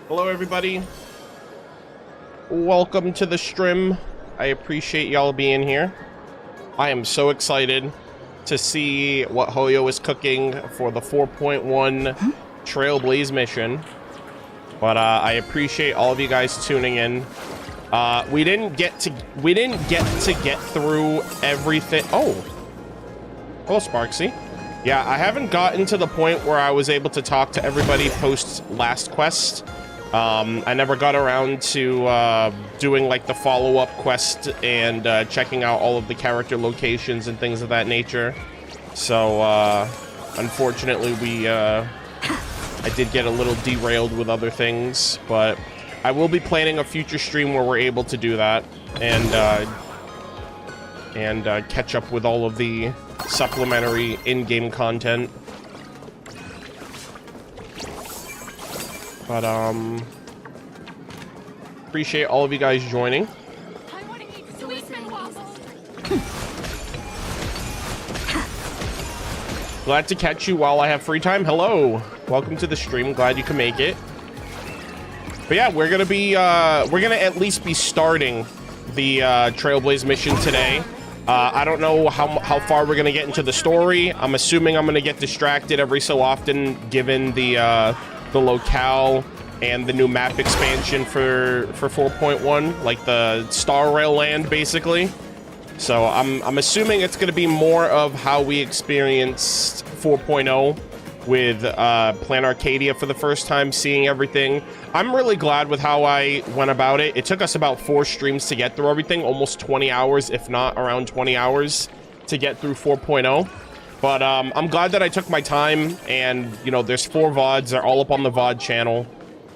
Hello everybody, welcome to the stream. I appreciate y'all being here. I am so excited to see what Hoyo is cooking for the 4.1 Trailblaze mission, but I appreciate all of you guys tuning in. We didn't get to get through everything. Oh, hello Sparksy. Yeah, I haven't gotten to the point where I was able to talk to everybody post last quest. I never got around to doing like the follow-up quest and checking out all of the character locations and things of that nature. So unfortunately I did get a little derailed with other things, but I will be planning a future stream where we're able to do that and catch up with all of the supplementary in-game content. But appreciate all of you guys joining. I want to eat sweet waffles. Glad to catch you while I have free time. Hello, welcome to the stream. Glad you can make it. But yeah, we're gonna at least be starting the Trailblaze mission today. I don't know how far we're gonna get into the story. I'm assuming I'm gonna get distracted every so often, given the locale and the new map expansion for 4.1, like the Star Rail land, basically. So I'm assuming it's gonna be more of how we experienced 4.0 with Planarcadia for the first time, seeing everything. I'm really glad with how I went about it. It took us about 4 streams to get through everything, almost 20 hours, if not around 20 hours to get through 4.0. But I'm glad that I took my time, and you know, there's 4 VODs, they're all up on the VOD channel.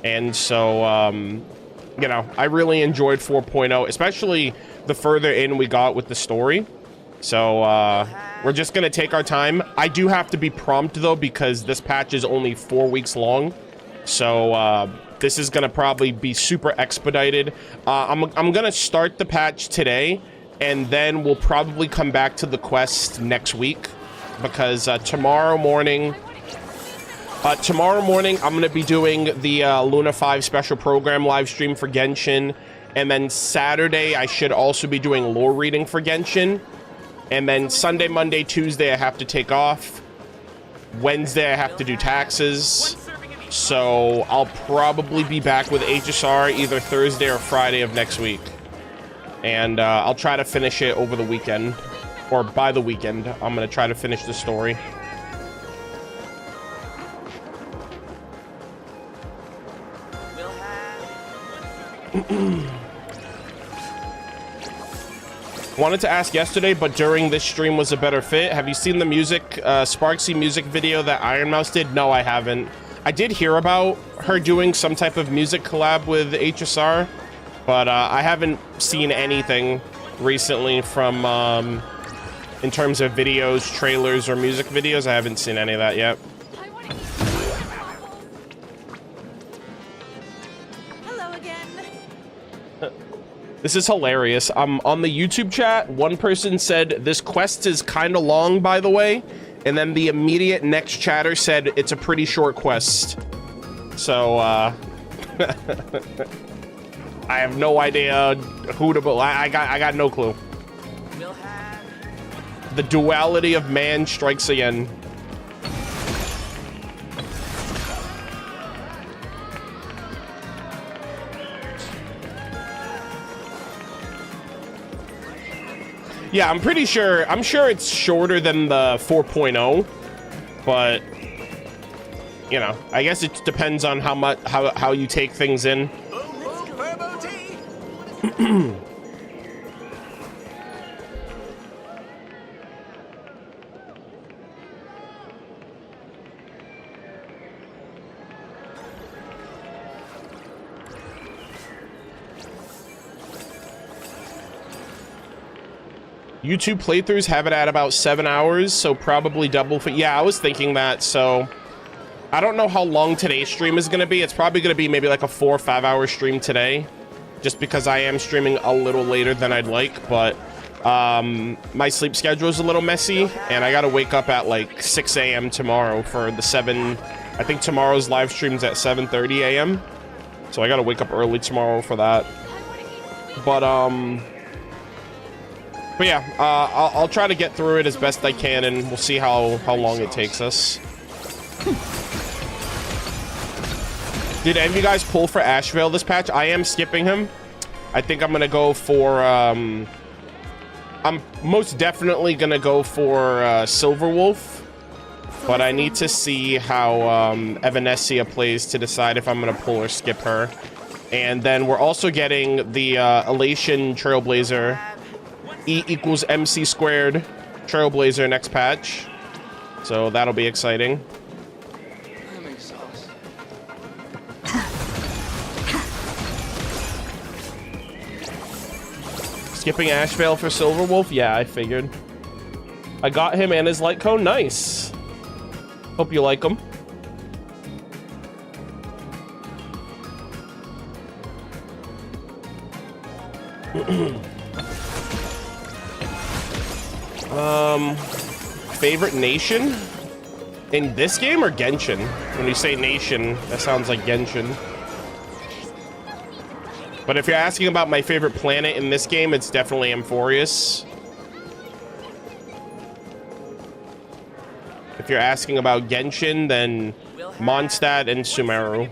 And so, you know, I really enjoyed 4.0, especially the further in we got with the story. So we're just gonna take our time. I do have to be prompt though, because this patch is only 4 weeks long. So this is gonna probably be super expedited. I'm gonna start the patch today, and then we'll probably come back to the quest next week, because tomorrow morning I'm gonna be doing the Luna 5 special program live stream for Genshin, and then Saturday I should also be doing lore reading for Genshin. And then Sunday, Monday, Tuesday, I have to take off. Wednesday, I have to do taxes. So I'll probably be back with HSR either Thursday or Friday of next week. And I'll try to finish it over the weekend. Or by the weekend, I'm going to try to finish the story. Wanted to ask yesterday, but during this stream was a better fit. Have you seen the music, Sparksy music video that Iron Mouse did? No, I haven't. I did hear about her doing some type of music collab with HSR, but I haven't seen anything recently from, in terms of videos, trailers, or music videos. I haven't seen any of that yet. This is hilarious. On the YouTube chat, one person said, this quest is kind of long, by the way. And then the immediate next chatter said, it's a pretty short quest. So, I have no idea who to believe. I got no clue. The duality of man strikes again. Yeah, I'm sure it's shorter than the 4.0, but you know, I guess it depends on how you take things in. YouTube playthroughs have it at about 7 hours, so probably double for... Yeah, I was thinking that, so... I don't know how long today's stream is going to be. It's probably going to be maybe like a 4 or 5 hour stream today, just because I am streaming a little later than I'd like, but My sleep schedule is a little messy, and I gotta wake up at like 6 a.m. tomorrow for the 7... I think tomorrow's live stream's at 7:30 a.m. So I gotta wake up early tomorrow for that. But yeah, I'll try to get through it as best I can, and we'll see how long it takes us. Did any of you guys pull for Ashveil this patch? I am skipping him. I think I'm gonna go for I'm most definitely gonna go for Silverwolf, but I need to see how Evanescia plays to decide if I'm gonna pull or skip her. And then we're also getting the Elation Trailblazer E equals MC squared Trailblazer next patch, so that'll be exciting. Skipping Ashveil for Silverwolf? Yeah, I figured. I got him and his light cone. Nice. Hope you like him. Favorite nation? In this game or Genshin? When you say nation, that sounds like Genshin. But if you're asking about my favorite planet in this game, it's definitely Amphorius. If you're asking about Genshin, then Mondstadt and Sumeru.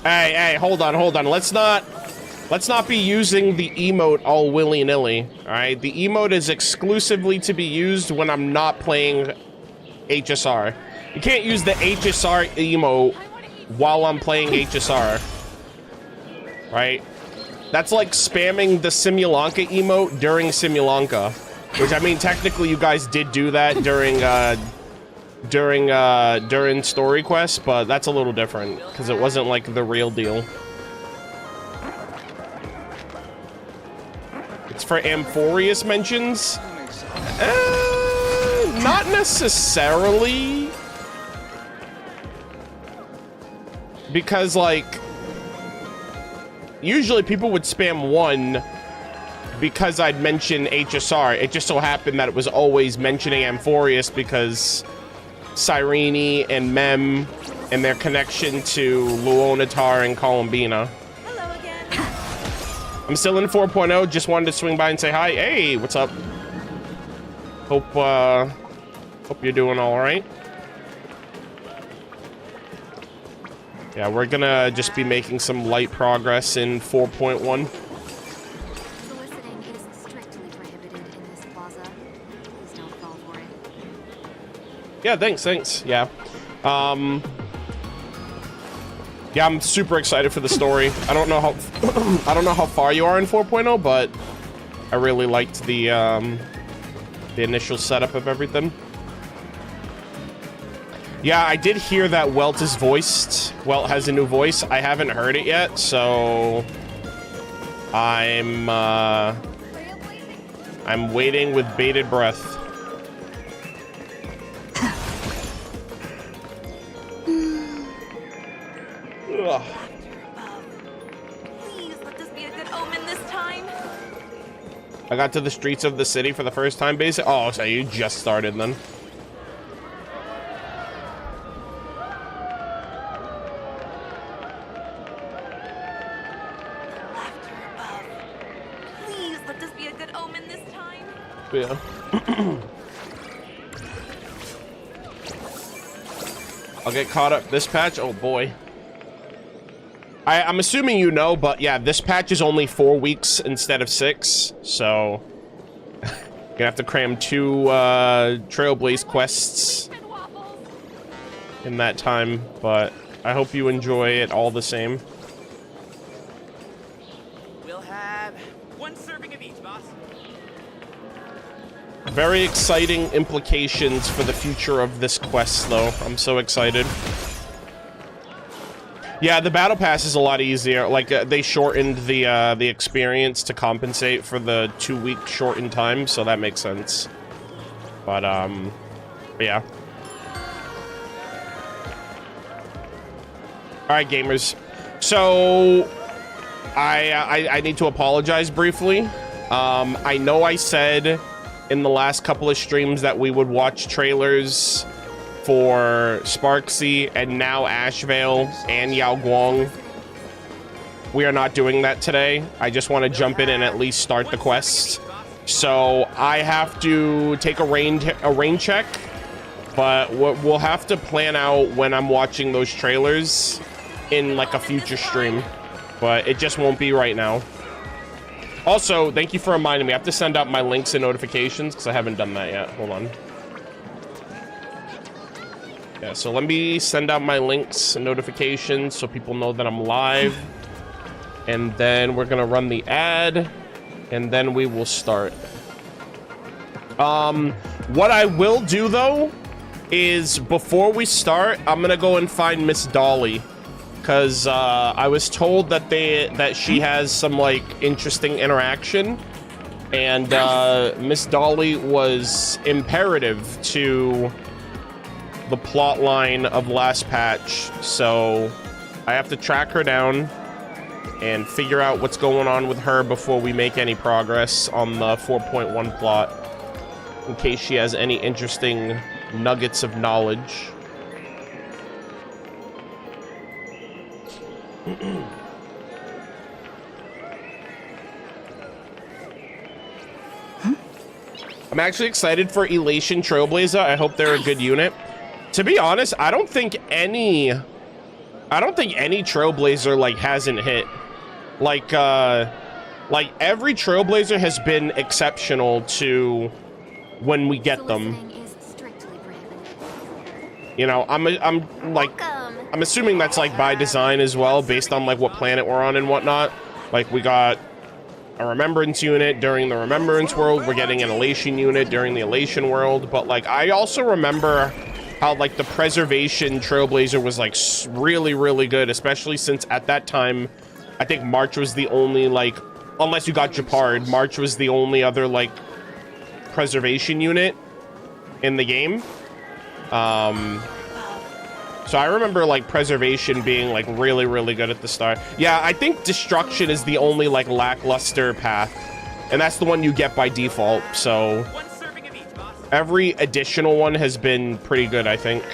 Hey, hold on. Let's not be using the emote all willy-nilly, all right? The emote is exclusively to be used when I'm not playing HSR. You can't use the HSR emote while I'm playing HSR, right? That's like spamming the Simulanka emote during Simulanka, which, I mean, technically you guys did do that during story quest, but that's a little different because it wasn't like the real deal. It's for Amphorius mentions? Not necessarily. Because, like, usually people would spam one because I'd mention HSR. It just so happened that it was always mentioning Amphorius because Cyrene and Mem and their connection to Luonatar and Columbina. I'm still in 4.0, just wanted to swing by and say hi. Hey, what's up? Hope you're doing all right. Yeah, we're gonna just be making some light progress in 4.1. Soliciting is strictly prohibited in this plaza. Please don't fall for it. Yeah, thanks. Yeah. Yeah, I'm super excited for the story. I don't know how far you are in 4.0, but I really liked the initial setup of everything. Yeah, I did hear that Welt is voiced. Welt has a new voice. I haven't heard it yet, so I'm waiting with bated breath. Ugh. Please let this be a good omen this time. I got to the streets of the city for the first time, basically. Oh, so you just started then. Please let this be a good omen this time. Yeah. I'll get caught up this patch. Oh boy. I'm assuming you know, but yeah, this patch is only 4 weeks instead of 6, so gonna have to cram 2 Trailblaze quests in that time, but I hope you enjoy it all the same. We'll have 1 serving of each, boss. Very exciting implications for the future of this quest, though. I'm so excited. Yeah, the battle pass is a lot easier. Like, they shortened the experience to compensate for the 2-week shortened time, so that makes sense. But yeah. All right, gamers. So I need to apologize briefly. I know I said in the last couple of streams that we would watch trailers for Sparksy and now Ashveil and Yao Guang. We are not doing that today. I just want to jump in and at least start the quest. So I have to take a rain check, but we'll have to plan out when I'm watching those trailers in like a future stream, but it just won't be right now. Also, thank you for reminding me. I have to send out my links and notifications because I haven't done that yet. Hold on. Yeah, so let me send out my links and notifications so people know that I'm live. And then we're gonna run the ad, and then we will start. What I will do though is before we start, I'm gonna go and find Miss Dollie, because I was told that she has some like interesting interaction, and Miss Dollie was imperative to the plot line of last patch, so I have to track her down and figure out what's going on with her before we make any progress on the 4.1 plot, in case she has any interesting nuggets of knowledge. I'm actually excited for Elation Trailblaze. I hope they're a good unit. To be honest, I don't think any Trailblazer like hasn't hit. Like every Trailblazer has been exceptional to when we get them. You know, I'm assuming that's like by design as well, based on like what planet we're on and whatnot. Like we got a Remembrance unit during the Remembrance world, we're getting an Elation unit during the Elation world, but like I also remember how like the Preservation Trailblazer was like really, really good, especially since at that time I think March was the only, like, unless you got Japard, March was the only other, like, preservation unit in the game. So I remember, like, preservation being, like, really, really good at the start. Yeah, I think destruction is the only, like, lackluster path. And that's the one you get by default, so every additional one has been pretty good, I think.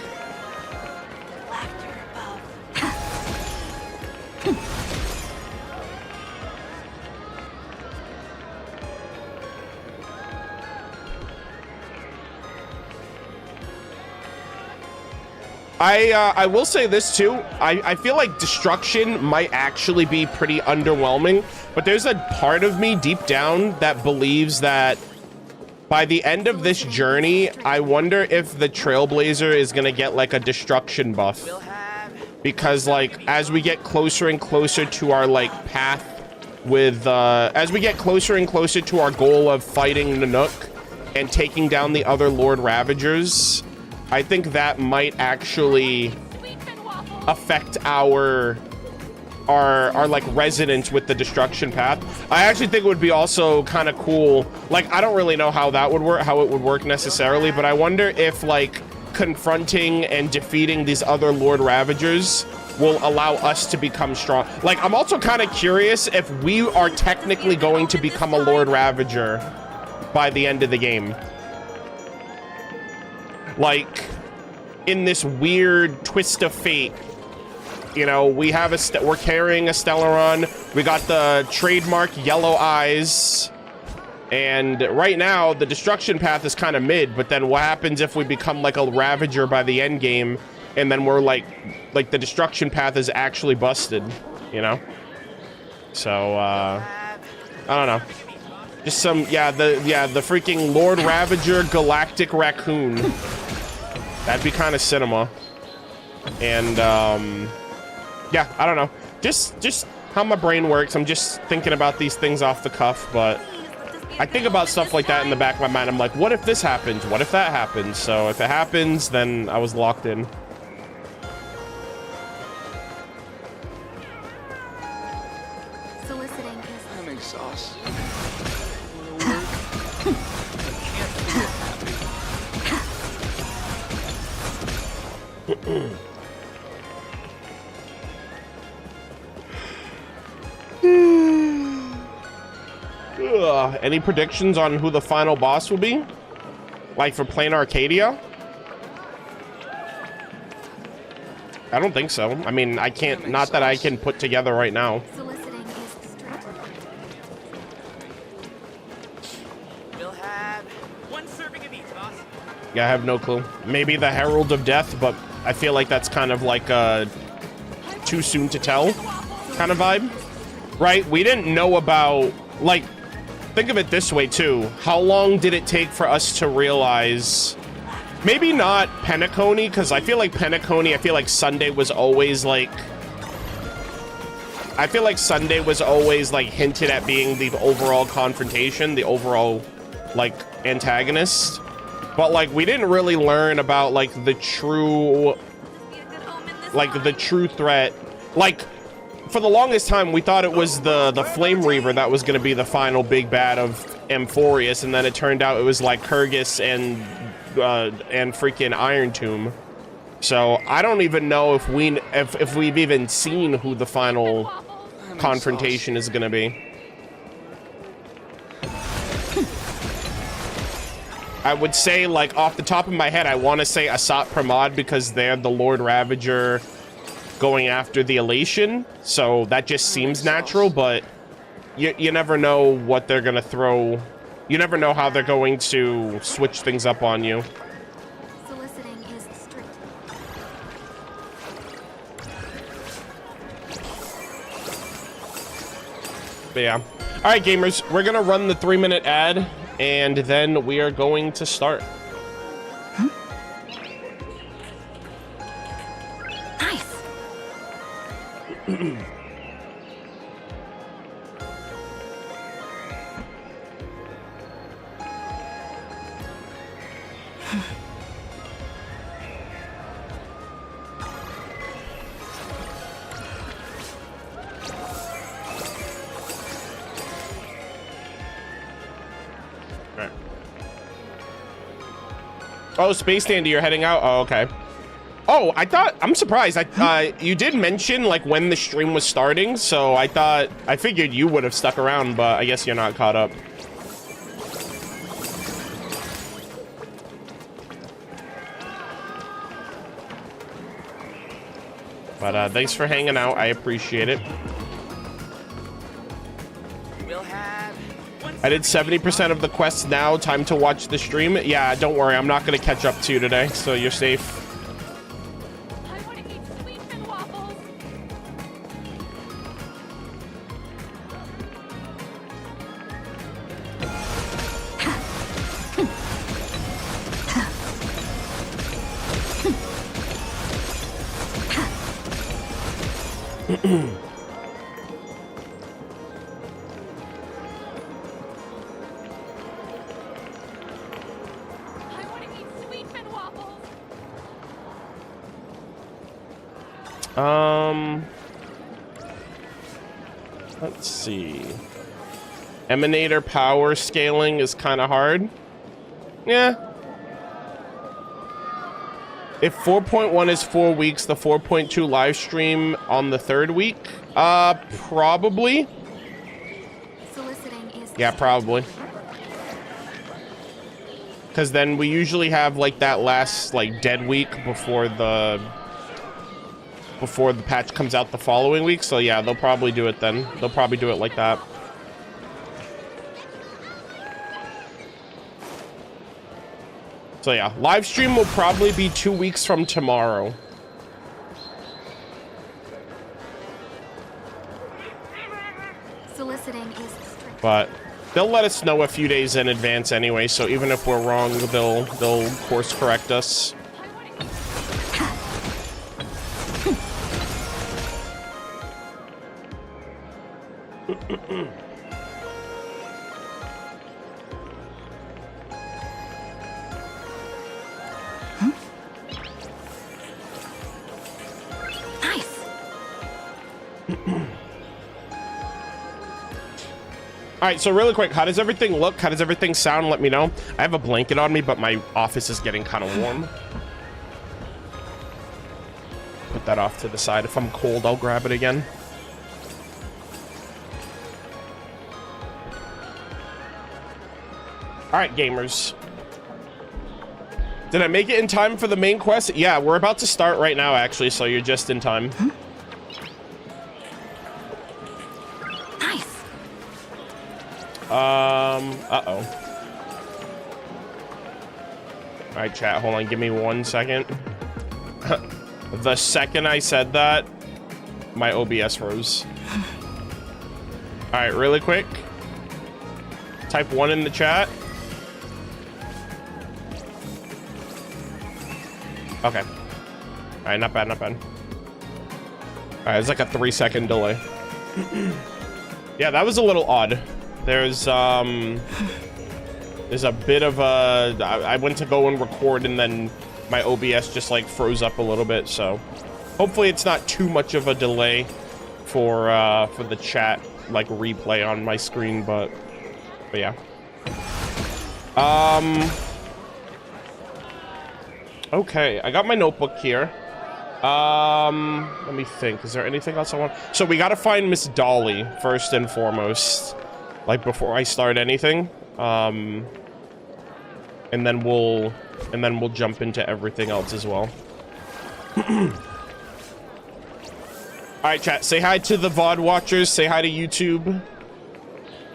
I will say this too. I feel like destruction might actually be pretty underwhelming, but there's a part of me deep down that believes that by the end of this journey, I wonder if the Trailblazer is gonna get like a destruction buff, because like as we get closer and closer to our like path with as we get closer and closer to our goal of fighting Nanook and taking down the other Lord Ravagers, I think that might actually affect our like resonance with the destruction path. I actually think it would be also kind of cool. Like, I don't really know how that would work, how it would work necessarily, but I wonder if like confronting and defeating these other Lord Ravagers will allow us to become strong. Like, I'm also kind of curious if we are technically going to become a Lord Ravager by the end of the game. Like, in this weird twist of fate, you know, we have we're carrying a Stellaron. We got the trademark yellow eyes, and right now the destruction path is kind of mid. But then what happens if we become like a Ravager by the end game, and then we're like the destruction path is actually busted, you know? So I don't know. Just some the freaking Lord Ravager Galactic Raccoon. That'd be kind of cinema. And yeah, I don't know. Just how my brain works. I'm just thinking about these things off the cuff, but I think about stuff like that in the back of my mind. I'm like, what if this happens? What if that happens? So if it happens, then I was locked in. Soliciting. I'm exhausted. Any predictions on who the final boss will be? Like for Planarcadia? I don't think so. I mean, I can't, not that I can put together right now. Soliciting is strict. We'll have 1 serving of each, boss. Yeah, I have no clue. Maybe the Herald of Death, but I feel like that's kind of like a too soon to tell kind of vibe. Right? We didn't know about, like, think of it this way too. How long did it take for us to realize, maybe not Penacony, because I feel like Penacony, I feel like Sunday was always like, hinted at being the overall confrontation, the overall like antagonist. But like we didn't really learn about like the true, threat. Like for the longest time, we thought it was the Flame Reaver that was going to be the final big bad of Amphorius, and then it turned out it was like Kurgus and freaking Iron Tomb. So I don't even know if we've even seen who the final confrontation is going to be. I would say, like, off the top of my head, I want to say Asat Pramod because they're the Lord Ravager going after the Elation. So that just seems natural, but you never know what they're going to throw. You never know how they're going to switch things up on you. Soliciting is strict. But yeah. All right, gamers, we're going to run the 3-minute ad, and then we are going to start. Nice. Oh, Space Dandy, you're heading out? Oh, okay. Oh, I'm surprised. You did mention, like, when the stream was starting, so I figured you would have stuck around, but I guess you're not caught up. But, thanks for hanging out. I appreciate it. We'll have I did 70% of the quests now. Time to watch the stream. Yeah, don't worry. I'm not going to catch up to you today, so you're safe. I want to eat sweet and waffles. Let's see. Emanator power scaling is kind of hard. Yeah. If 4.1 is 4 weeks, the 4.2 live stream on the 3rd week? Probably. Soliciting is Yeah, probably. Because then we usually have like that last like dead week before the patch comes out the following week. So yeah, they'll probably do it then. They'll probably do it like that. So yeah, live stream will probably be 2 weeks from tomorrow. soliciting is strict. But they'll let us know a few days in advance anyway, so even if we're wrong, they'll course correct us. All right, so really quick, how does everything look? How does everything sound? Let me know. I have a blanket on me, but my office is getting kind of warm. Put that off to the side. If I'm cold, I'll grab it again. right, gamers. Did I make it in time for the main quest? Yeah, we're about to start right now, actually, so you're just in time. Nice. Uh-oh. All right, chat, hold on, give me 1 second. The second I said that, my OBS froze. All right, really quick. Type 1 in the chat. Okay. All right, not bad, not bad. All right, it's like a 3-second delay. Yeah, that was a little odd. There's a bit of a... I went to go and record, and then my OBS just like froze up a little bit. So hopefully it's not too much of a delay for the chat like replay on my screen, but yeah. Okay, I got my notebook here. Let me think. Is there anything else I want? So we got to find Miss Dollie first and foremost, like before I start anything. And then we'll jump into everything else as well. All right, chat. Say hi to the VOD watchers. Say hi to YouTube.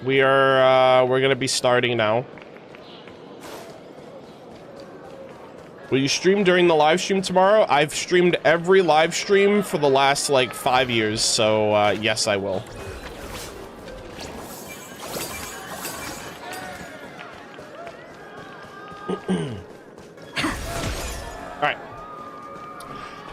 We're gonna be starting now. Will you stream during the live stream tomorrow? I've streamed every live stream for the last like 5 years, so yes, I will.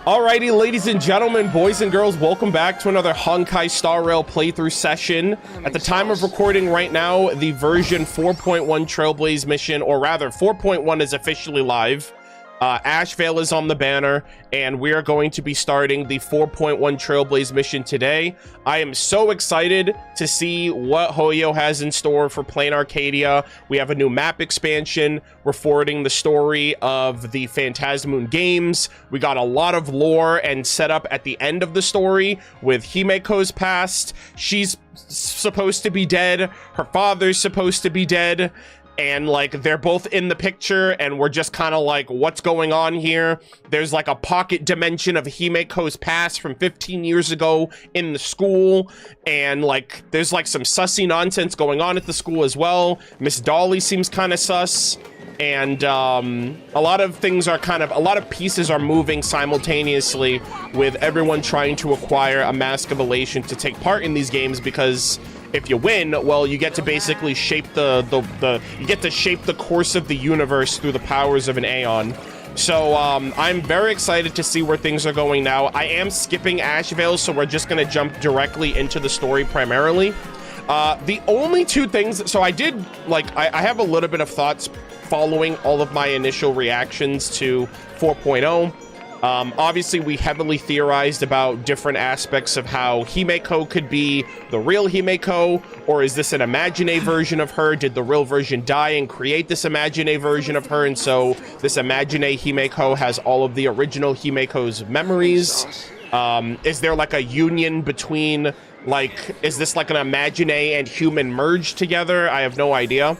Alrighty, ladies and gentlemen, boys and girls, welcome back to another Honkai Star Rail playthrough session. At the time of recording right now, the version 4.1 Trailblaze mission, or rather 4.1 is officially live. Ashveil is on the banner, and we are going to be starting the 4.1 Trailblaze mission today. I am so excited to see what Hoyo has in store for Planarcadia. We have a new map expansion. We're forwarding the story of the Phantasmoon games. We got a lot of lore and setup at the end of the story with Himeko's past. She's supposed to be dead. Her father's supposed to be dead. And like they're both in the picture, and we're just kind of like, what's going on here? There's like a pocket dimension of Himeko's past from 15 years ago in the school, and like there's like some sussy nonsense going on at the school as well. Miss Dollie seems kind of sus, and a lot of things are a lot of pieces are moving simultaneously with everyone trying to acquire a Mask of Elation to take part in these games, because if you win, well, you get to basically shape you get to shape the course of the universe through the powers of an Aeon. So I'm very excited to see where things are going now. I am skipping Ashveil, so we're just gonna jump directly into the story primarily. The only two things, so I did like I have a little bit of thoughts following all of my initial reactions to 4.0. Obviously, we heavily theorized about different aspects of how Himeko could be the real Himeko, or is this an imagine version of her? Did the real version die and create this imagine version of her, and so this imagine Himeko has all of the original Himeko's memories? Is there like a union between, like, is this like an imagine and human merged together? I have no idea.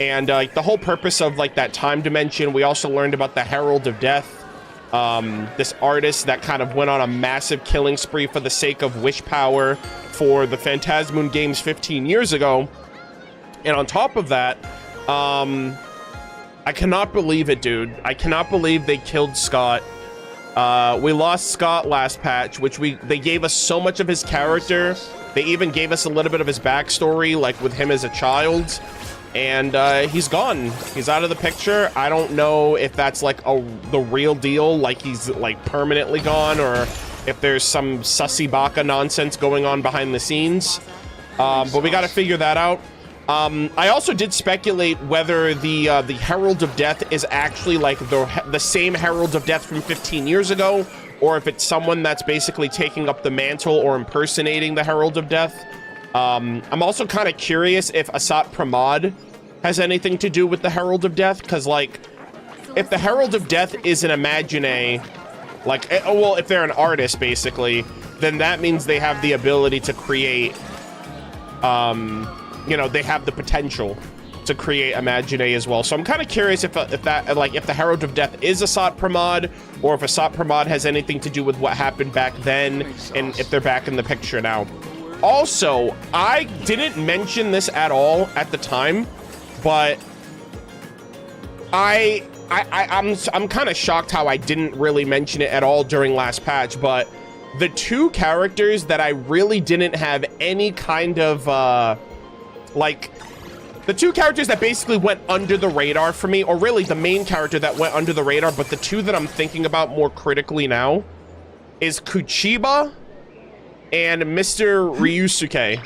And the whole purpose of like that time dimension, we also learned about the Herald of Death. This artist that kind of went on a massive killing spree for the sake of wish power for the Phantasmoon games 15 years ago. And on top of that, I cannot believe it, dude. I cannot believe they killed Scott. We lost Scott last patch, which they gave us so much of his character. They even gave us a little bit of his backstory, like with him as a child. And he's gone. He's out of the picture. I don't know if that's like the real deal, like he's like permanently gone, or if there's some sussy baka nonsense going on behind the scenes. But we got to figure that out. I also did speculate whether the Herald of Death is actually like the same Herald of Death from 15 years ago, or if it's someone that's basically taking up the mantle or impersonating the Herald of Death. I'm also kind of curious if Asat Pramod has anything to do with the Herald of Death, because like if the Herald of Death is an imagine, like, well, if they're an artist basically, then that means they have the ability to create, you know, they have the potential to create Imagine as well. So I'm kind of curious if the Herald of Death is a Sot Pramod, or if a Sot Pramod has anything to do with what happened back then, and if they're back in the picture now. Also, I didn't mention this at all at the time, but I'm kind of shocked how I didn't really mention it at all during last patch, but the two characters that I really didn't have any kind of, the two characters that basically went under the radar for me, or really the main character that went under the radar, but the two that I'm thinking about more critically now is Kuchiba and Mr. Ryusuke.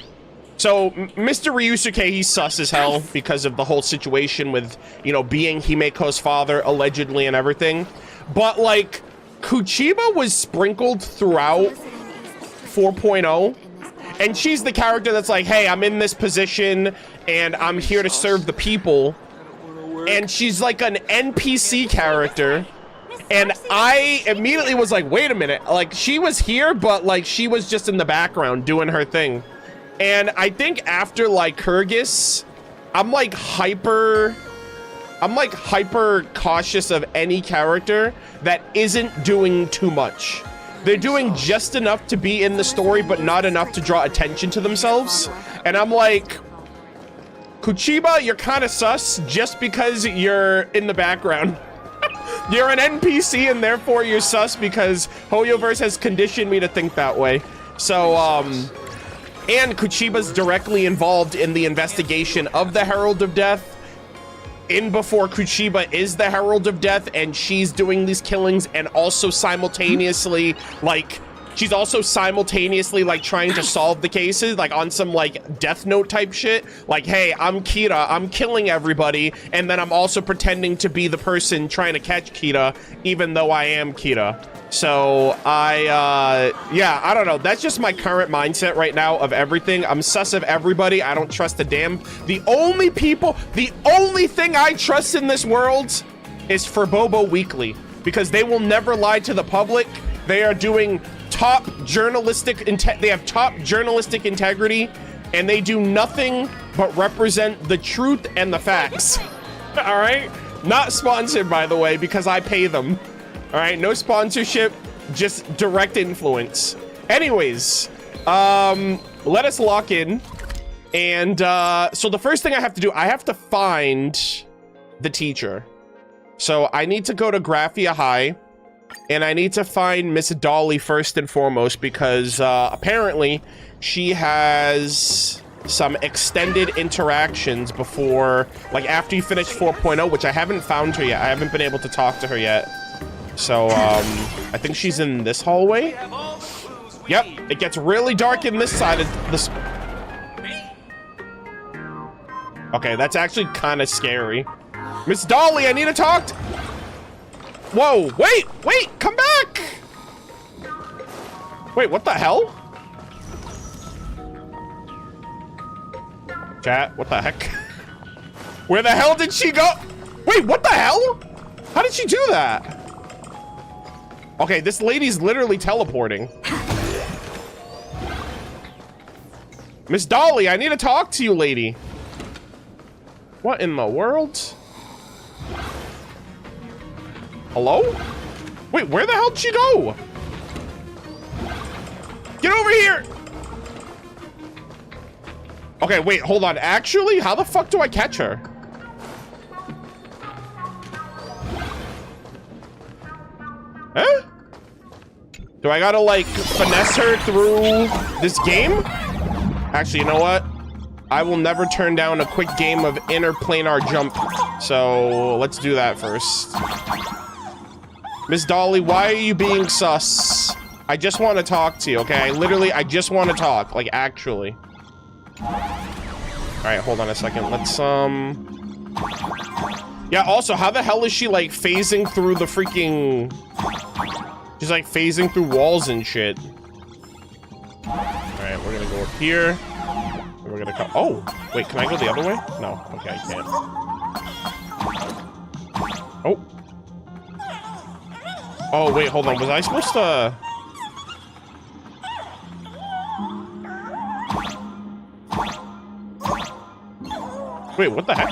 So, Mr. Ryusuke, he's sus as hell because of the whole situation with, you know, being Himeko's father, allegedly, and everything. But, like, Kuchiba was sprinkled throughout 4.0, and she's the character that's like, hey, I'm in this position, and I'm here to serve the people. And she's like an NPC character, and I immediately was like, wait a minute, like, she was here, but, like, she was just in the background doing her thing. And I think after, like, Kyrgyz, I'm hyper cautious of any character that isn't doing too much. They're doing just enough to be in the story, but not enough to draw attention to themselves. And I'm like, Kuchiba, you're kind of sus just because you're in the background. You're an NPC, and therefore you're sus because Hoyoverse has conditioned me to think that way. So, and Kuchiba's directly involved in the investigation of the Herald of Death. In before Kuchiba is the Herald of Death, and she's doing these killings, and also simultaneously, like, she's also simultaneously, like, trying to solve the cases, like, on some, like, Death Note type shit. Like, hey, I'm Kira, I'm killing everybody, and then I'm also pretending to be the person trying to catch Kira, even though I am Kira. So, yeah, I don't know. That's just my current mindset right now of everything. I'm sus of everybody. I don't trust a damn. The only thing I trust in this world is for Bobo Weekly, because they will never lie to the public. They are doing top journalistic, they have top journalistic integrity, and they do nothing but represent the truth and the facts. All right? Not sponsored, by the way, because I pay them. All right, no sponsorship, just direct influence. Anyways, let us lock in. And so the first thing I have to do, I have to find the teacher. So I need to go to Graphia High, and I need to find Miss Dollie first and foremost, because apparently she has some extended interactions before, like, after you finish 4.0, which I haven't found her yet. I haven't been able to talk to her yet. So, I think she's in this hallway. Yep, it gets really dark in this side of this. Okay, that's actually kind of scary. Miss Dollie, I need to talk to... Whoa, wait, come back! Wait, what the hell? Chat, what the heck? Where the hell did she go? Wait, what the hell? How did she do that? Okay, this lady's literally teleporting. Miss Dollie, I need to talk to you, lady. What in the world? Hello? Wait, where the hell did she go? Get over here! Okay, wait, hold on. Actually, how the fuck do I catch her? Huh? Do I gotta, like, finesse her through this game? Actually, you know what? I will never turn down a quick game of interplanar jump. So, let's do that first. Miss Dollie, why are you being sus? I just want to talk to you, okay? I just want to talk, like, actually. Alright, hold on a second. Let's, yeah, also, how the hell is she, like, phasing through the freaking... She's, like, phasing through walls and shit. Alright, we're gonna go up here. And we're gonna come... Oh! Wait, can I go the other way? No. Okay, I can't. Oh. Oh, wait, hold on. Was I supposed to... Wait, what the heck?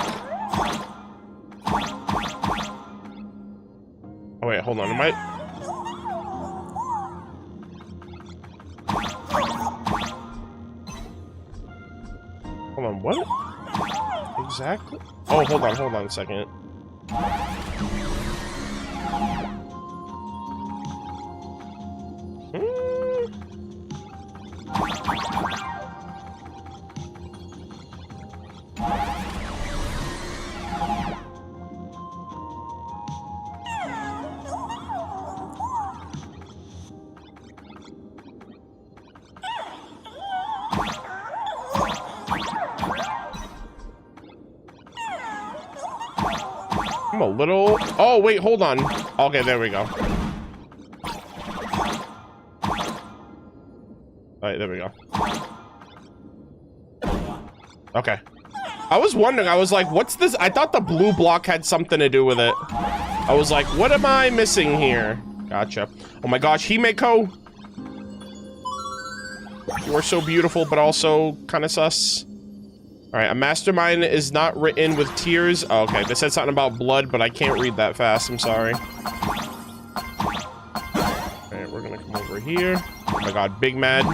Oh, wait, hold on. Am I... Hold on, what? Exactly? Oh, hold on a second. I'm a little... Oh, wait, hold on. Okay, there we go. Alright, there we go. Okay. I was wondering, I was like, what's this? I thought the blue block had something to do with it. I was like, what am I missing here? Gotcha. Oh my gosh, Himeko. You are so beautiful, but also kind of sus. Alright, a mastermind is not written with tears. Oh, okay, this said something about blood, but I can't read that fast. I'm sorry. Alright, we're gonna come over here. Oh my god, big mad.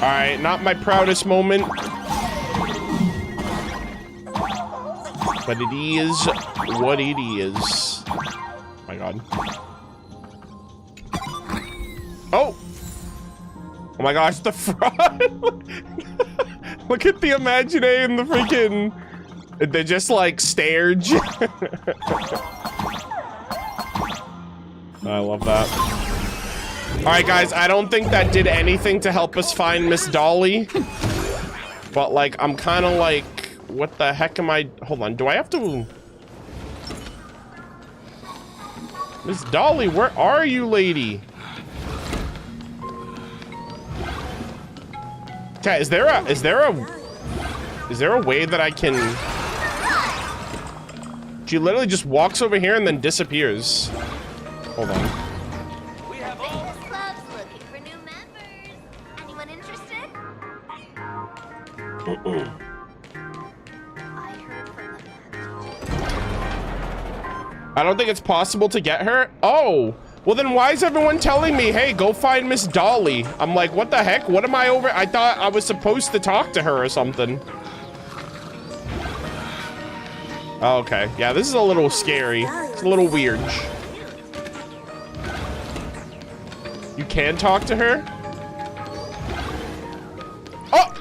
Alright, not my proudest moment. But it is what it is. Oh my god. Oh! Oh my gosh, the frog! Look at the Imaginary and the freaking... They're just like stared. I love that. Alright guys, I don't think that did anything to help us find Miss Dollie. But like, I'm kind of like, what the heck am I... Hold on, do I have to... Miss Dollie, where are you, lady? Okay, is there a way that I can... She literally just walks over here and then disappears. Hold on. We have all clubs looking for new members. Anyone interested? I heard from them. I don't think it's possible to get her. Oh, well then why is everyone telling me, hey, go find Miss Dollie? I'm like, what the heck? What am I over? I thought I was supposed to talk to her or something. Oh, okay, yeah, this is a little scary. It's a little weird. You can talk to her? Oh!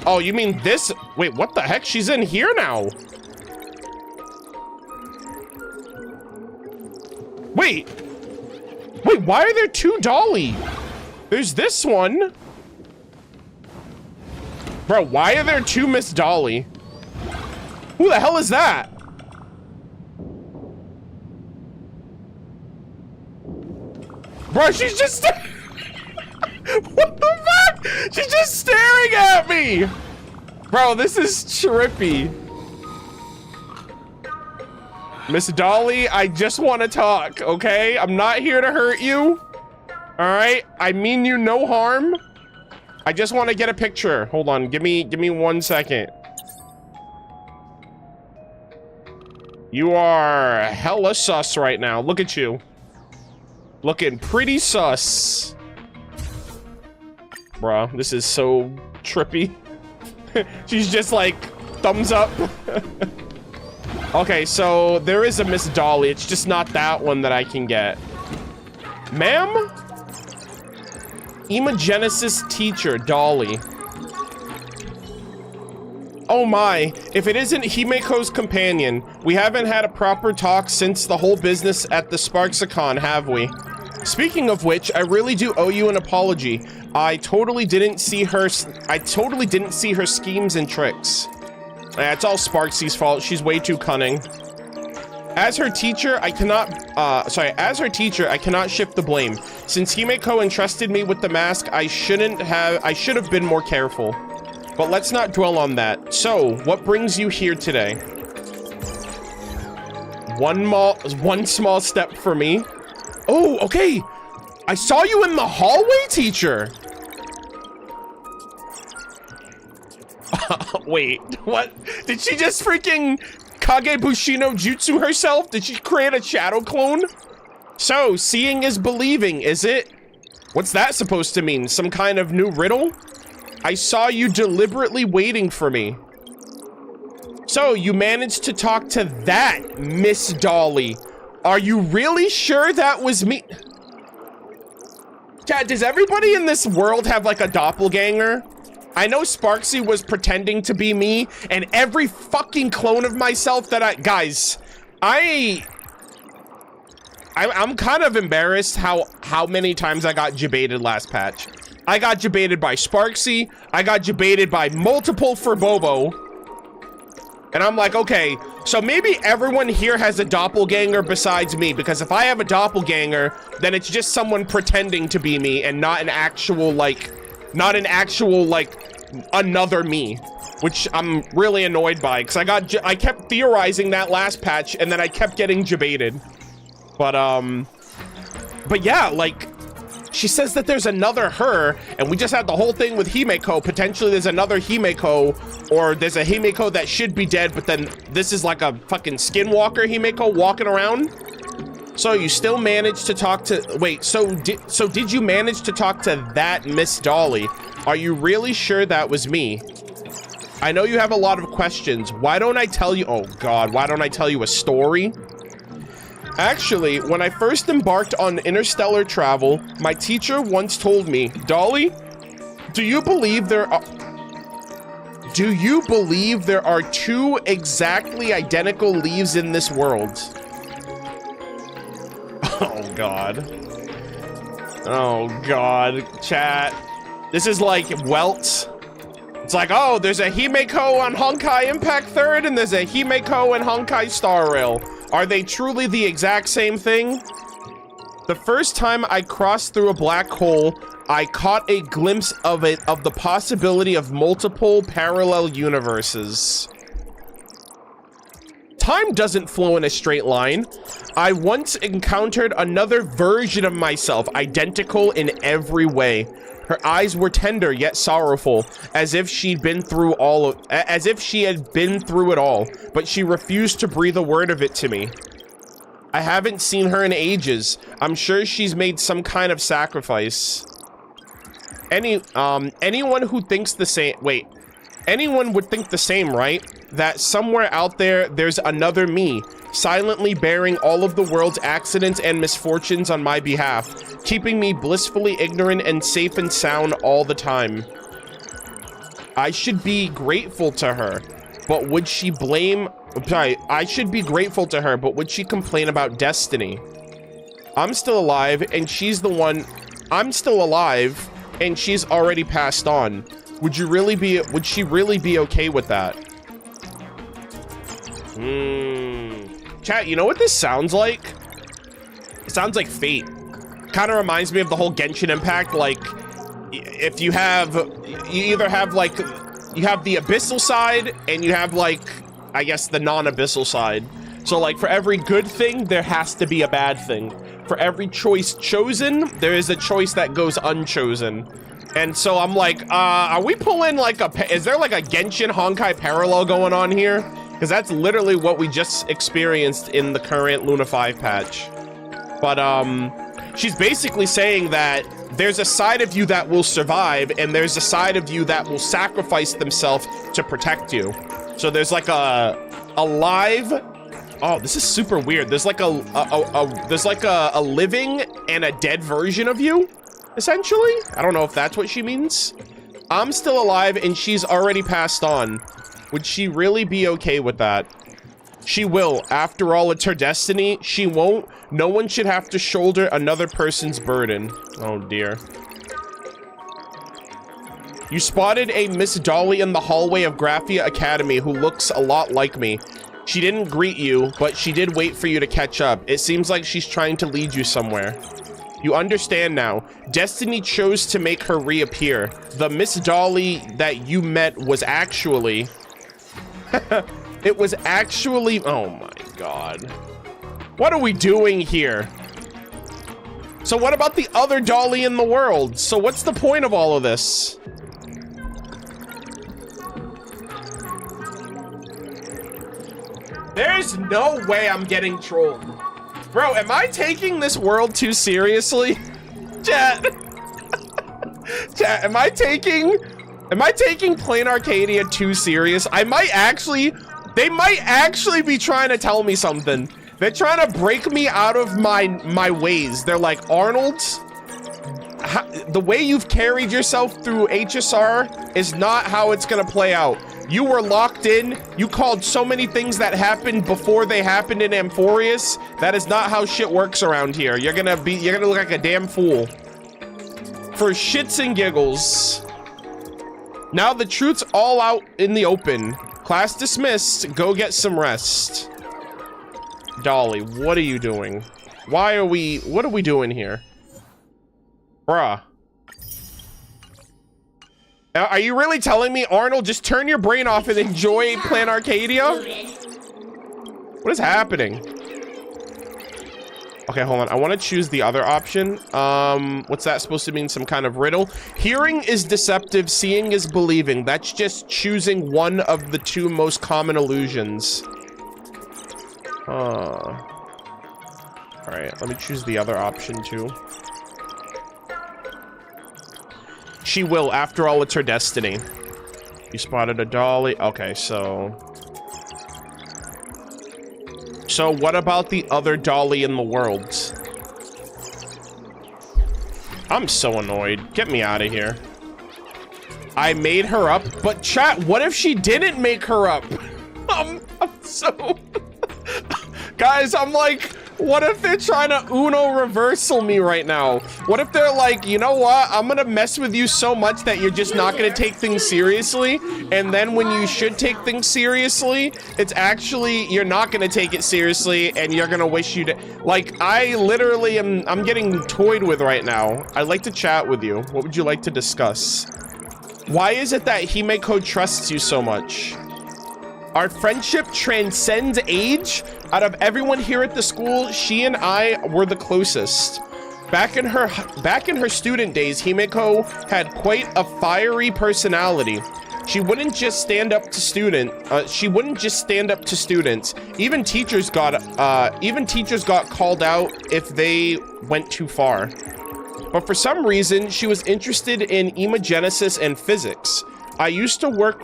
Oh, you mean this? Wait, what the heck? She's in here now. Wait. Wait, why are there two Dollie? There's this one. Bro, why are there two Miss Dollie? Who the hell is that? Bro, she's just... What the fuck? She's just staring at me. Bro, this is trippy. Miss Dollie, I just want to talk, okay? I'm not here to hurt you. All right? I mean you no harm. I just want to get a picture. Hold on. Give me 1 second. You are hella sus right now. Look at you. Looking pretty sus. Bruh, this is so trippy. She's just like, thumbs up. Okay, so there is a Miss Dollie. It's just not that one that I can get. Ma'am? Emogenesis teacher, Dollie. Oh my, if it isn't Himeko's companion, we haven't had a proper talk since the whole business at the Sparksicon, have we? Speaking of which, I really do owe you an apology. I totally didn't see her schemes and tricks. It's all Sparksy's fault. She's way too cunning. As her teacher, I cannot shift the blame. Since Himeko entrusted me with the mask, I should have been more careful. But let's not dwell on that. So, what brings you here today? One small step for me. Oh, okay. I saw you in the hallway, teacher. Wait, what? Did she just freaking Kage Bushino Jutsu herself? Did she create a shadow clone? So, seeing is believing, is it? What's that supposed to mean? Some kind of new riddle? I saw you deliberately waiting for me. So, you managed to talk to that Miss Dollie. Are you really sure that was me? Chat, does everybody in this world have like a doppelganger? I know Sparksy was pretending to be me, and every fucking clone of myself that guys, I'm kind of embarrassed how many times I got jebaited last patch. I got jebaited by Sparksy, I got jebaited by multiple for Bobo. And I'm like, okay, so maybe everyone here has a doppelganger besides me, because if I have a doppelganger, then it's just someone pretending to be me and not an actual another me, which I'm really annoyed by, because I kept theorizing that last patch and then I kept getting jebaited. But yeah, like, she says that there's another her, and we just had the whole thing with Himeko. Potentially there's another Himeko, or there's a Himeko that should be dead, but then this is like a fucking skinwalker Himeko walking around. So you still managed to talk to, wait, so did you manage to talk to that Miss Dollie? Are you really sure that was me? I know you have a lot of questions. Why don't I tell you, oh God, why don't I tell you a story? Actually, when I first embarked on interstellar travel, my teacher once told me, Dollie, do you believe there are two exactly identical leaves in this world? Oh God. Oh God, chat. This is like Welt. It's like, oh, there's a Himeko on Honkai Impact 3rd and there's a Himeko in Honkai Star Rail. Are they truly the exact same thing? The first time I crossed through a black hole, I caught a glimpse of the possibility of multiple parallel universes. Time doesn't flow in a straight line. I once encountered another version of myself, identical in every way. Her eyes were tender yet sorrowful, as if she had been through it all, but she refused to breathe a word of it to me. I haven't seen her in ages. I'm sure she's made some kind of sacrifice. Anyone who thinks the same, anyone would think the same, right? That somewhere out there, there's another me, silently bearing all of the world's accidents and misfortunes on my behalf, keeping me blissfully ignorant and safe and sound all the time. I should be grateful to her, but would she I should be grateful to her, but would she complain about destiny? I'm still alive, and she's the one. I'm still alive, and she's already passed on. Would she really be okay with that? Chat, you know what this sounds like? It sounds like Fate. Kind of reminds me of the whole Genshin Impact. Like, if you have the abyssal side and you have, like, I guess the non-abyssal side. So, like, for every good thing, there has to be a bad thing. For every choice chosen, there is a choice that goes unchosen. And so I'm like, are we pulling like is there like a Genshin Honkai parallel going on here? Because that's literally what we just experienced in the current Luna 5 patch. But she's basically saying that there's a side of you that will survive, and there's a side of you that will sacrifice themselves to protect you. So there's like a live. Oh, this is super weird. There's like a living and a dead version of you, essentially. I don't know if that's what she means. I'm still alive, and she's already passed on. Would she really be okay with that? She will. After all, it's her destiny. She won't. No one should have to shoulder another person's burden. Oh, dear. You spotted a Miss Dollie in the hallway of Graphia Academy who looks a lot like me. She didn't greet you, but she did wait for you to catch up. It seems like she's trying to lead you somewhere. You understand now. Destiny chose to make her reappear. The Miss Dollie that you met was actually... It was actually... Oh my god. What are we doing here? So what about the other Dollie in the world? So what's the point of all of this? There's no way I'm getting trolled. Bro, am I taking this world too seriously? Chat. Chat, am I taking Planarcadia too serious? They might actually be trying to tell me something. They're trying to break me out of my ways. They're like, Arnold, the way you've carried yourself through HSR is not how it's gonna play out. You were locked in. You called so many things that happened before they happened in Amphorius. That is not how shit works around here. You're gonna look like a damn fool. For shits and giggles. Now the truth's all out in the open. Class dismissed. Go get some rest. Dollie, what are you doing? What are we doing here? Bruh. Are you really telling me, Arnold, just turn your brain off and enjoy Planarcadia? What is happening? Okay, hold on. I want to choose the other option. What's that supposed to mean? Some kind of riddle? Hearing is deceptive, seeing is believing. That's just choosing one of the two most common illusions. All right, let me choose the other option too. She will, after all, it's her destiny. You spotted a Dollie. Okay, so what about the other Dollie in the world? I'm so annoyed. Get me out of here. I made her up, but chat, what if she didn't make her up? I'm so... Guys, I'm like, what if they're trying to Uno reversal me right now? What if they're like, you know what? I'm gonna mess with you so much that you're just not gonna take things seriously. And then when you should take things seriously, it's actually, you're not gonna take it seriously and you're gonna wish you did. Like, I literally I'm getting toyed with right now. I'd like to chat with you. What would you like to discuss? Why is it that Himeko trusts you so much? Our friendship transcends age. Out of everyone here at the school, she and I were the closest. Back in her student days, Himeko had quite a fiery personality. She wouldn't just stand up to students. Even teachers got called out if they went too far. But for some reason, she was interested in emogenesis and physics. I used to work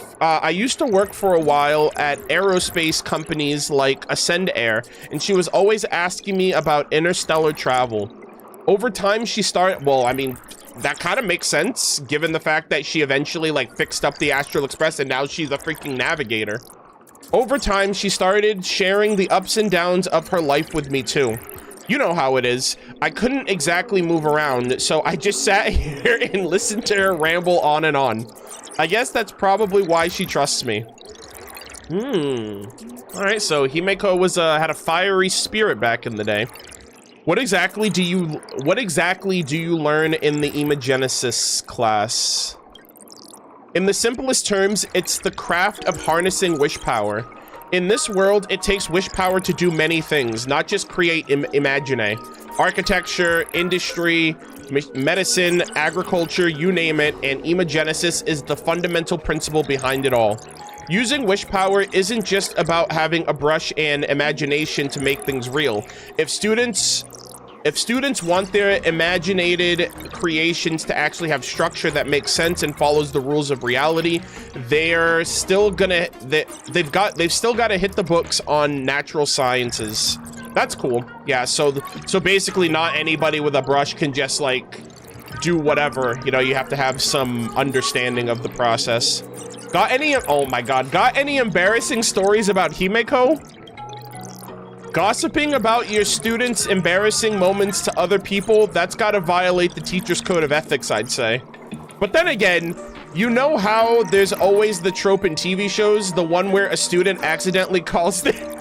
for a while at aerospace companies like Ascend Air, and she was always asking me about interstellar travel. Over time, she started, well, I mean, that kind of makes sense, given the fact that she eventually, like, fixed up the Astral Express, and now she's a freaking navigator. Over time, she started sharing the ups and downs of her life with me, too. You know how it is. I couldn't exactly move around, so I just sat here and listened to her ramble on and on. I guess that's probably why she trusts me. All right, so Himeko was had a fiery spirit back in the day. What exactly do you learn in the emogenesis class? In the simplest terms, it's the craft of harnessing wish power. In this world, it takes wish power to do many things, not just create imagine. Architecture, industry, medicine, agriculture, you name it, and emogenesis is the fundamental principle behind it all. Using wish power isn't just about having a brush and imagination to make things real. If students want their imaginated creations to actually have structure that makes sense and follows the rules of reality, they've still got to hit the books on natural sciences. That's cool. Yeah, so basically not anybody with a brush can just like do whatever. You know, you have to have some understanding of the process. Oh my god, got any embarrassing stories about Himeko? Gossiping about your students' embarrassing moments to other people, that's gotta violate the teacher's code of ethics, I'd say. But then again, you know how there's always the trope in TV shows, the one where a student accidentally calls the...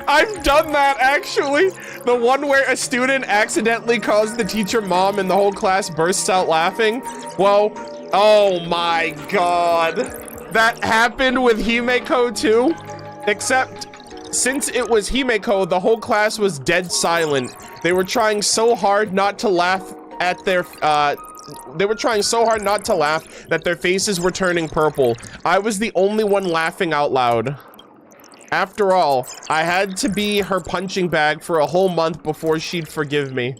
I've done that, actually. The one where a student accidentally calls the teacher mom and the whole class bursts out laughing. Well, oh my god. That happened with Himeko too. Except, since it was Himeko, the whole class was dead silent. They were trying so hard not to laugh at their, that their faces were turning purple. I was the only one laughing out loud. After all, I had to be her punching bag for a whole month before she'd forgive me.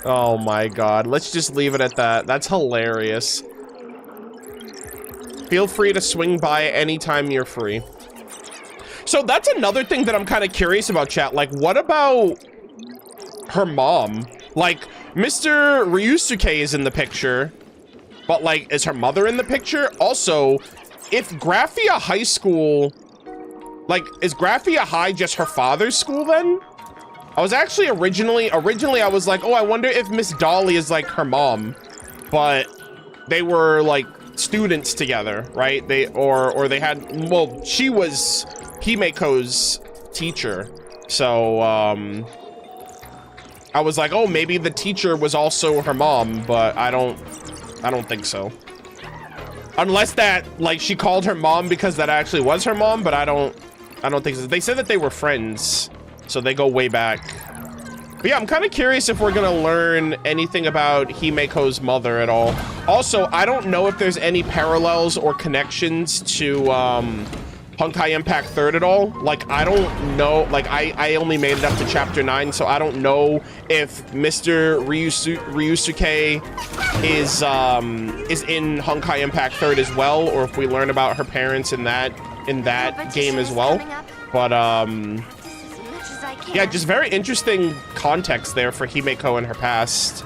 Oh my god, let's just leave it at that. That's hilarious. Feel free to swing by anytime you're free. So that's another thing that I'm kind of curious about, chat. Like, what about her mom? Like, Mr. Ryusuke is in the picture, but like, is her mother in the picture? Also, if Graphia High School, like, is Graphia High just her father's school then? I was actually originally I was like, oh, I wonder if Miss Dollie is like her mom, but they were like students together, right? They or they had, well, she was Himeko's teacher, so I was like, oh, maybe the teacher was also her mom, but I don't think so. Unless that, like, she called her mom because that actually was her mom, but I don't think so. They said that they were friends, so they go way back. But yeah, I'm kind of curious if we're gonna learn anything about Himeko's mother at all. Also, I don't know if there's any parallels or connections to Honkai Impact 3rd at all. Like, I don't know. Like, I only made it up to chapter 9, so I don't know if Mr. Ryusuke is in Honkai Impact 3rd as well, or if we learn about her parents in that game as well. But yeah, just very interesting context there for Himeko and her past.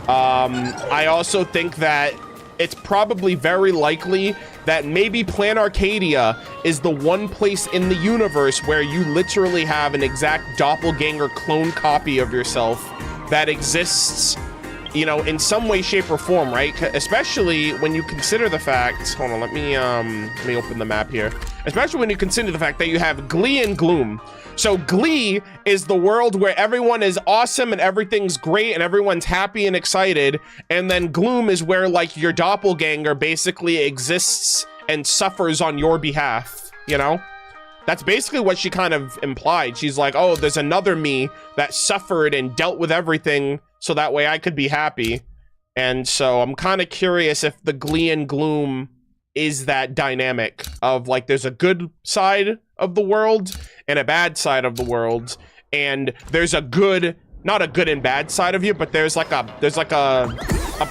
I also think that it's probably very likely that maybe Planarcadia is the one place in the universe where you literally have an exact doppelganger clone copy of yourself that exists, you know, in some way, shape, or form, right? Especially when you consider the fact, hold on, let me open the map here. Especially when you consider the fact that you have Glee and Gloom. So Glee is the world where everyone is awesome and everything's great and everyone's happy and excited. And then Gloom is where, like, your doppelganger basically exists and suffers on your behalf, you know? That's basically what she kind of implied. She's like, oh, there's another me that suffered and dealt with everything so that way I could be happy. And so I'm kind of curious if the Glee and Gloom is that dynamic of, like, there's a good side of the world and a bad side of the world, and there's a good, not a good and bad side of you, but there's like a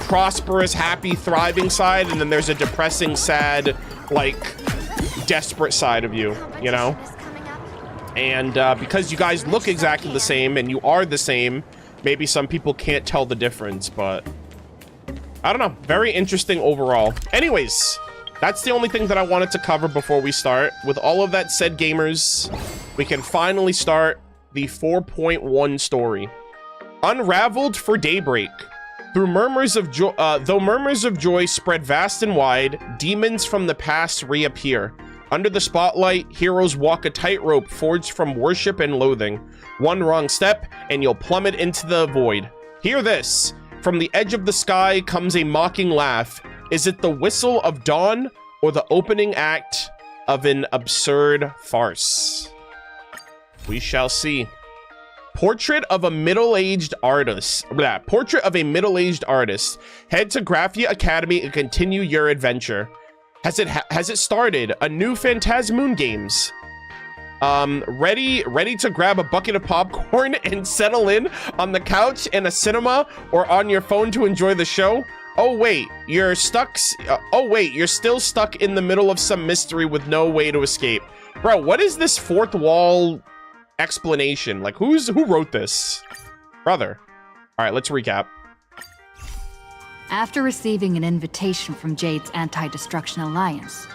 prosperous, happy, thriving side, and then there's a depressing, sad, like, desperate side of you, you know? And because you guys look exactly the same and you are the same, maybe some people can't tell the difference, but I don't know. Very interesting overall. Anyways, that's the only thing that I wanted to cover before we start. With all of that said, gamers, we can finally start the 4.1 story. Unraveled for daybreak. Though murmurs of joy spread vast and wide, demons from the past reappear. Under the spotlight, heroes walk a tightrope forged from worship and loathing. One wrong step, and you'll plummet into the void. Hear this. From the edge of the sky comes a mocking laugh. Is it the whistle of dawn or the opening act of an absurd farce? We shall see. Portrait of a middle-aged artist. Portrait of a middle-aged artist. Head to Graphia Academy and continue your adventure. Has it started? A new Phantasmoon games. Ready to grab a bucket of popcorn and settle in on the couch in a cinema or on your phone to enjoy the show? Oh wait, you're stuck. Oh wait, you're still stuck in the middle of some mystery with no way to escape. Bro, what is this fourth wall explanation? Like, who wrote this? Brother. All right, let's recap. After receiving an invitation from Jade's Anti-Destruction Alliance,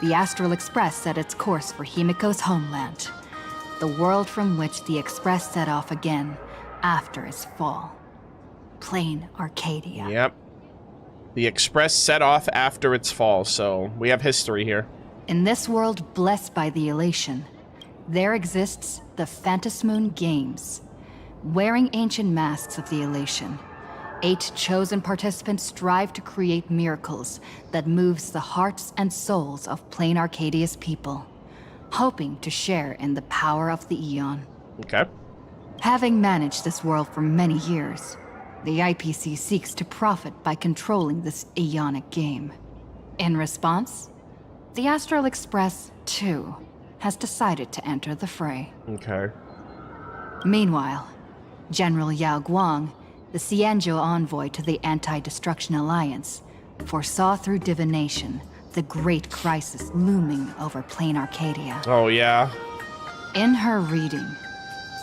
the Astral Express set its course for Himeko's homeland, the world from which the Express set off again after its fall. Planarcadia. Yep. The Express set off after its fall, so we have history here. In this world blessed by the elation, there exists the Phantasmoon Games. Wearing ancient masks of the elation, 8 chosen participants strive to create miracles that moves the hearts and souls of Planarcadia's people, hoping to share in the power of the Aeon. Okay. Having managed this world for many years, the IPC seeks to profit by controlling this Aeonic game. In response, the Astral Express, too, has decided to enter the fray. Okay. Meanwhile, General Yao Guang, the Xianzhou envoy to the Anti-Destruction Alliance, foresaw through divination the great crisis looming over Planarcadia. Oh, yeah. In her reading,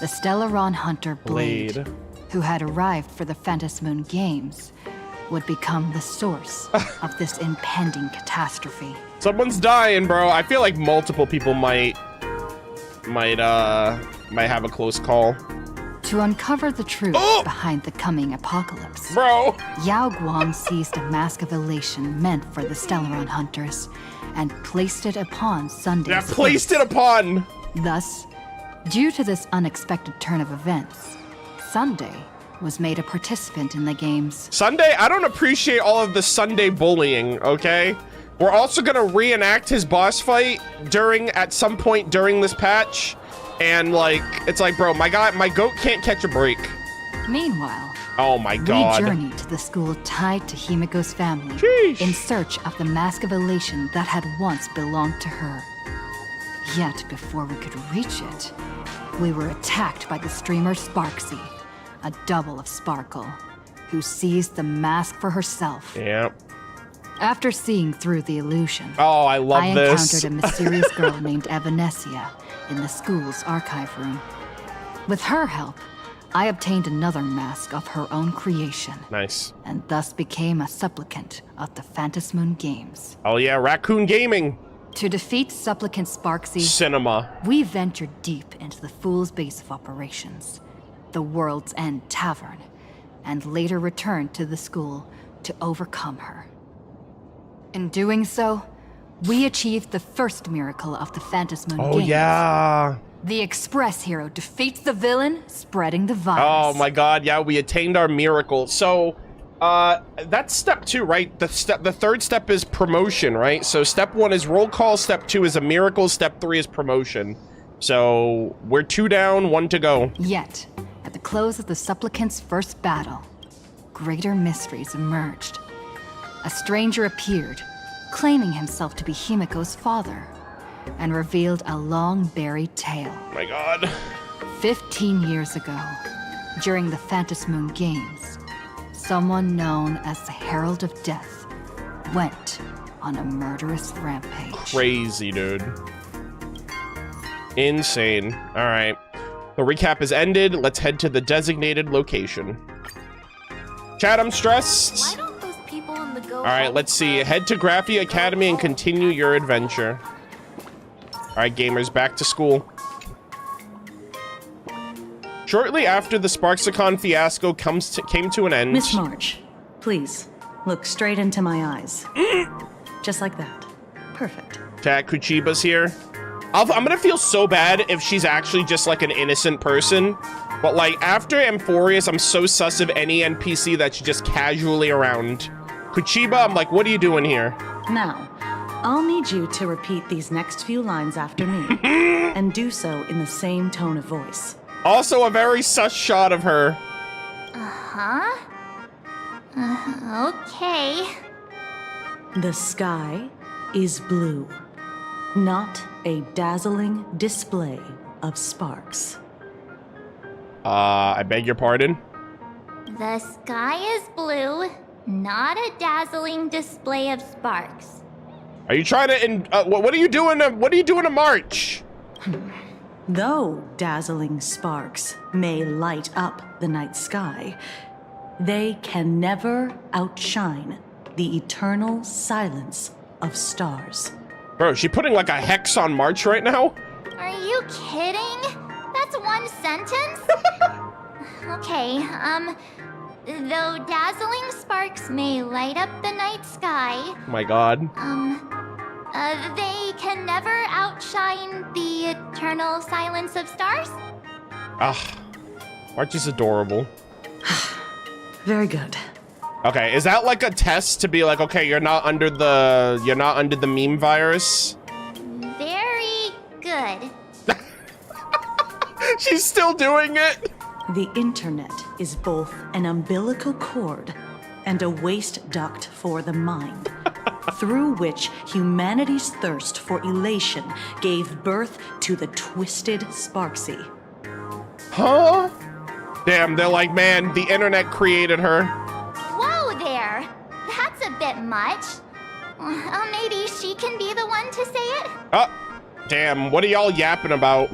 the Stellaron hunter Blade, Blade. who had arrived for the Phantasmoon Games, would become the source of this impending catastrophe. Someone's dying, bro. I feel like multiple people might have a close call. To uncover the truth behind the coming apocalypse, Bro. Yao Guang seized a mask of elation meant for the Stellaron hunters and placed it upon Sunday's Yeah, placed it upon. Thus, due to this unexpected turn of events, Sunday was made a participant in the games. Sunday, I don't appreciate all of the Sunday bullying, okay? We're also gonna reenact his boss fight at some point during this patch. And like, it's like, bro, my goat can't catch a break. Meanwhile, Oh my god. we journeyed to the school tied to Himeko's family Sheesh. in search of the mask of elation that had once belonged to her. Yet before we could reach it, we were attacked by the streamer Sparksy, a double of Sparkle, who seized the mask for herself. Yeah. After seeing through the illusion, Oh, I love I this. encountered a mysterious girl named Evanesia in the school's archive room. With her help, I obtained another mask of her own creation, Nice. and thus became a supplicant of the Phantasmoon Games. Oh yeah, Raccoon Gaming. To defeat supplicant Sparksy, Cinema. we ventured deep into the Fool's base of operations, the World's End Tavern, and later returned to the school to overcome her. In doing so, we achieved the first miracle of the Phantasmoon Games. Oh yeah. The Express hero defeats the villain, spreading the virus. Oh my god, yeah, we attained our miracle. So, that's step 2, right? The third step is promotion, right? So step 1 is roll call, step 2 is a miracle, step 3 is promotion. So, we're 2 down, 1 to go. Yet, at the close of the supplicant's first battle, greater mysteries emerged. A stranger appeared, claiming himself to be Himeko's father, and revealed a long-buried tale. Oh my god. 15 years ago, during the Phantasmoon Games, someone known as the Herald of Death went on a murderous rampage. Crazy, dude. Insane. Alright. The recap is ended. Let's head to the designated location. Chat, I'm stressed. Why don't those people in the go? Alright, let's see. Head to Graphia Academy and continue your adventure. Alright, gamers, back to school. Shortly after the Sparksicon fiasco came to an end... Miss March, please, look straight into my eyes. Just like that. Perfect. Chat, Kuchiba's here. I'm gonna feel so bad if she's actually just like an innocent person. But like, after Amphorius, I'm so sus of any NPC that's just casually around. Kuchiba, I'm like, what are you doing here? Now, I'll need you to repeat these next few lines after me, and do so in the same tone of voice. Also, a very sus shot of her. Huh? Okay. The sky is blue, not a dazzling display of sparks. I beg your pardon? The sky is blue, not a dazzling display of sparks. Are you trying to, what are you doing to March? Though dazzling sparks may light up the night sky, they can never outshine the eternal silence of stars. Bro, is she putting like a hex on March right now? Are you kidding? That's one sentence? Okay, though dazzling sparks may light up the night sky, Oh my god. they can never outshine the eternal silence of stars? Ah, March is adorable. Very good. Okay, is that like a test to be like, okay, you're not under the meme virus? Very good. She's still doing it. The internet is both an umbilical cord and a waste duct for the mind. through which humanity's thirst for elation gave birth to the twisted Sparksy. Huh? Damn, they're like, man, the internet created her. Whoa there! That's a bit much. Oh, maybe she can be the one to say it? Oh, damn, what are y'all yapping about?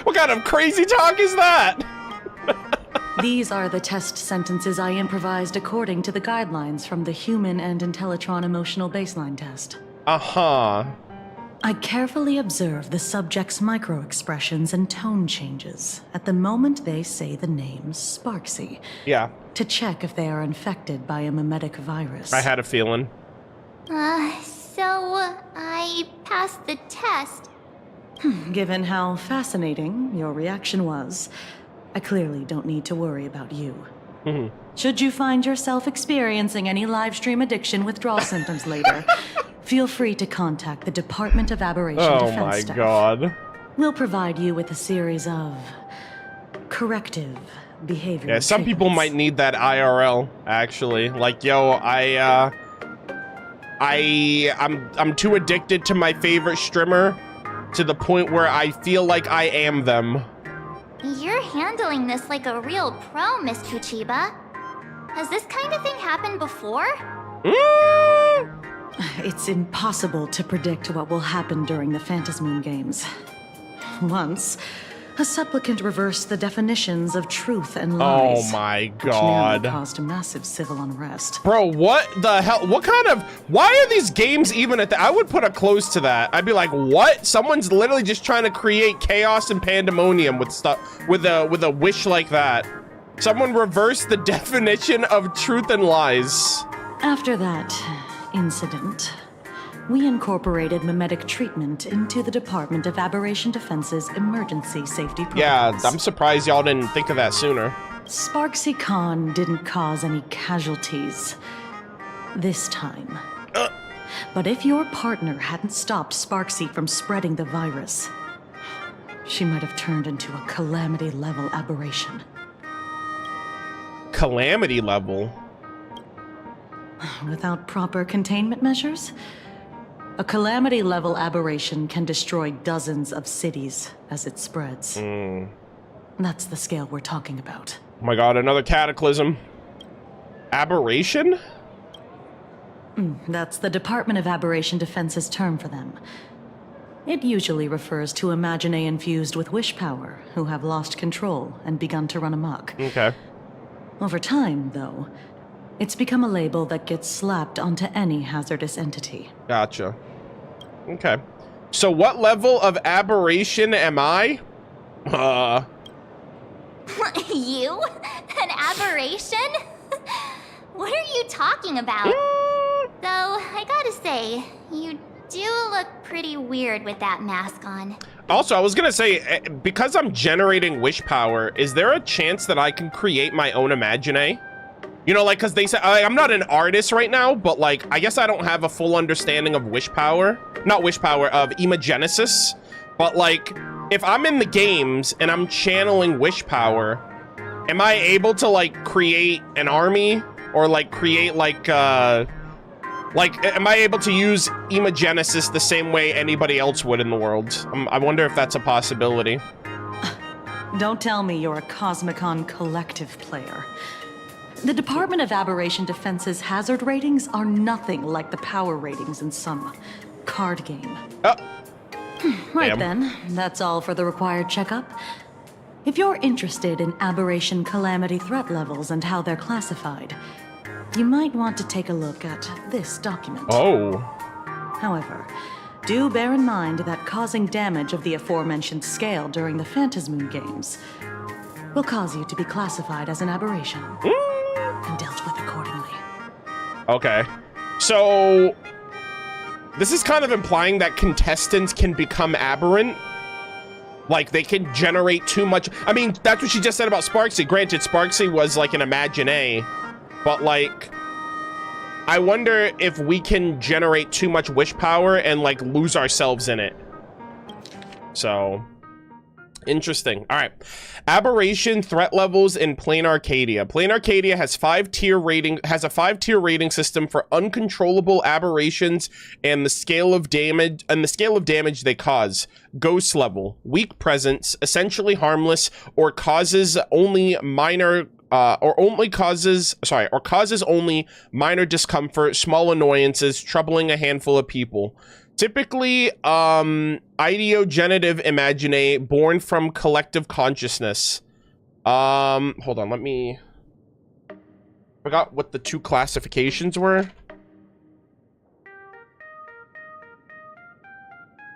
What kind of crazy talk is that? These are the test sentences I improvised according to the guidelines from the Human and Intellitron Emotional Baseline Test. Uh-huh. I carefully observe the subject's micro-expressions and tone changes at the moment they say the name Sparksy. Yeah. To check if they are infected by a mimetic virus. I had a feeling. So I passed the test. Given how fascinating your reaction was, I clearly don't need to worry about you. Should you find yourself experiencing any live stream addiction withdrawal symptoms later, feel free to contact the Department of Aberration Oh Defense my staff. God. We'll provide you with a series of corrective behavior. Yeah, some people might need that IRL, actually. Like, yo, I'm too addicted to my favorite streamer to the point where I feel like I am them. You're handling this like a real pro, Miss Kuchiba. Has this kind of thing happened before? It's impossible to predict what will happen during the Phantasmoon Games. Once, a supplicant reversed the definitions of truth and lies. Oh my Which nearly God. caused massive civil unrest. Bro, what the hell? What kind of... Why are these games even at the... I would put a close to that. I'd be like, what? Someone's literally just trying to create chaos and pandemonium with stuff... With a wish like that. Someone reversed the definition of truth and lies. After that incident, we incorporated mimetic treatment into the Department of Aberration Defense's emergency safety Yeah, programs. I'm surprised y'all didn't think of that sooner. Sparksy Khan didn't cause any casualties this time. But if your partner hadn't stopped Sparksy from spreading the virus, she might have turned into a calamity-level aberration. Calamity level? Without proper containment measures, a calamity-level aberration can destroy dozens of cities as it spreads. That's the scale we're talking about. Oh my God, another cataclysm. Aberration? That's the Department of Aberration Defense's term for them. It usually refers to Imaginae infused with wish power who have lost control and begun to run amok. Okay. Over time, though, it's become a label that gets slapped onto any hazardous entity. Gotcha. Okay. So what level of aberration am I? You? An aberration? What are you talking about? Though, I gotta say, you do look pretty weird with that mask on. Also, I was gonna say, because I'm generating wish power, is there a chance that I can create my own Imaginae? You know, like, because they say, I'm not an artist right now, but, like, I guess I don't have a full understanding of wish power. Not wish power, of imagenesis. But, like, if I'm in the games and I'm channeling wish power, am I able to, like, create an army? Or, like, create, like, am I able to use imagenesis the same way anybody else would in the world? I wonder if that's a possibility. Don't tell me you're a Cosmicon collective player. The Department of Aberration Defense's hazard ratings are nothing like the power ratings in some card game. Oh. Right Damn. then, that's all for the required checkup. If you're interested in aberration calamity threat levels and how they're classified, you might want to take a look at this document. Oh. However, do bear in mind that causing damage of the aforementioned scale during the Phantasmoon Games will cause you to be classified as an aberration and dealt with accordingly. Okay. So, this is kind of implying that contestants can become aberrant. Like, they can generate too much. I mean, that's what she just said about Sparksy. Granted, Sparksy was like an Imaginae. But, like, I wonder if we can generate too much wish power and, like, lose ourselves in it. So, Interesting. All right. Aberration threat levels in Planarcadia. Planarcadia has a 5-tier rating system for uncontrollable aberrations and the scale of damage they cause. Ghost level, weak presence, essentially harmless, or causes only minor causes only minor discomfort, small annoyances, troubling a handful of people. Typically, ideogenitive imaginae, born from collective consciousness. Hold on, forgot what the 2 classifications were.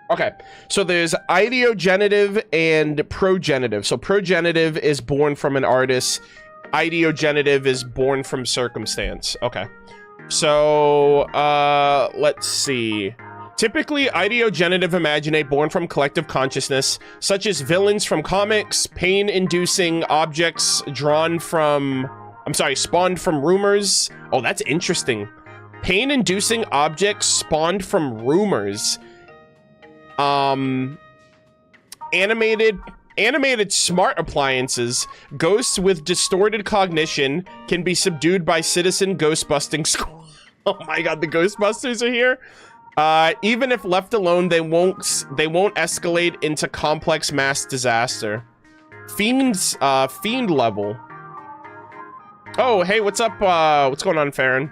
Okay, so there's ideogenitive and progenitive. So progenitive is born from an artist. Ideogenitive is born from circumstance. Okay, so, let's see. Typically, ideogenitive imaginae born from collective consciousness, such as villains from comics, pain-inducing objects spawned from rumors. Oh, that's interesting. Pain-inducing objects spawned from rumors. Animated smart appliances, ghosts with distorted cognition can be subdued by citizen ghost-busting squad. Oh my god, the Ghostbusters are here. Even if left alone, they won't escalate into complex mass disaster. Fiend level. Oh, hey, what's up? What's going on, Farron?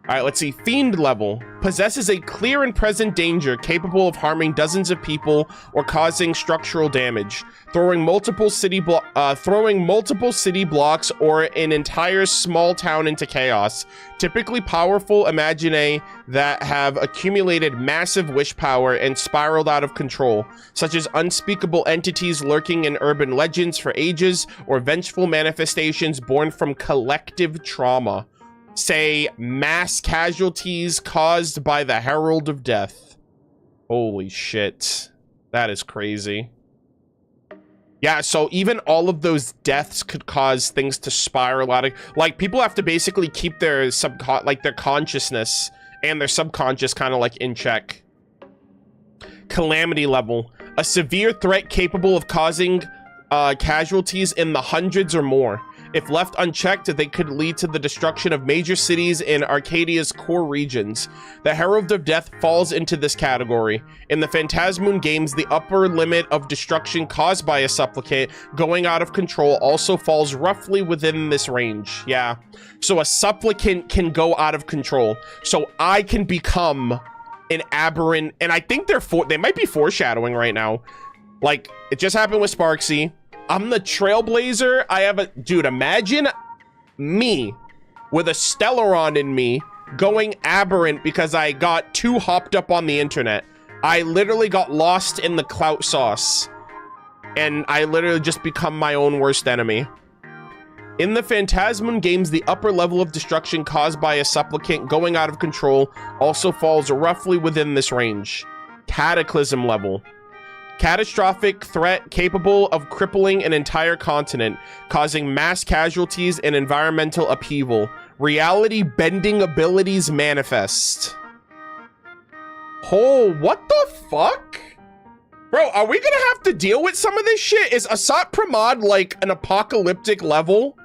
All right, let's see. Fiend level. Possesses a clear and present danger capable of harming dozens of people or causing structural damage, throwing multiple city blocks or an entire small town into chaos. Typically powerful imaginae that have accumulated massive wish power and spiraled out of control, such as unspeakable entities lurking in urban legends for ages or vengeful manifestations born from collective trauma. Say, mass casualties caused by the Herald of Death. Holy shit. That is crazy. Yeah, so even all of those deaths could cause things to spiral out of... Like, people have to basically keep their their consciousness and their subconscious kind of, like, in check. Calamity level. A severe threat capable of causing casualties in the hundreds or more. If left unchecked, they could lead to the destruction of major cities in Arcadia's core regions. The Herald of Death falls into this category. In the Phantasmoon games, the upper limit of destruction caused by a supplicant going out of control also falls roughly within this range. Yeah. So a supplicant can go out of control. So I can become an aberrant, and I think they might be foreshadowing right now. Like, it just happened with Sparksy. I'm the Trailblazer. Dude, imagine me with a Stellaron in me going aberrant because I got too hopped up on the internet. I literally got lost in the clout sauce. And I literally just become my own worst enemy. In the Phantasmoon games, the upper level of destruction caused by a supplicant going out of control also falls roughly within this range. Cataclysm level. Catastrophic threat capable of crippling an entire continent, causing mass casualties and environmental upheaval. Reality bending abilities manifest. Oh, what the fuck? Bro, are we gonna have to deal with some of this shit? Is Asat Pramod like an apocalyptic level?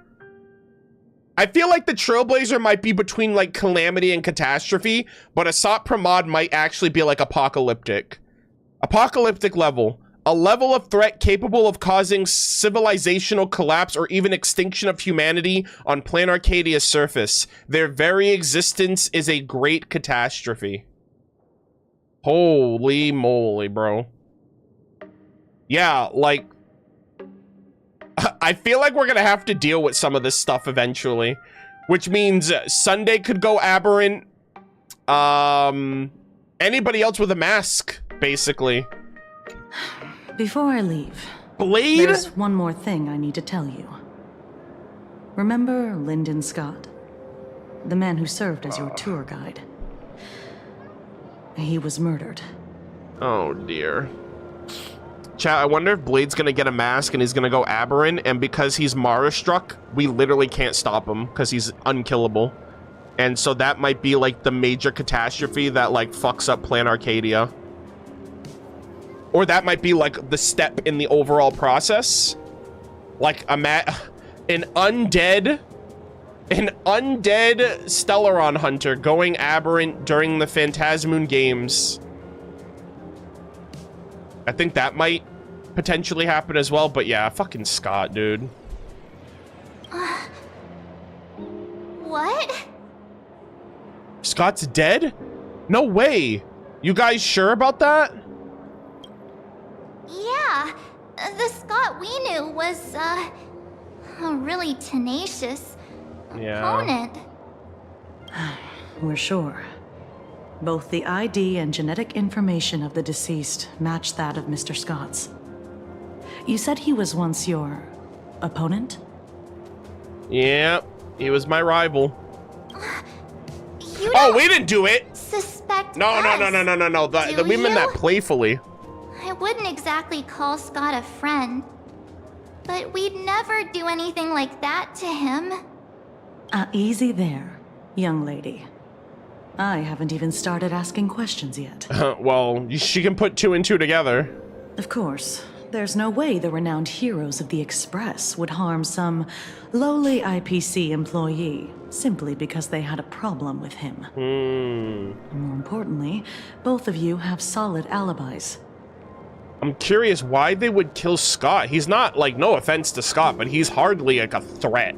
I feel like the Trailblazer might be between like calamity and catastrophe, but Asat Pramod might actually be like apocalyptic. Apocalyptic level. A level of threat capable of causing civilizational collapse or even extinction of humanity on Planarcadia's surface. Their very existence is a great catastrophe. Holy moly, bro. Yeah, like... I feel like we're gonna have to deal with some of this stuff eventually. Which means Sunday could go aberrant. Anybody else with a mask, basically. Before I leave, Blade? There's one more thing I need to tell you. Remember Lyndon Scott? The man who served as your tour guide. He was murdered. Oh dear. Chat, I wonder if Blade's gonna get a mask and he's gonna go aberrant, and because he's Mara struck, we literally can't stop him because he's unkillable. And so that might be like the major catastrophe that like fucks up Planarcadia. Or that might be like the step in the overall process. Like an undead Stellaron hunter going aberrant during the Phantasmoon games. I think that might potentially happen as well, but yeah, fucking Scott, dude. What? Scott's dead? No way. You guys sure about that? Yeah. The Scott we knew was, a really tenacious opponent. We're sure. Both the ID and genetic information of the deceased match that of Mr. Scott's. You said he was once your opponent? Yeah, he was my rival. You Oh, don't we didn't do it. suspect No. us, We meant that playfully. I wouldn't exactly call Scott a friend, but we'd never do anything like that to him. Easy there, young lady. I haven't even started asking questions yet. Well, she can put 2 and 2 together. Of course, there's no way the renowned heroes of the Express would harm some lowly IPC employee simply because they had a problem with him. More importantly, both of you have solid alibis. I'm curious why they would kill Scott. He's not, like, no offense to Scott, but he's hardly, like, a threat.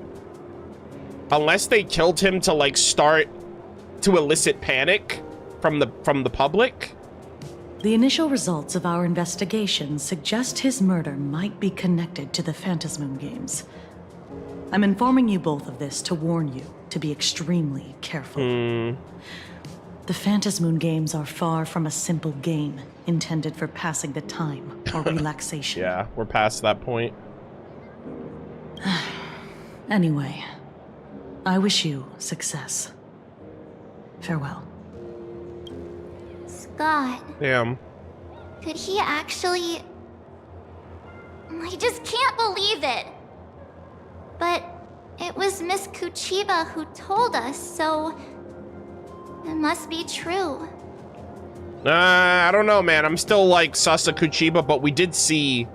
Unless they killed him to, like, start to elicit panic from the public. The initial results of our investigation suggest his murder might be connected to the Phantasmoon games. I'm informing you both of this to warn you to be extremely careful. The Phantasmoon games are far from a simple game intended for passing the time or relaxation. Yeah, we're past that point. Anyway, I wish you success. Farewell. Scott, Damn. could he actually... I just can't believe it. But it was Miss Kuchiba who told us, so it must be true. I don't know, man. I'm still like sus of Kuchiba, but we did see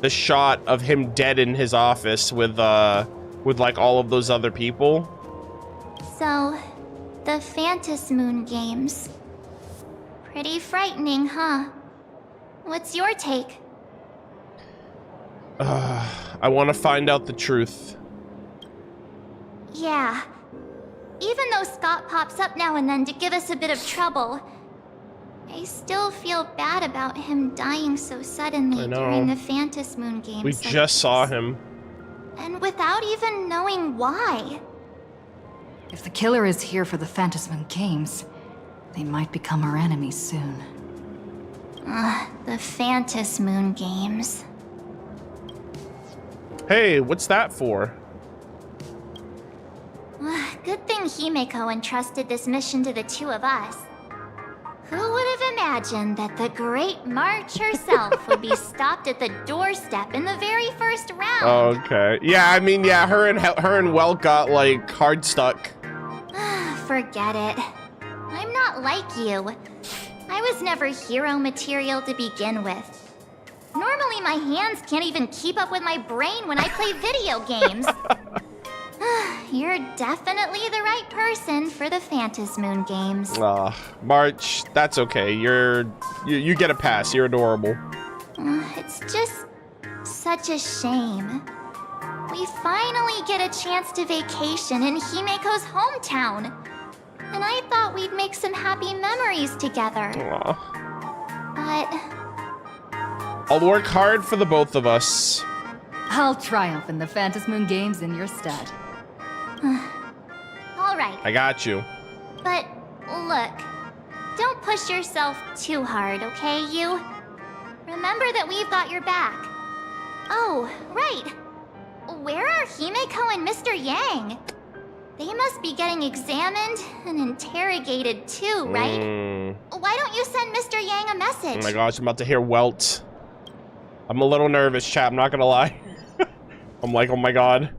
the shot of him dead in his office with like all of those other people. So, the Phantasmoon games. Pretty frightening, huh? What's your take? I want to find out the truth. Yeah. Even though Scott pops up now and then to give us a bit of trouble, I still feel bad about him dying so suddenly during the Phantasmoon games. We just saw him. And without even knowing why. If the killer is here for the Phantasmoon games, they might become our enemies soon. The Phantasmoon games. Hey, what's that for? Good thing Himeko entrusted this mission to the two of us. Who would have imagined that the Great March herself would be stopped at the doorstep in the very first round? Okay. Yeah, I mean, yeah, her and Welt got like hard stuck. Forget it. I'm not like you. I was never hero material to begin with. Normally my hands can't even keep up with my brain when I play video games. You're definitely the right person for the Phantasmoon games. March, that's okay. You get a pass. You're adorable. It's just such a shame. We finally get a chance to vacation in Himeko's hometown. And I thought we'd make some happy memories together. But I'll work hard for the both of us. I'll triumph in the Phantasmoon games in your stead. all right. I got you. But look, don't push yourself too hard, okay, you? Remember that we've got your back. Oh, right. Where are Himeko and Mr. Yang? They must be getting examined and interrogated too, right? Why don't you send Mr. Yang a message? Oh my gosh, I'm about to hear Welt. I'm a little nervous, chat. I'm not gonna lie. I'm like, oh my god.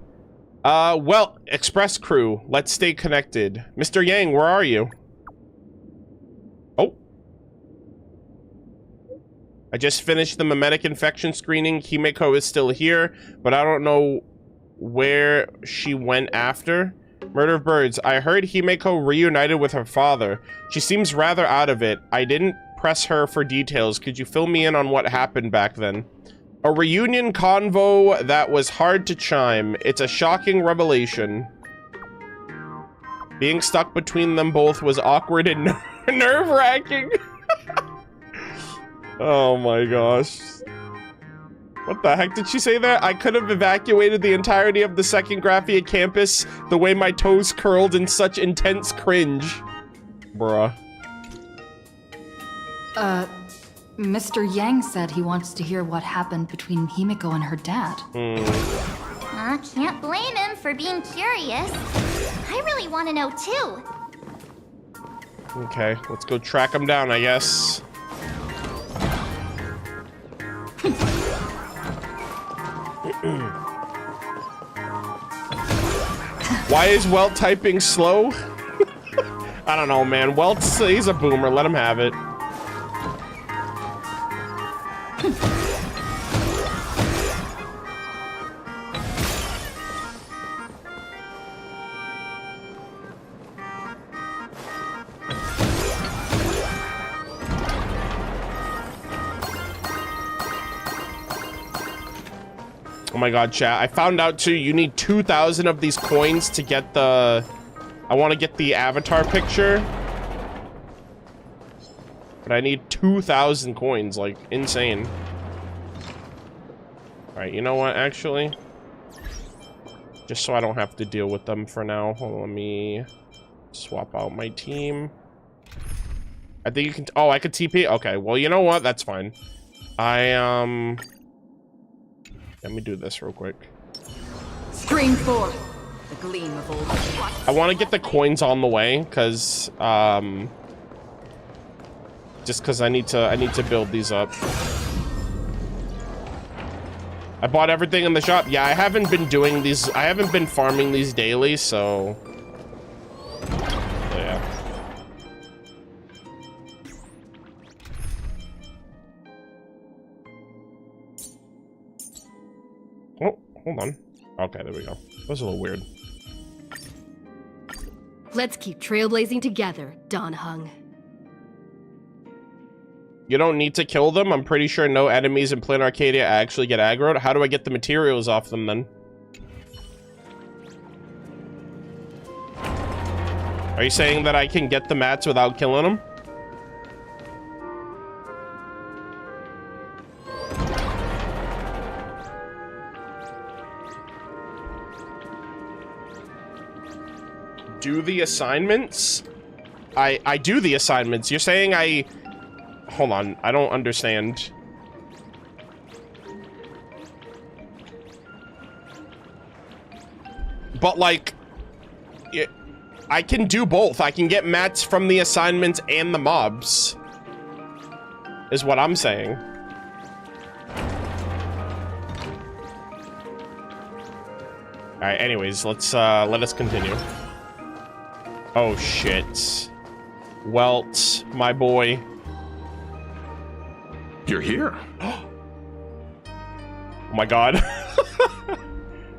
Well, Express crew, let's stay connected. Mr. Yang, where are you? Oh. I just finished the mimetic infection screening. Himeko is still here, but I don't know where she went after. Murder of Birds. I heard Himeko reunited with her father. She seems rather out of it. I didn't press her for details. Could you fill me in on what happened back then? A reunion convo that was hard to chime. It's a shocking revelation. Being stuck between them both was awkward and nerve-wracking. Oh my gosh. What the heck did she say there? I could have evacuated the entirety of the second Graphia campus the way my toes curled in such intense cringe. Bruh. Mr. Yang said he wants to hear what happened between Himeko and her dad. Can't blame him for being curious. I really want to know too. Okay, let's go track him down, I guess. Why is Welt typing slow? I don't know, man. Welt's, he's a boomer. Let him have it. Oh my god, chat. I found out too, you need 2,000 of these coins to get the... I want to get the avatar picture. But I need 2,000 coins, like, insane. Alright, you know what, actually? Just so I don't have to deal with them for now. Hold on, let me swap out my team. I think you can... Oh, I could TP? Okay, well, you know what? That's fine. Let me do this real quick. Stream 4. The gleam of old. I want to get the coins on the way, because, just because I need to build these up. I bought everything in the shop. Yeah, I haven't been doing these. I haven't been farming these daily, so yeah. Oh, hold on. Okay, there we go. That was a little weird. Let's keep trailblazing together, Don Hung. You don't need to kill them. I'm pretty sure no enemies in Planarcadia actually get aggroed. How do I get the materials off them then? Are you saying that I can get the mats without killing them? Do the assignments? I do the assignments. You're saying I... Hold on, I don't understand. But, like, I can do both. I can get mats from the assignments and the mobs. Is what I'm saying. Alright, anyways, let's, let us continue. Oh, shit. Welt, my boy. You're here. Oh my god.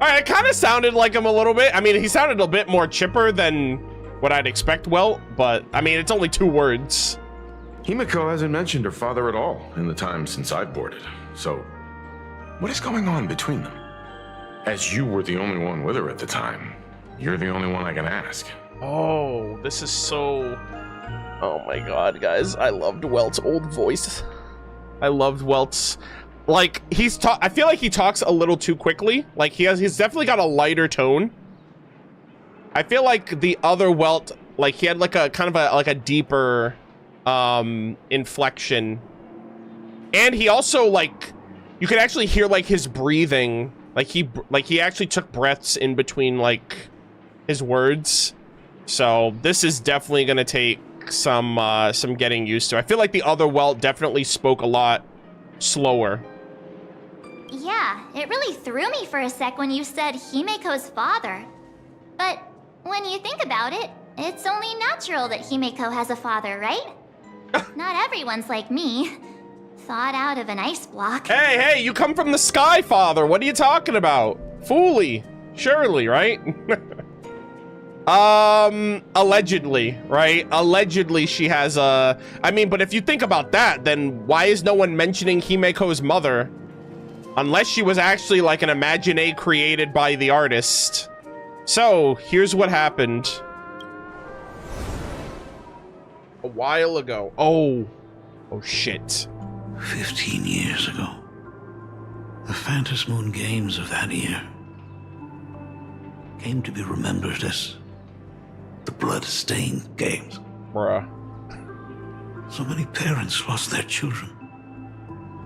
Alright, it kind of sounded like him a little bit. I mean, he sounded a bit more chipper than what I'd expect Welt, but, I mean, it's only 2 words. Himeko hasn't mentioned her father at all in the time since I've boarded. So, what is going on between them? As you were the only one with her at the time, you're the only one I can ask. Oh, this is so... Oh my god, guys. I loved Welt's old voice. I loved Welt's... Like, I feel like he talks a little too quickly. Like, he's definitely got a lighter tone. I feel like the other Welt, like, he had like a kind of a deeper inflection. And he also, like, you could actually hear like his breathing. Like he actually took breaths in between like his words. So this is definitely gonna take some getting used to. I feel like the other Welt definitely spoke a lot slower. Yeah, it really threw me for a sec when you said Himeko's father. But when you think about it, it's only natural that Himeko has a father, right? Not everyone's like me. thawed out of an ice block. Hey, you come from the sky, Father. What are you talking about? Fooly. Surely, right? Allegedly, right? Allegedly she has a... I mean, but if you think about that, then why is no one mentioning Himeko's mother? Unless she was actually like an imagine created by the artist. So, here's what happened. A while ago. Oh shit. 15 years ago. The Phantasmoon Games of that year came to be remembered as the Blood-Stained Games. Bruh. So many parents lost their children.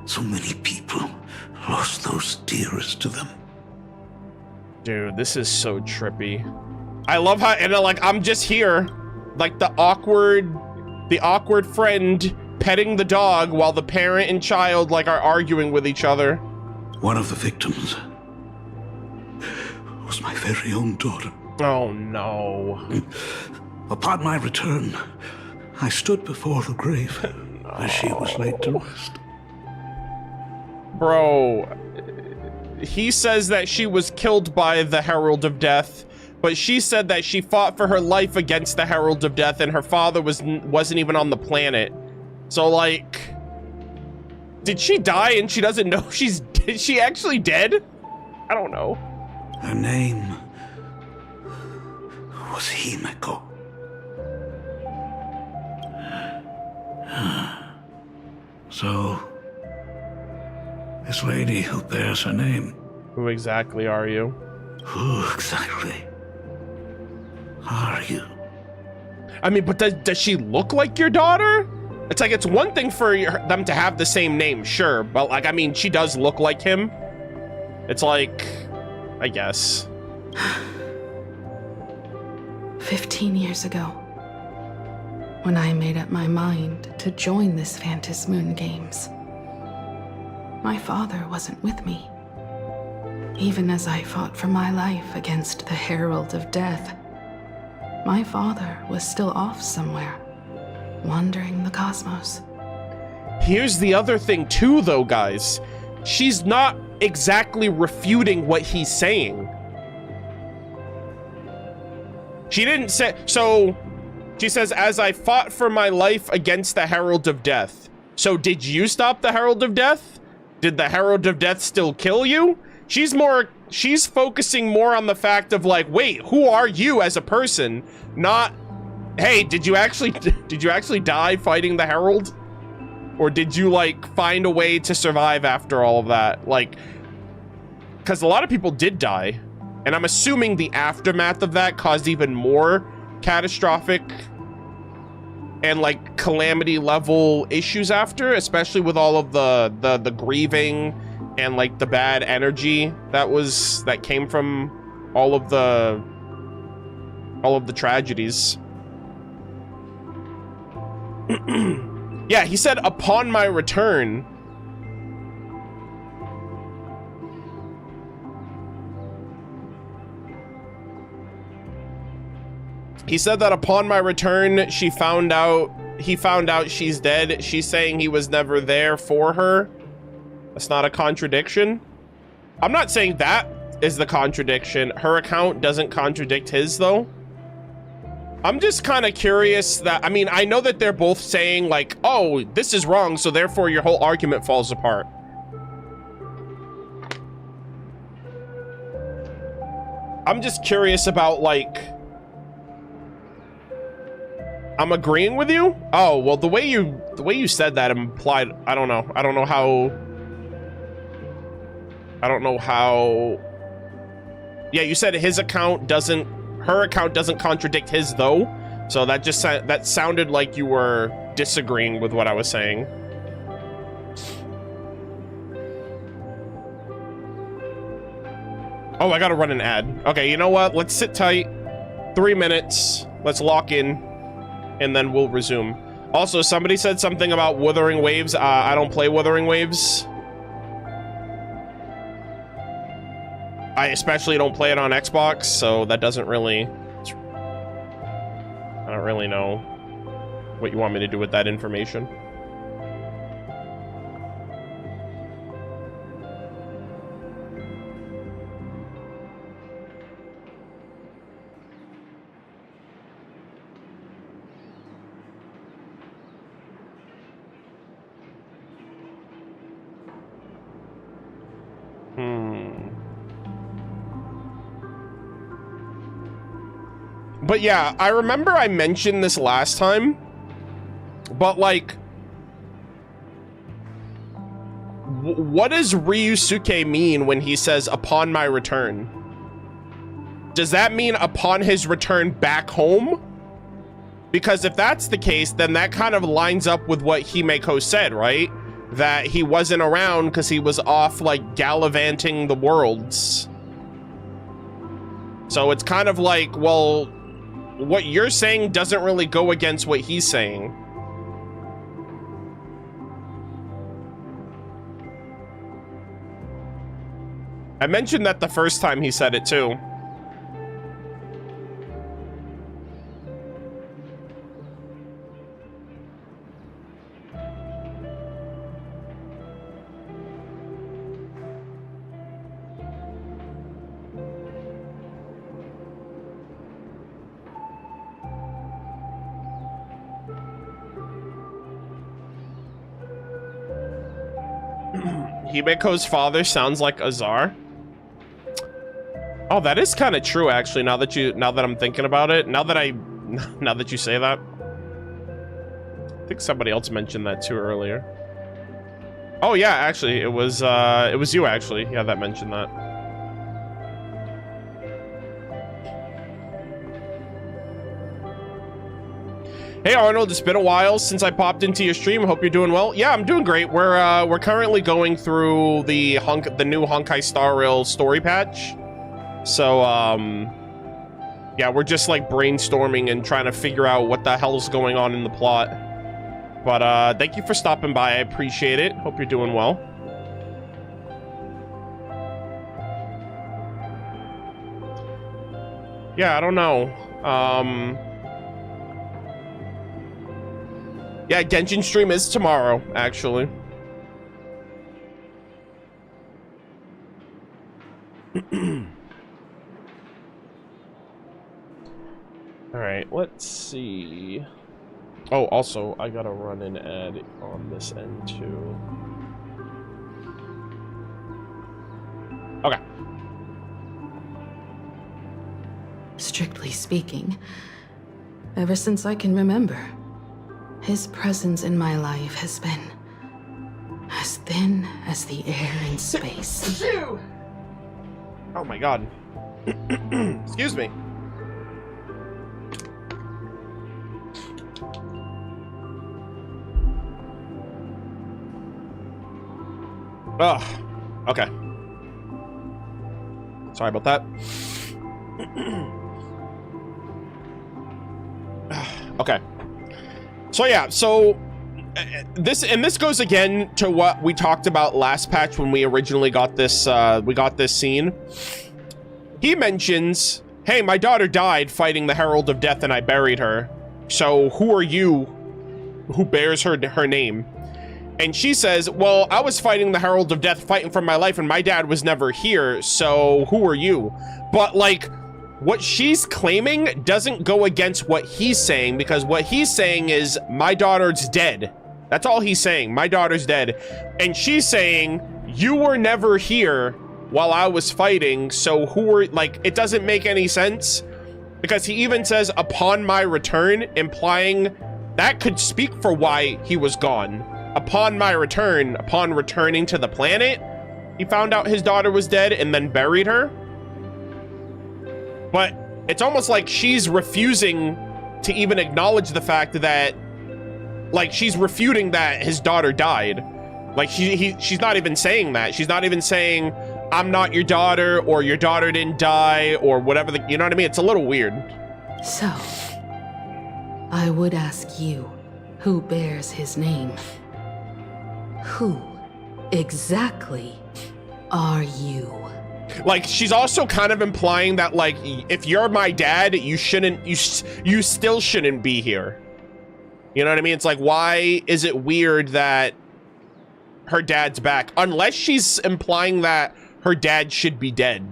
So many people lost those dearest to them. Dude, this is so trippy. I love how, and like, I'm just here, like the awkward friend petting the dog while the parent and child like are arguing with each other. One of the victims was my very own daughter. Oh no. Upon my return, I stood before the grave as she was laid to rest. Bro, he says that she was killed by the Herald of Death, but she said that she fought for her life against the Herald of Death and her father wasn't even on the planet. So like, did she die and she doesn't know is she actually dead? I don't know. Her name was Himeko. So, this lady who bears her name. Who exactly are you? Who exactly are you? I mean, but does she look like your daughter? It's like, it's one thing for them to have the same name, sure, but like, I mean, she does look like him. It's like, I guess. 15 years ago, when I made up my mind to join this Phantasmoon Games, my father wasn't with me. Even as I fought for my life against the Herald of Death, my father was still off somewhere, wandering the cosmos. Here's the other thing too, though, guys. She's not exactly refuting what he's saying. She didn't say, so she says, as I fought for my life against the Herald of Death. So did you stop the Herald of Death? Did the Herald of Death still kill you? She's focusing more on the fact of like, wait, who are you as a person? Not, hey, did you actually die fighting the Herald? Or did you like find a way to survive after all of that? Like, because a lot of people did die. And I'm assuming the aftermath of that caused even more catastrophic and like calamity level issues after, especially with all of the grieving and like the bad energy that came from all of the tragedies. Yeah, he said upon my return. He said that upon my return, he found out she's dead. She's saying he was never there for her. That's not a contradiction. I'm not saying that is the contradiction. Her account doesn't contradict his, though. I'm just kind of curious that, I mean, I know that they're both saying like, oh, this is wrong, so therefore your whole argument falls apart. I'm just curious about like, I'm agreeing with you? Oh, well, the way you said that implied, I don't know how, yeah, you said her account doesn't contradict his though. So that sounded like you were disagreeing with what I was saying. Oh, I gotta run an ad. Okay, you know what? Let's sit tight. 3 minutes. Let's lock in. And then we'll resume. Also, somebody said something about Wuthering Waves. I don't play Wuthering Waves. I especially don't play it on Xbox, so that doesn't really... I don't really know what you want me to do with that information. But yeah, I remember I mentioned this last time, but like, what does Ryusuke mean when he says upon my return? Does that mean upon his return back home? Because if that's the case, then that kind of lines up with what Himeko said, right? That he wasn't around because he was off like gallivanting the worlds. So it's kind of like, well, what you're saying doesn't really go against what he's saying. I mentioned that the first time he said it too. Himeko's father sounds like Azar. Oh, that is kind of true, actually. Now that I'm thinking about it, now that you say that, I think somebody else mentioned that too earlier. Oh yeah, actually, it was you actually. Yeah, that mentioned that. Hey Arnold, it's been a while since I popped into your stream. Hope you're doing well. Yeah, I'm doing great. We're currently going through the new Honkai Star Rail story patch. So yeah, we're just like brainstorming and trying to figure out what the hell's going on in the plot. But thank you for stopping by. I appreciate it. Hope you're doing well. Yeah, I don't know. Yeah, Genshin stream is tomorrow, actually. All right, let's see. Oh, also, I gotta run an ad on this end too. Okay. Strictly speaking, ever since I can remember, his presence in my life has been as thin as the air in space. Oh my god. Excuse me. Oh, okay. Sorry about that. Okay. So yeah, so this goes again to what we talked about last patch when we originally got this scene. He mentions, "Hey, my daughter died fighting the Herald of Death and I buried her. So who are you who bears her name?" And she says, "Well, I was fighting the Herald of Death, fighting for my life, and my dad was never here, so who are you?" But like, what she's claiming doesn't go against what he's saying, because what he's saying is, my daughter's dead. That's all he's saying. My daughter's dead. And she's saying, you were never here while I was fighting, so who were, like, it doesn't make any sense. Because he even says, upon my return, implying that could speak for why he was gone. Upon my return, upon returning to the planet, he found out his daughter was dead and then buried her. But it's almost like she's refusing to even acknowledge the fact that, like, she's refuting that his daughter died. Like, she's not even saying that. She's not even saying, I'm not your daughter, or your daughter didn't die, or whatever, you know what I mean? It's a little weird. So, I would ask you, who bears his name? Who exactly are you? Like, she's also kind of implying that, like, if you're my dad, you still shouldn't be here. You know what I mean? It's like, why is it weird that her dad's back? Unless she's implying that her dad should be dead.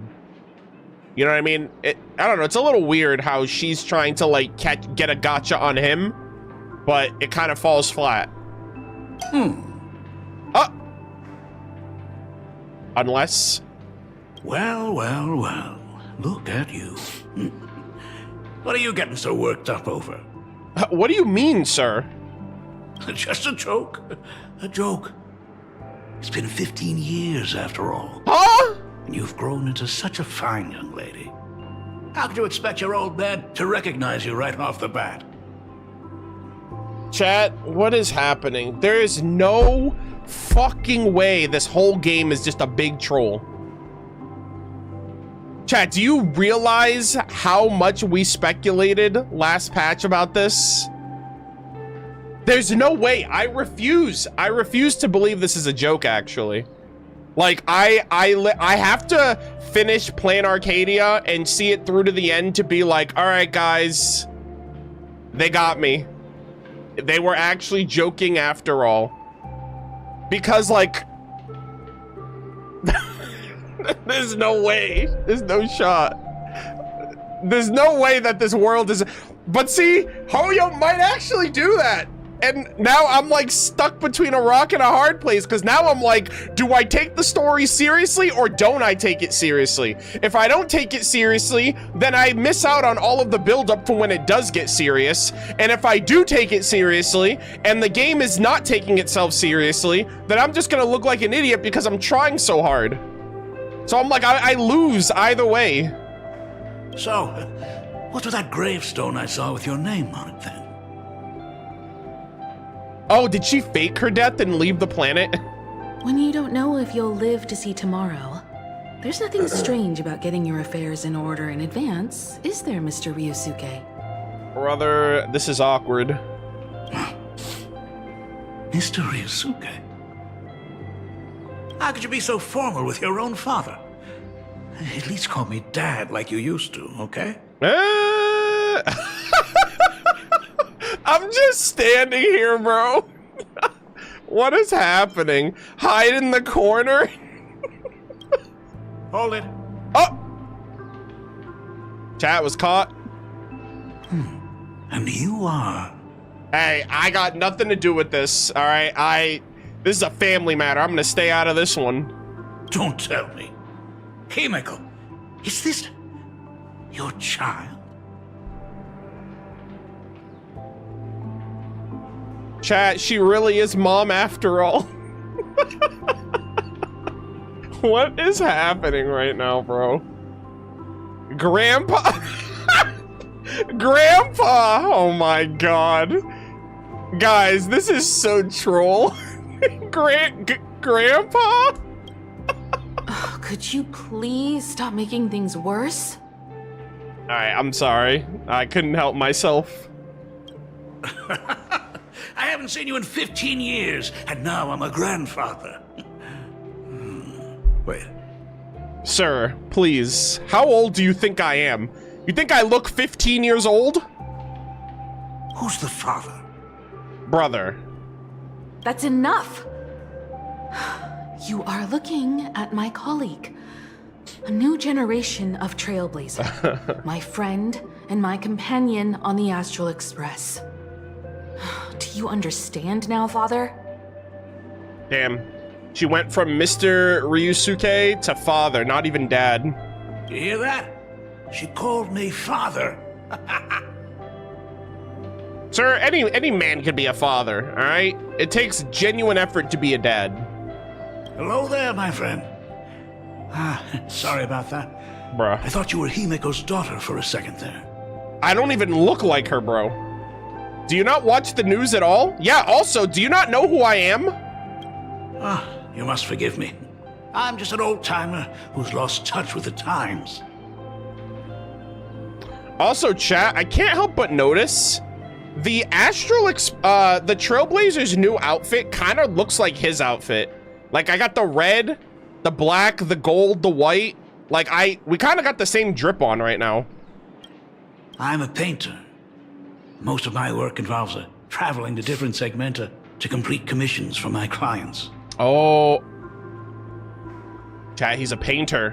You know what I mean? I don't know. It's a little weird how she's trying to, like, get a gotcha on him, but it kind of falls flat. Unless... Well, well, well. Look at you. What are you getting so worked up over? What do you mean, sir? Just a joke. A joke. It's been 15 years after all. Huh? And you've grown into such a fine young lady. How could you expect your old man to recognize you right off the bat? Chat, what is happening? There is no fucking way this whole game is just a big troll. Chat, do you realize how much we speculated last patch about this? There's no way. I refuse to believe this is a joke, actually. Like, I have to finish Planarcadia and see it through to the end to be like, all right, guys, they got me. They were actually joking after all. Because, like, there's no way. There's no shot. There's no way that this world is... But see, Hoyo might actually do that. And now I'm like stuck between a rock and a hard place, because now I'm like, do I take the story seriously or don't I take it seriously? If I don't take it seriously, then I miss out on all of the buildup for when it does get serious. And if I do take it seriously and the game is not taking itself seriously, then I'm just gonna look like an idiot because I'm trying so hard. So I'm like, I lose either way. So, what's with that gravestone I saw with your name on it then? Oh, did she fake her death and leave the planet? When you don't know if you'll live to see tomorrow, there's nothing strange about getting your affairs in order in advance, is there, Mr. Ryusuke? Brother, this is awkward. Mr. Ryusuke? How could you be so formal with your own father? At least call me Dad like you used to, okay? I'm just standing here, bro. What is happening? Hide in the corner? Hold it. Oh! Chat was caught. And you are? Hey, I got nothing to do with this, all right? This is a family matter. I'm gonna stay out of this one. Don't tell me. Himeko, is this your child? Chat, she really is mom after all. What is happening right now, bro? Grandpa? Grandpa! Oh my god. Guys, this is so troll. Grandpa? Oh, could you please stop making things worse? Alright, I'm sorry. I couldn't help myself. I haven't seen you in 15 years, and now I'm a grandfather. Wait. Sir, please. How old do you think I am? You think I look 15 years old? Who's the father? Brother. That's enough! You are looking at my colleague. A new generation of Trailblazer. My friend and my companion on the Astral Express. Do you understand now, Father? Damn. She went from Mr. Ryusuke to father, not even dad. You hear that? She called me father. Sir, any man can be a father, all right? It takes genuine effort to be a dad. Hello there, my friend. Sorry about that. Bruh. I thought you were Himeko's daughter for a second there. I don't even look like her, bro. Do you not watch the news at all? Yeah, also, do you not know who I am? You must forgive me. I'm just an old-timer who's lost touch with the times. Also, chat, I can't help but notice the the Trailblazer's new outfit kind of looks like his outfit. Like, I got the red, the black, the gold, the white. Like, we kind of got the same drip on right now. I'm a painter. Most of my work involves traveling to different segmenta to complete commissions for my clients. Oh. Chat, he's a painter,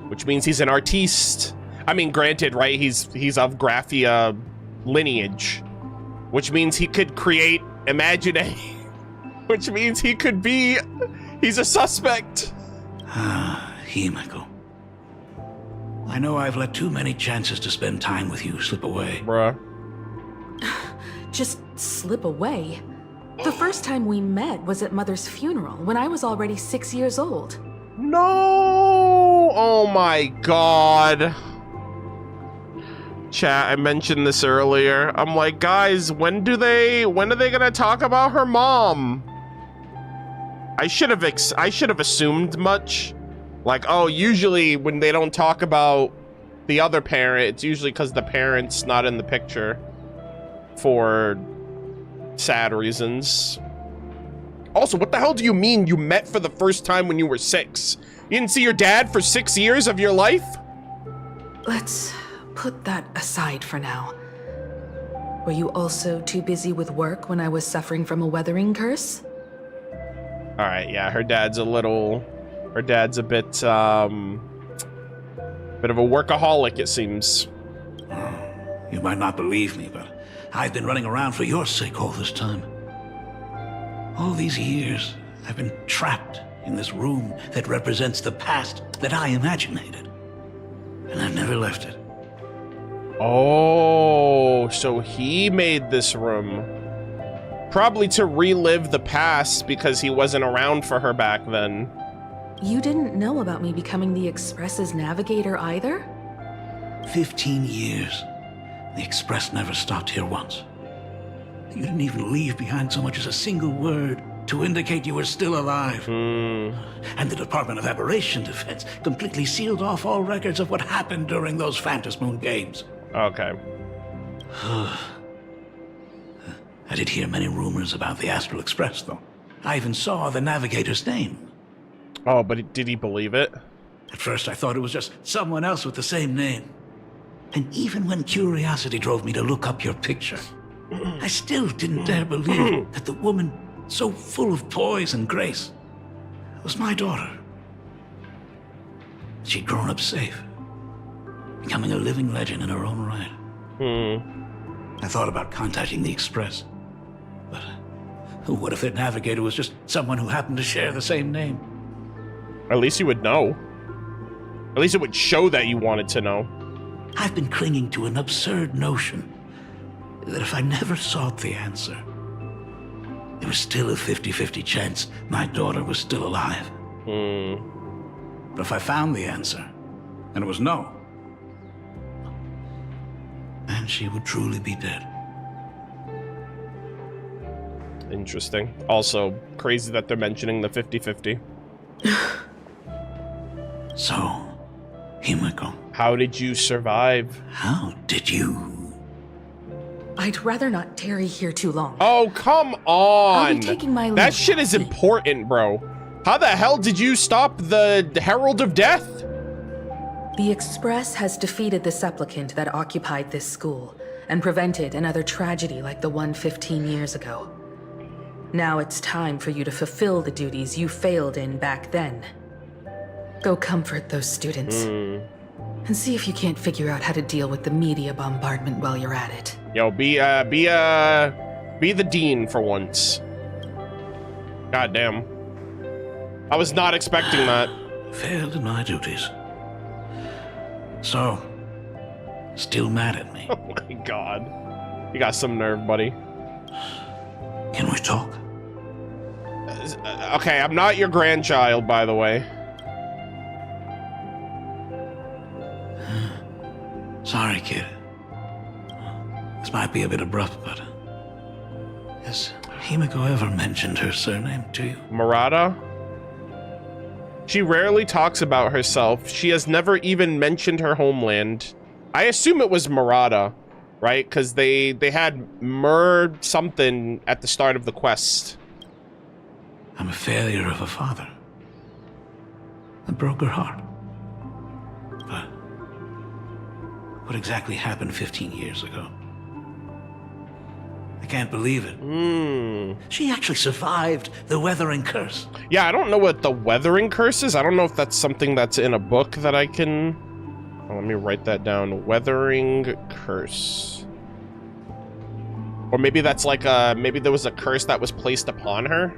which means he's an artiste. I mean, granted, right? He's of Graphia lineage, which means he could create imaginary, which means he could be, he's a suspect. Himeko. I know I've let too many chances to spend time with you slip away. Bruh. Just slip away? The first time we met was at Mother's funeral, when I was already 6 years old. No! Oh my god. Chat, I mentioned this earlier. I'm like, guys, when are they gonna talk about her mom? I should have assumed much. Like, oh, usually when they don't talk about the other parent, it's usually because the parent's not in the picture for sad reasons. Also, what the hell do you mean you met for the first time when you were 6? You didn't see your dad for 6 years of your life? Let's put that aside for now. Were you also too busy with work when I was suffering from a weathering curse? All right, yeah, her dad's a bit bit of a workaholic, it seems. You might not believe me, but I've been running around for your sake all this time. All these years, I've been trapped in this room that represents the past that I imaginated. And I've never left it. Oh, so he made this room. Probably to relive the past because he wasn't around for her back then. You didn't know about me becoming the Express's navigator either? 15 years. The Express never stopped here once. You didn't even leave behind so much as a single word to indicate you were still alive. And the Department of Aberration Defense completely sealed off all records of what happened during those Phantasmoon games. Okay. I did hear many rumors about the Astral Express, though. I even saw the navigator's name. Oh, but did he believe it? At first, I thought it was just someone else with the same name. And even when curiosity drove me to look up your picture, I still didn't dare believe that the woman so full of poise and grace was my daughter. She'd grown up safe, becoming a living legend in her own right. I thought about contacting the Express, but what if their navigator was just someone who happened to share the same name? At least you would know. At least it would show that you wanted to know. I've been clinging to an absurd notion that if I never sought the answer, there was still a 50-50 chance my daughter was still alive. But if I found the answer, and it was no, then she would truly be dead. Interesting. Also, crazy that they're mentioning the 50-50. So, Himeko. How did you survive? How did you? I'd rather not tarry here too long. Oh, come on! I'll be taking my leave. That shit is important, bro. How the hell did you stop the Herald of Death? The Express has defeated the supplicant that occupied this school and prevented another tragedy like the one 15 years ago. Now it's time for you to fulfill the duties you failed in back then. Go comfort those students. And see if you can't figure out how to deal with the media bombardment while you're at it. Yo, be the dean for once. God damn. I was not expecting that. Failed in my duties. So, still mad at me? Oh my god. You got some nerve, buddy. Can we talk? Okay, I'm not your grandchild, by the way. Sorry, kid. This might be a bit abrupt, but has Himeko ever mentioned her surname to you? Murata? She rarely talks about herself. She has never even mentioned her homeland. I assume it was Murata, right? Because they had something at the start of the quest. I'm a failure of a father. I broke her heart. But what exactly happened 15 years ago? I can't believe it. She actually survived the weathering curse. Yeah, I don't know what the weathering curse is. I don't know if that's something that's in a book that I can... Oh, let me write that down. Weathering curse. Or maybe that's like a... Maybe there was a curse that was placed upon her?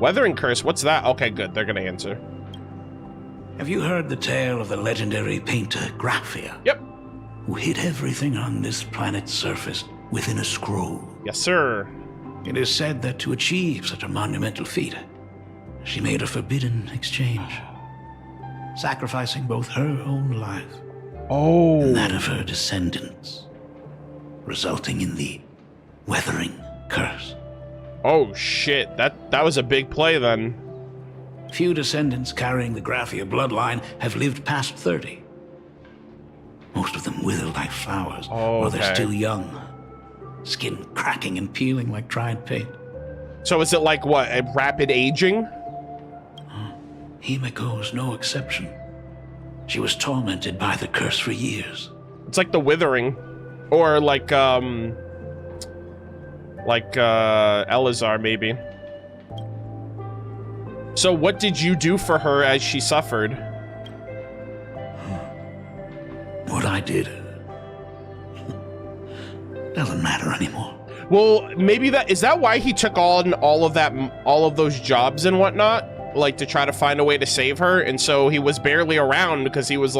Weathering curse, what's that? Okay, good. They're gonna answer. Have you heard the tale of the legendary painter Graphia? Yep. Who hid everything on this planet's surface within a scroll? Yes, sir. It is said that to achieve such a monumental feat, she made a forbidden exchange, sacrificing both her own life and that of her descendants, resulting in the Weathering Curse. Oh shit, that was a big play then. Few descendants carrying the Graphia bloodline have lived past 30. Most of them wither like flowers while they're still young, skin cracking and peeling like dried paint. So is it like what, a rapid aging? Himeko is no exception. She was tormented by the curse for years. It's like the Withering, or like Elazar maybe. So what did you do for her as she suffered? What I did doesn't matter anymore. Well, maybe is that why he took on all of those jobs and whatnot, like to try to find a way to save her, and so he was barely around because he was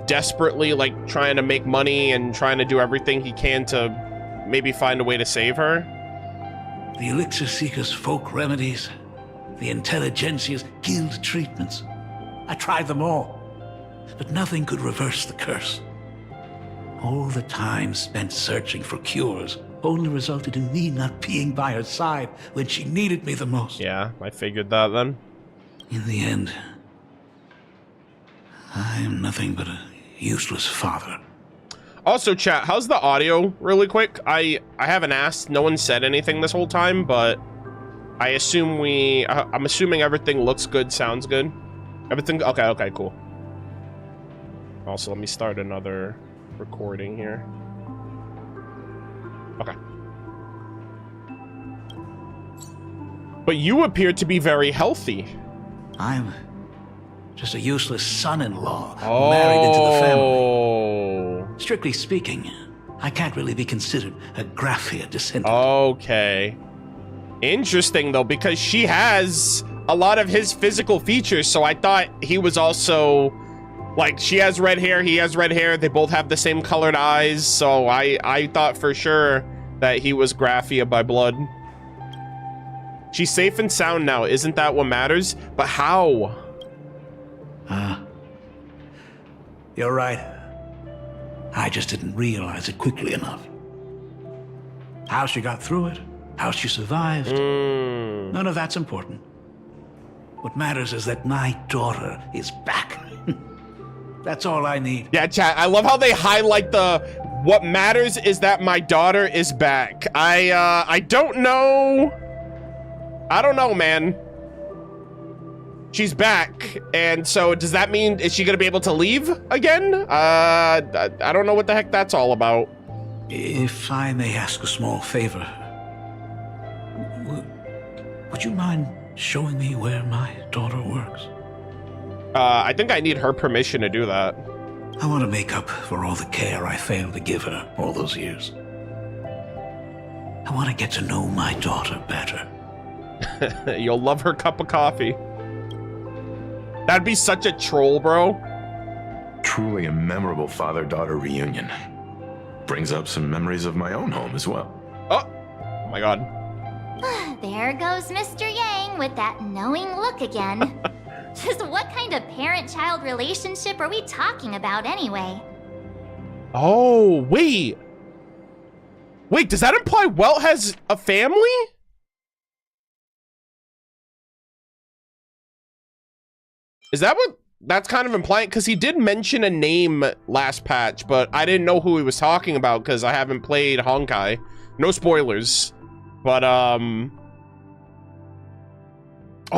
desperately like trying to make money and trying to do everything he can to maybe find a way to save her. The elixir seekers' folk remedies, the intelligentsia's guild treatments. I tried them all, but nothing could reverse the curse. All the time spent searching for cures only resulted in me not being by her side when she needed me the most. Yeah, I figured that then. In the end, I am nothing but a useless father. Also, chat, how's the audio really quick? I haven't asked. No one said anything this whole time, but I assume I'm assuming everything looks good, sounds good. Everything, okay, cool. Also, let me start another recording here. Okay. But you appear to be very healthy. I'm just a useless son-in-law married into the family. Strictly speaking, I can't really be considered a Graphia descendant. Okay. Interesting, though, because she has a lot of his physical features, so I thought he was also... Like, she has red hair, he has red hair, they both have the same colored eyes, so I thought for sure that he was Graphia by blood. She's safe and sound now, isn't that what matters? But how? You're right. I just didn't realize it quickly enough. How she got through it, how she survived, none of that's important. What matters is that my daughter is back. That's all I need. Yeah, chat, I love how they highlight what matters is that my daughter is back. I don't know. I don't know, man. She's back, and so does that mean, is she gonna be able to leave again? I don't know what the heck that's all about. If I may ask a small favor, would you mind showing me where my daughter works? I think I need her permission to do that. I want to make up for all the care I failed to give her all those years. I want to get to know my daughter better. You'll love her cup of coffee. That'd be such a troll, bro. Truly a memorable father-daughter reunion. Brings up some memories of my own home as well. Oh my god. There goes Mr. Yang with that knowing look again. Just what kind of parent-child relationship are we talking about anyway? Oh, wait. Wait, does that imply Welt has a family? Is that what that's kind of implying? Because he did mention a name last patch, but I didn't know who he was talking about because I haven't played Honkai. No spoilers. But, oh,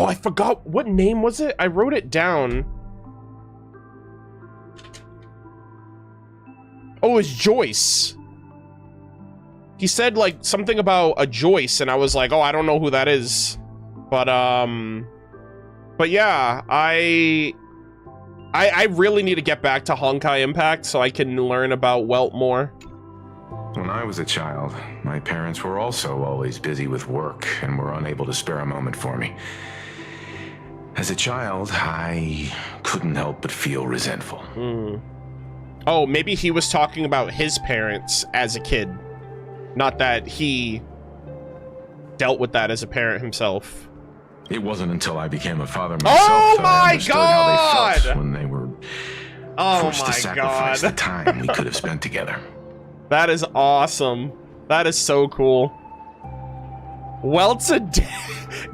I forgot. What name was it? I wrote it down. Oh, it's Joyce. He said, like, something about a Joyce, and I was like, oh, I don't know who that is. But yeah, I really need to get back to Honkai Impact so I can learn about Welt more. When I was a child, my parents were also always busy with work and were unable to spare a moment for me. As a child, I couldn't help but feel resentful. Oh, maybe he was talking about his parents as a kid. Not that he dealt with that as a parent himself. It wasn't until I became a father myself that I understood how they felt when they were forced to sacrifice the time we could have spent together. That is awesome. That is so cool. Welt's a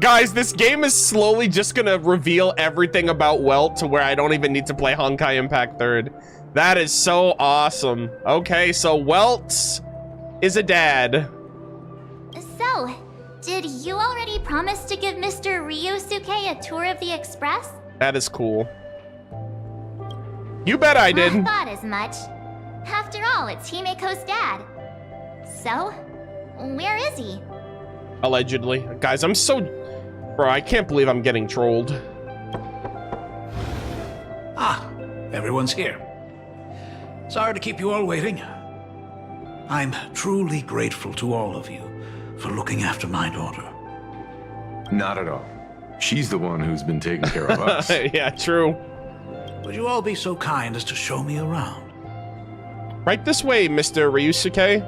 guys, this game is slowly just gonna reveal everything about Welt to where I don't even need to play Honkai Impact 3rd. That is so awesome. Okay, so Welt is a dad. So, did you already promise to give Mr. Ryusuke a tour of the Express? That is cool. You bet I did. I thought as much. After all, it's Himeko's dad. So, where is he? Allegedly. Guys, I'm so... Bro, I can't believe I'm getting trolled. Ah, everyone's here. Sorry to keep you all waiting. I'm truly grateful to all of you for looking after my daughter. Not at all. She's the one who's been taking care of us. Yeah, true. Would you all be so kind as to show me around? Right this way, Mr. Ryusuke.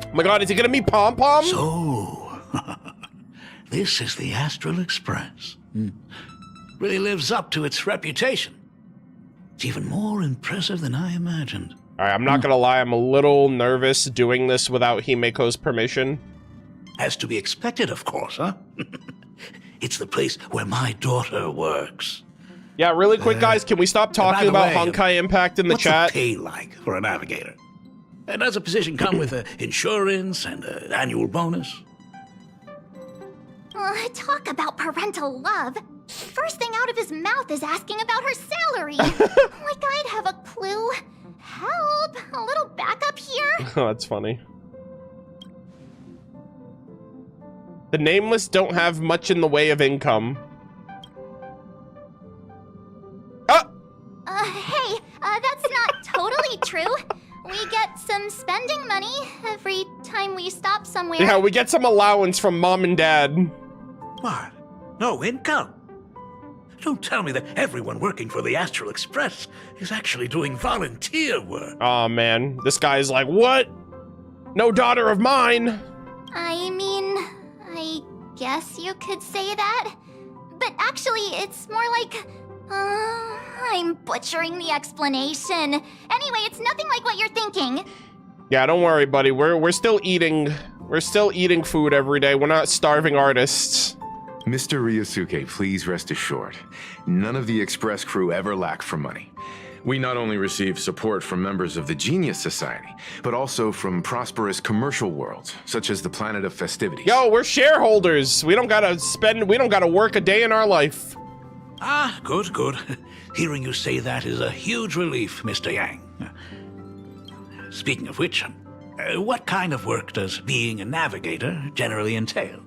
Oh my god, is it gonna be Pom Pom? So, this is the Astral Express. Really lives up to its reputation. It's even more impressive than I imagined. Alright, I'm not gonna lie, I'm a little nervous doing this without Himeko's permission. As to be expected, of course, huh? It's the place where my daughter works. Yeah, really quick, guys, can we stop talking about Honkai Impact in the chat? What's the pay like for a navigator? And does a position come with insurance and an annual bonus? Talk about parental love. First thing out of his mouth is asking about her salary. Like I'd have a clue. Help! A little backup here? Oh, that's funny. The Nameless don't have much in the way of income. Hey, that's not totally true. We get some spending money every time we stop somewhere. Yeah, we get some allowance from mom and dad. What? No income? Don't tell me that everyone working for the Astral Express is actually doing volunteer work. Oh man, this guy's like, what? No daughter of mine. I mean, I guess you could say that. But actually, it's more like... I'm butchering the explanation. Anyway, it's nothing like what you're thinking. Yeah, don't worry, buddy. We're still eating. We're still eating food every day. We're not starving artists. Mr. Ryusuke, please rest assured. None of the Express crew ever lack for money. We not only receive support from members of the Genius Society, but also from prosperous commercial worlds, such as the Planet of Festivities. Yo, we're shareholders. We don't gotta work a day in our life. Ah, good, good. Hearing you say that is a huge relief, Mr. Yang. Speaking of which, what kind of work does being a navigator generally entail?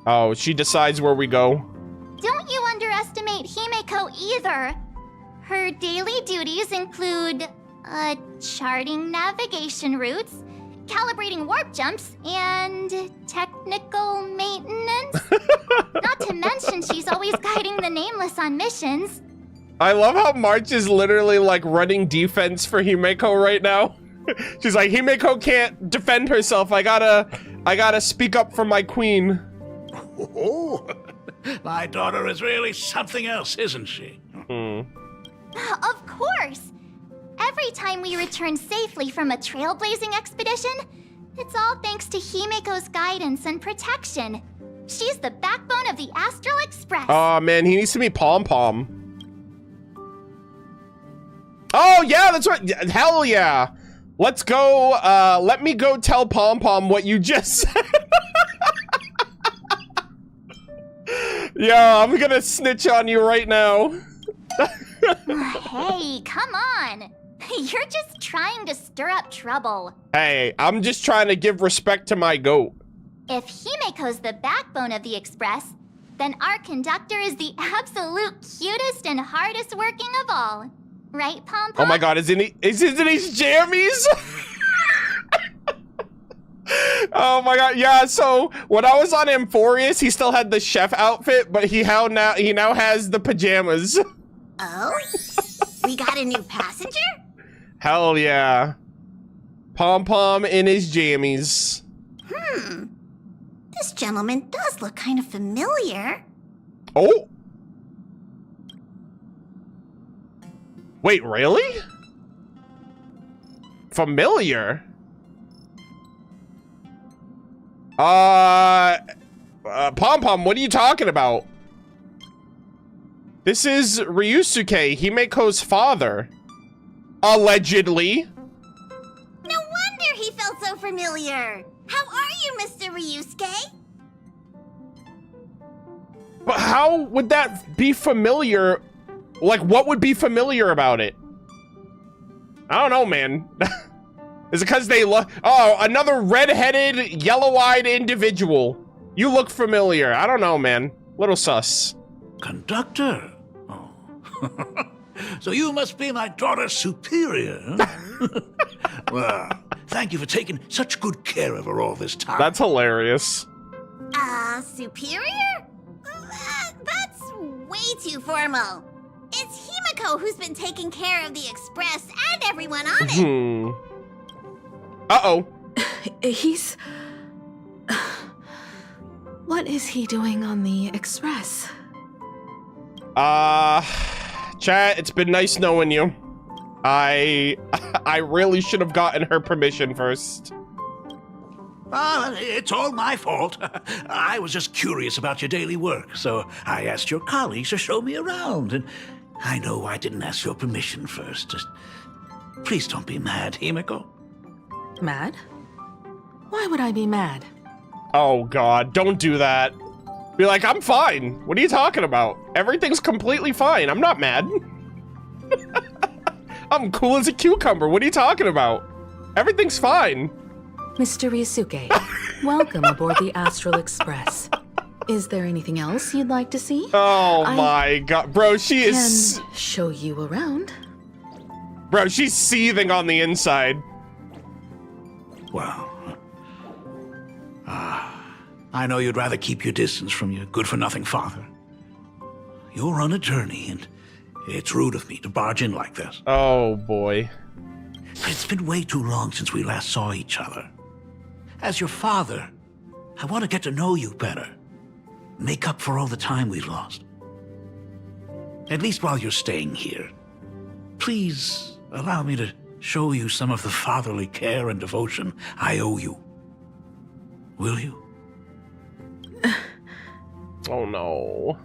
Oh, she decides where we go. Don't you underestimate Himeko either. Her daily duties include, charting navigation routes, calibrating warp jumps, and technical maintenance. Not to mention she's always guiding the Nameless on missions. I love how March is literally like running defense for Himeko right now. She's like, Himeko can't defend herself. I gotta speak up for my queen. Oh, my daughter is really something else, isn't she? Of course. Every time we return safely from a trailblazing expedition, it's all thanks to Himeko's guidance and protection. She's the backbone of the Astral Express. Oh man, he needs to be Pom Pom. Oh yeah, that's right. Hell yeah. Let's go. Let me go tell Pom Pom what you just said. Yeah, I'm gonna snitch on you right now. Hey, come on. You're just trying to stir up trouble. Hey, I'm just trying to give respect to my goat. If Himeko's the backbone of the Express, then our conductor is the absolute cutest and hardest working of all. Right, Pom Pom? Oh my god, isn't he his jammies? Oh my god, yeah, so when I was on Amphorius, he still had the chef outfit, but he now has the pajamas. Oh? We got a new passenger? Hell yeah. Pom-pom in his jammies. This gentleman does look kind of familiar. Oh. Wait, really? Familiar? Pom-pom, what are you talking about? This is Ryusuke, Himeko's father. Allegedly. No wonder he felt so familiar. How are you, Mr. Ryusuke? But how would that be familiar? Like, what would be familiar about it? I don't know, man. Is it because they look... Oh, another red-headed, yellow-eyed individual. You look familiar. I don't know, man. Little sus. Conductor? Oh. So you must be my daughter's superior. Well, thank you for taking such good care of her all this time. That's hilarious. Superior? That's way too formal. It's Himeko who's been taking care of the Express and everyone on it. Uh-oh. He's... What is he doing on the Express? Chat, it's been nice knowing you. I really should have gotten her permission first. It's all my fault. I was just curious about your daily work, so I asked your colleagues to show me around, and I know I didn't ask your permission first. Just please don't be mad, Himeko. Mad? Why would I be mad? Oh god, don't do that. Be like, I'm fine. What are you talking about? Everything's completely fine. I'm not mad. I'm cool as a cucumber. What are you talking about? Everything's fine. Mr. Ryusuke, welcome aboard the Astral Express. Is there anything else you'd like to see? Oh my god. Bro, she is... Can show you around. Bro, she's seething on the inside. Well, I know you'd rather keep your distance from your good-for-nothing father. You're on a journey, and it's rude of me to barge in like this. Oh, boy. It's been way too long since we last saw each other. As your father, I want to get to know you better. Make up for all the time we've lost. At least while you're staying here. Please allow me to show you some of the fatherly care and devotion I owe you. Will you? Oh, no.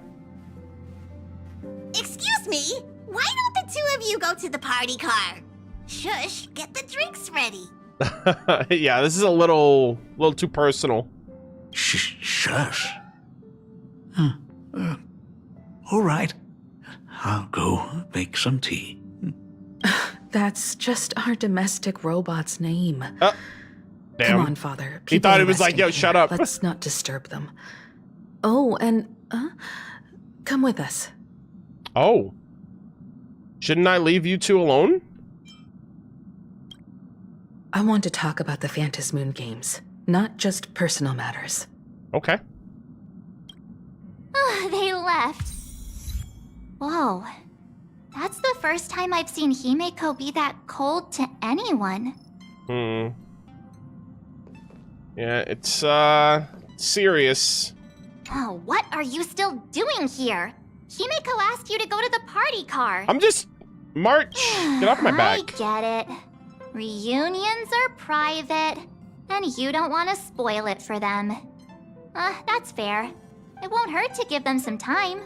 Excuse me? Why don't the two of you go to the party car? Shush, get the drinks ready. Yeah, this is a little too personal. Shush. All right. I'll go make some tea. That's just our domestic robot's name. Damn. Come on, Father. He thought it was like, yo, shut up. Let's not disturb them. Oh, and come with us. Oh. Shouldn't I leave you two alone? I want to talk about the Phantom Moon games, not just personal matters. Okay. They left. Whoa. That's the first time I've seen Himeko be that cold to anyone. Yeah, it's, serious. Oh, what are you still doing here? Himeko asked you to go to the party car. I'm just... March, get off my back. I get it. Reunions are private, and you don't want to spoil it for them. That's fair. It won't hurt to give them some time.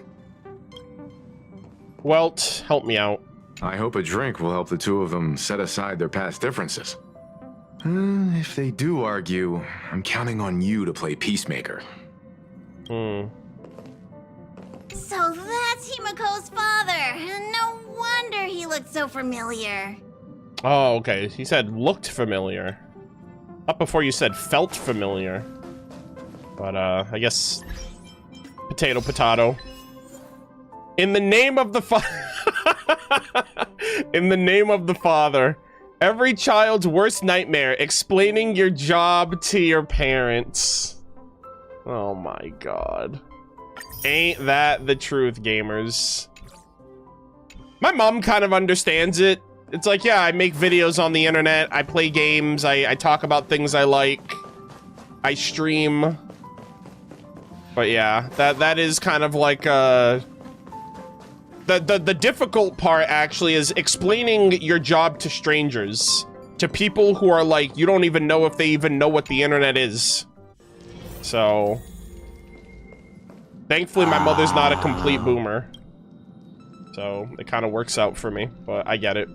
Welt, help me out. I hope a drink will help the two of them set aside their past differences. If they do argue, I'm counting on you to play peacemaker. So that's Himeko's father. No wonder he looked so familiar. Oh, okay. He said looked familiar. Not before you said felt familiar. But, I guess... Potato, potato. In the name of the In the name of the father. Every child's worst nightmare, explaining your job to your parents. Oh my god. Ain't that the truth, gamers? My mom kind of understands it. It's like, yeah, I make videos on the internet, I play games, I talk about things I like, I stream. But yeah, that is kind of like the difficult part actually is explaining your job to strangers, to people who are like, you don't even know if they even know what the internet is. So thankfully my mother's not a complete boomer, so it kind of works out for me, but I get it.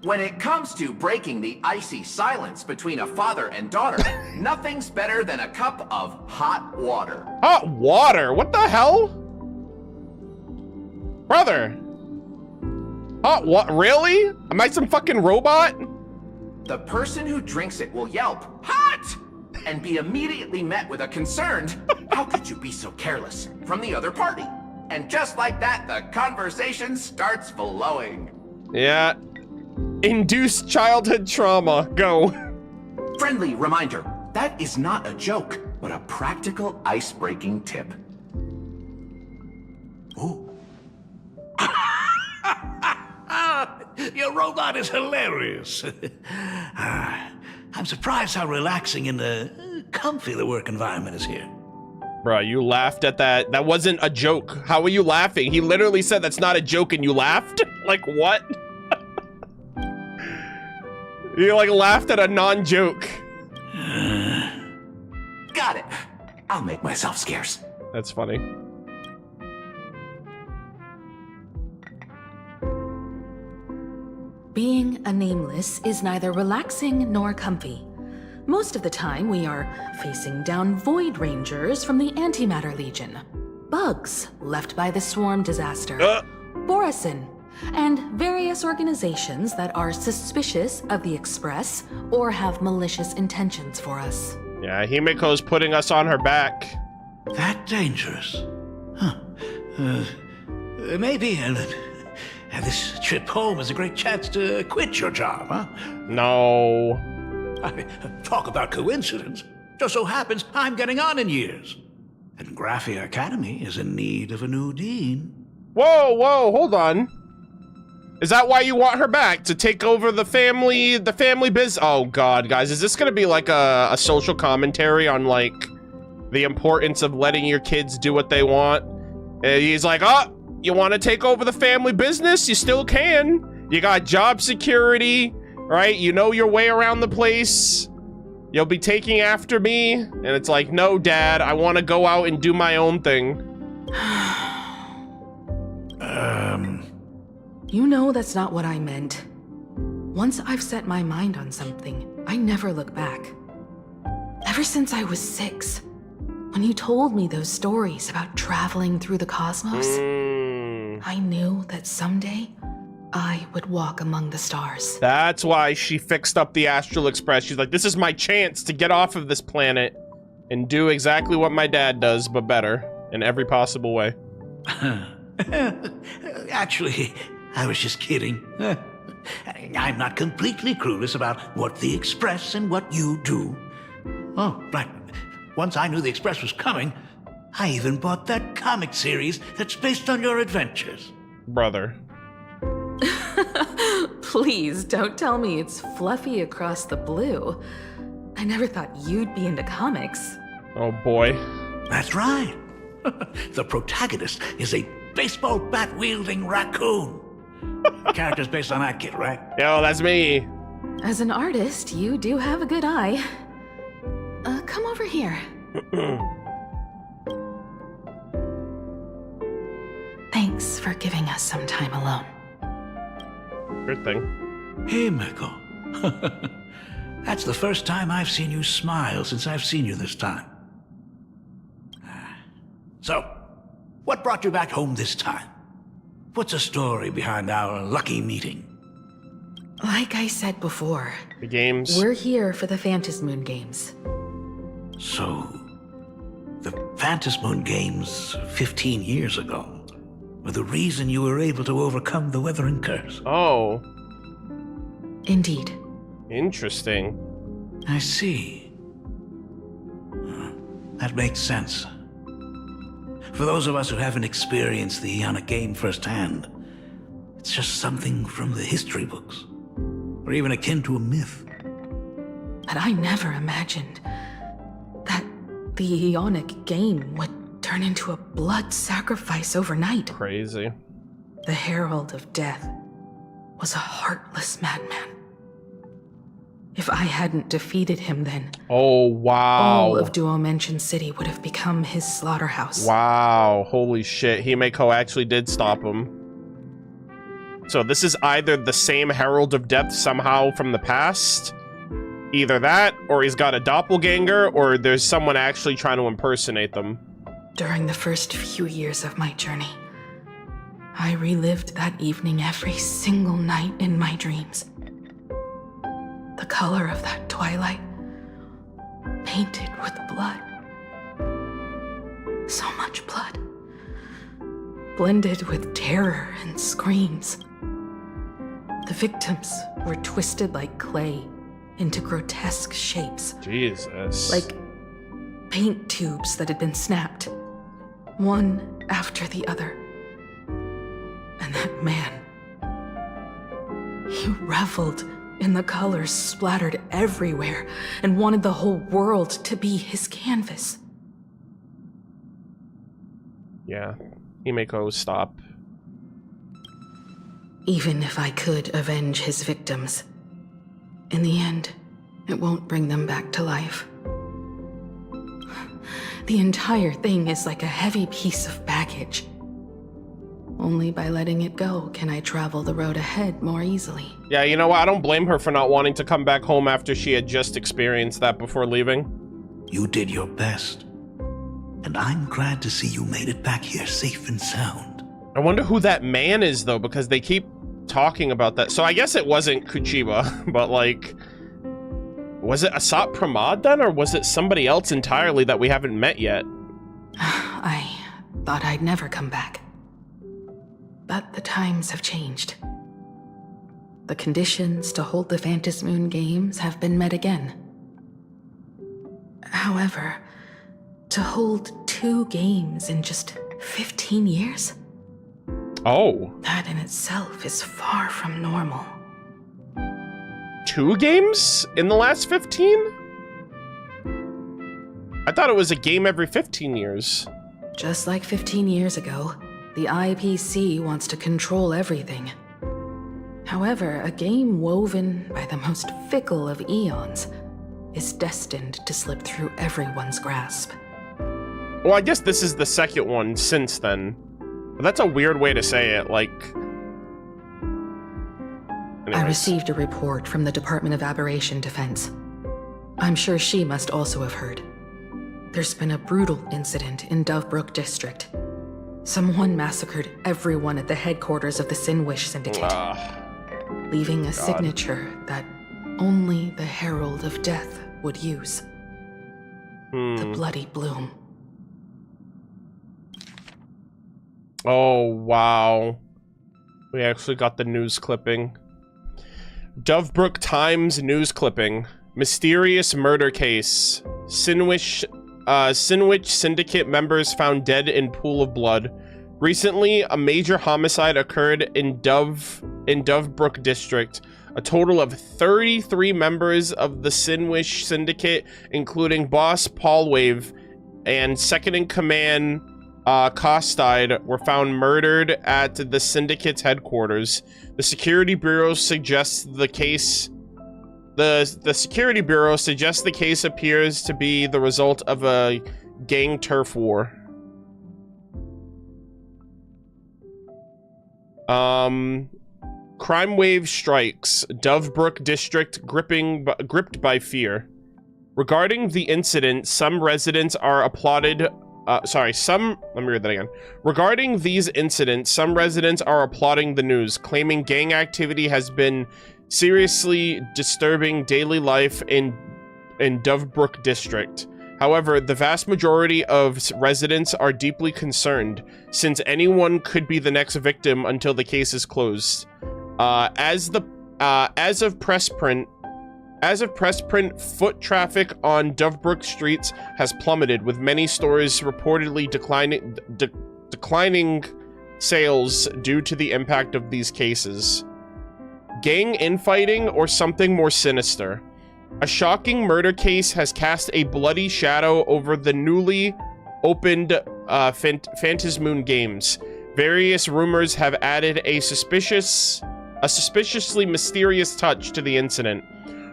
When it comes to breaking the icy silence between a father and daughter, nothing's better than a cup of hot water. Hot water? What the hell? Brother. Hot what? Really? Am I some fucking robot? The person who drinks it will yelp, "Hot!" and be immediately met with a concerned, "How could you be so careless?" from the other party. And just like that, the conversation starts flowing. Yeah. Induced childhood trauma. Go. Friendly reminder, that is not a joke, but a practical ice-breaking tip. Ooh. Your robot is hilarious. I'm surprised how relaxing and comfy the work environment is here. Bro, you laughed at that. That wasn't a joke. How are you laughing? He literally said that's not a joke and you laughed? Like, what? You like laughed at a non-joke. Got it. I'll make myself scarce. That's funny. Being a nameless is neither relaxing nor comfy. Most of the time, we are facing down Void Rangers from the Antimatter Legion, bugs left by the Swarm disaster, Borisin, and various organizations that are suspicious of the Express or have malicious intentions for us. Yeah, Himeko's putting us on her back. That dangerous? Huh. Maybe this trip home is a great chance to quit your job, huh? No. Talk about coincidence. Just so happens I'm getting on in years. And Graphia Academy is in need of a new dean. Whoa, hold on. Is that why you want her back? To take over the family biz? Oh god, guys, is this gonna be like a social commentary on like the importance of letting your kids do what they want? And he's like, oh, you want to take over the family business? You still can. You got job security, right? You know your way around the place. You'll be taking after me. And it's like, no, Dad, I want to go out and do my own thing. You know that's not what I meant. Once I've set my mind on something, I never look back. Ever since I was 6, when you told me those stories about traveling through the cosmos, I knew that someday I would walk among the stars. That's why she fixed up the Astral Express. She's like, this is my chance to get off of this planet and do exactly what my dad does, but better in every possible way. Actually, I was just kidding. I'm not completely clueless about what the Express and what you do. Oh, right. Once I knew the Express was coming, I even bought that comic series that's based on your adventures. Brother. Please don't tell me it's fluffy across the blue. I never thought you'd be into comics. Oh boy. That's right. The protagonist is a baseball bat-wielding raccoon. The character's based on that kid, right? Yo, that's me. As an artist, you do have a good eye. Come over here. Thanks for giving us some time alone. Good thing. Himeko. That's the first time I've seen you smile since I've seen you this time. So, what brought you back home this time? What's the story behind our lucky meeting? Like I said before, the games. We're here for the Phantasmoon Games. So, the Phantasmoon Games 15 years ago were the reason you were able to overcome the Weathering Curse. Oh. Indeed. Interesting. I see. That makes sense. For those of us who haven't experienced the Ionic game firsthand, it's just something from the history books, or even akin to a myth. But I never imagined that the Ionic game would turn into a blood sacrifice overnight. Crazy. The Herald of Death was a heartless madman. If I hadn't defeated him then, oh wow, all of Duomension City would have become his slaughterhouse. Wow, holy shit, Himeko actually did stop him. So this is either the same Herald of Death somehow from the past, either that, or he's got a doppelganger, or there's someone actually trying to impersonate them. During the first few years of my journey, I relived that evening every single night in my dreams. The color of that twilight, painted with blood. So much blood. Blended with terror and screams. The victims were twisted like clay into grotesque shapes. Jesus. Like paint tubes that had been snapped, one after the other. And that man, he reveled in the colors splattered everywhere and wanted the whole world to be his canvas. Yeah, Himeko, stop. Even if I could avenge his victims, in the end, it won't bring them back to life. The entire thing is like a heavy piece of baggage. Only by letting it go can I travel the road ahead more easily. Yeah, you know what? I don't blame her for not wanting to come back home after she had just experienced that before leaving. You did your best. And I'm glad to see you made it back here safe and sound. I wonder who that man is, though, because they keep talking about that. So I guess it wasn't Kuchiba, but, like, was it Asat Pramad, then? Or was it somebody else entirely that we haven't met yet? I thought I'd never come back. But the times have changed. The conditions to hold the Phantasmoon Games have been met again. However, to hold 2 games in just 15 years? Oh. That in itself is far from normal. 2 games in the last 15? I thought it was a game every 15 years. Just like 15 years ago, the IPC wants to control everything. However, a game woven by the most fickle of eons is destined to slip through everyone's grasp. Well, I guess this is the second one since then. But that's a weird way to say it, like... Anyways. I received a report from the Department of Aberration Defense. I'm sure she must also have heard. There's been a brutal incident in Dovebrook District. Someone massacred everyone at the headquarters of the Sinwish Syndicate, leaving a signature that only the Herald of Death would use. The Bloody Bloom. Oh, wow. We actually got the news clipping. Dovebrook Times news clipping. Mysterious murder case. Sinwish Syndicate members found dead in pool of blood. Recently, a major homicide occurred in Dovebrook District. A total of 33 members of the Sinwish Syndicate, including Boss Paulwave and second-in-command Costide, were found murdered at the Syndicate's headquarters. The Security Bureau suggests the case... The Security Bureau suggests the case appears to be the result of a gang turf war. Crime wave strikes. Dovebrook District gripped by fear. Regarding the incident, some residents are applauded... Let me read that again. Regarding these incidents, some residents are applauding the news, claiming gang activity has been seriously disturbing daily life in Dovebrook District. However, the vast majority of residents are deeply concerned, since anyone could be the next victim until the case is closed. As of press print, As of press print, foot traffic on Dovebrook streets has plummeted, with many stores reportedly declining sales due to the impact of these cases. Gang infighting or something more sinister? A shocking murder case has cast a bloody shadow over the newly opened Phantasmoon Games. Various rumors have added a suspiciously mysterious touch to the incident.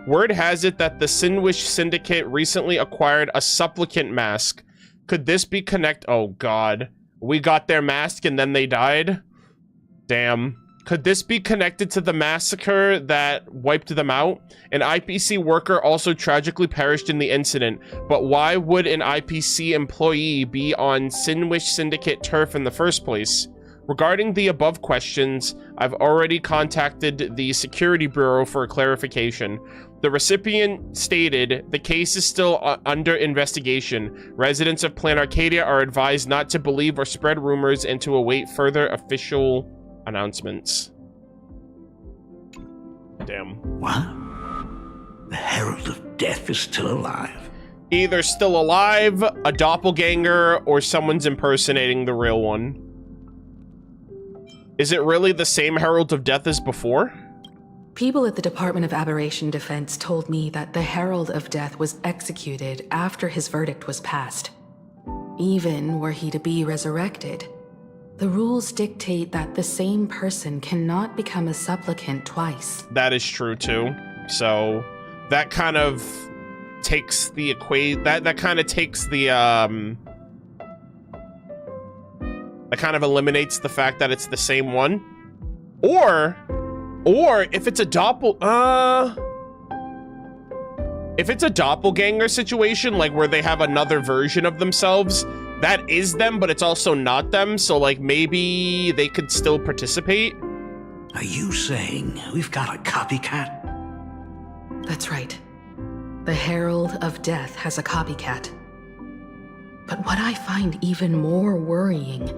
Word has it that the Sinwish Syndicate recently acquired a supplicant mask. Could this be Oh god. We got their mask and then they died? Damn. Could this be connected to the massacre that wiped them out? An IPC worker also tragically perished in the incident, but why would an IPC employee be on Sinwish Syndicate turf in the first place? Regarding the above questions, I've already contacted the Security Bureau for clarification. The recipient stated the case is still under investigation. Residents of Planarcadia are advised not to believe or spread rumors and to await further official announcements. Damn. What? The Herald of Death is still alive? Either still alive, a doppelganger, or someone's impersonating the real one. Is it really the same Herald of Death as before? People at the Department of Aberration Defense told me that the Herald of Death was executed after his verdict was passed. Even were he to be resurrected, the rules dictate that the same person cannot become a supplicant twice. That is true too. So that kind of takes the that kind of takes the that kind of eliminates the fact that it's the same one. Or if it's a if it's a doppelganger situation, like where they have another version of themselves, that is them, but it's also not them, so like maybe they could still participate. Are you saying we've got a copycat? That's right. The Herald of Death has a copycat. But what I find even more worrying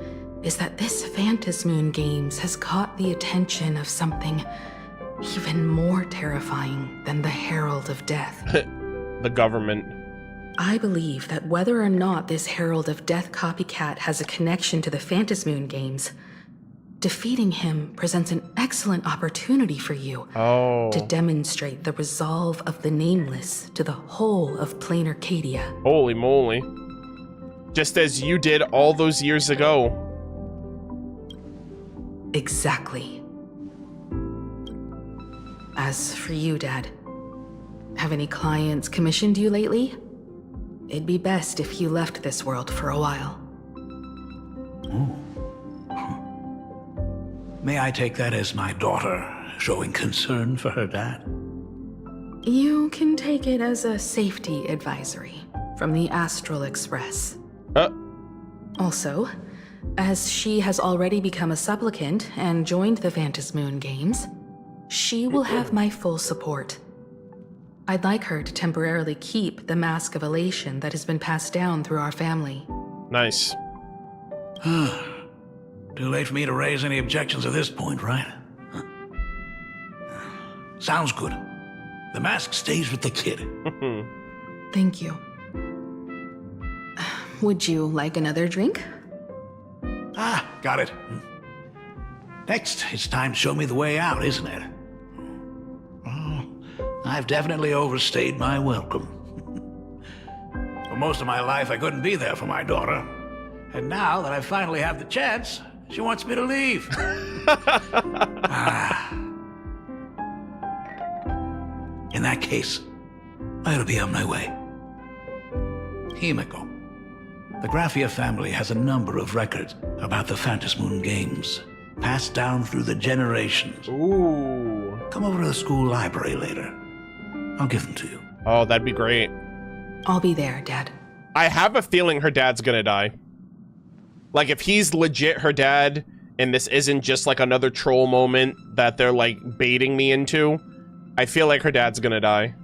is that this Phantasmoon Games has caught the attention of something even more terrifying than the Herald of Death. The government. I believe that whether or not this Herald of Death copycat has a connection to the Phantasmoon Games, defeating him presents an excellent opportunity for you to demonstrate the resolve of the Nameless to the whole of Planarcadia. Holy moly. Just as you did all those years ago. Exactly. As for you, Dad, have any clients commissioned you lately? It'd be best if you left this world for a while. May I take that as my daughter showing concern for her dad? You can take it as a safety advisory from the Astral Express. Also, as she has already become a supplicant and joined the Phantasmoon Games, she will have my full support. I'd like her to temporarily keep the Mask of Elation that has been passed down through our family. Nice. Too late for me to raise any objections at this point, right? Sounds good. The mask stays with the kid. Thank you. Would you like another drink? Got it. Next, it's time to show me the way out, isn't it? I've definitely overstayed my welcome. For most of my life, I couldn't be there for my daughter. And now that I finally have the chance, she wants me to leave. In that case, I'll be on my way. Himeko. The Graphia family has a number of records about the Phantasmoon Games, passed down through the generations. Ooh. Come over to the school library later. I'll give them to you. Oh, that'd be great. I'll be there, Dad. I have a feeling her dad's gonna die. Like, if he's legit her dad, and this isn't just like another troll moment that they're like baiting me into, I feel like her dad's gonna die.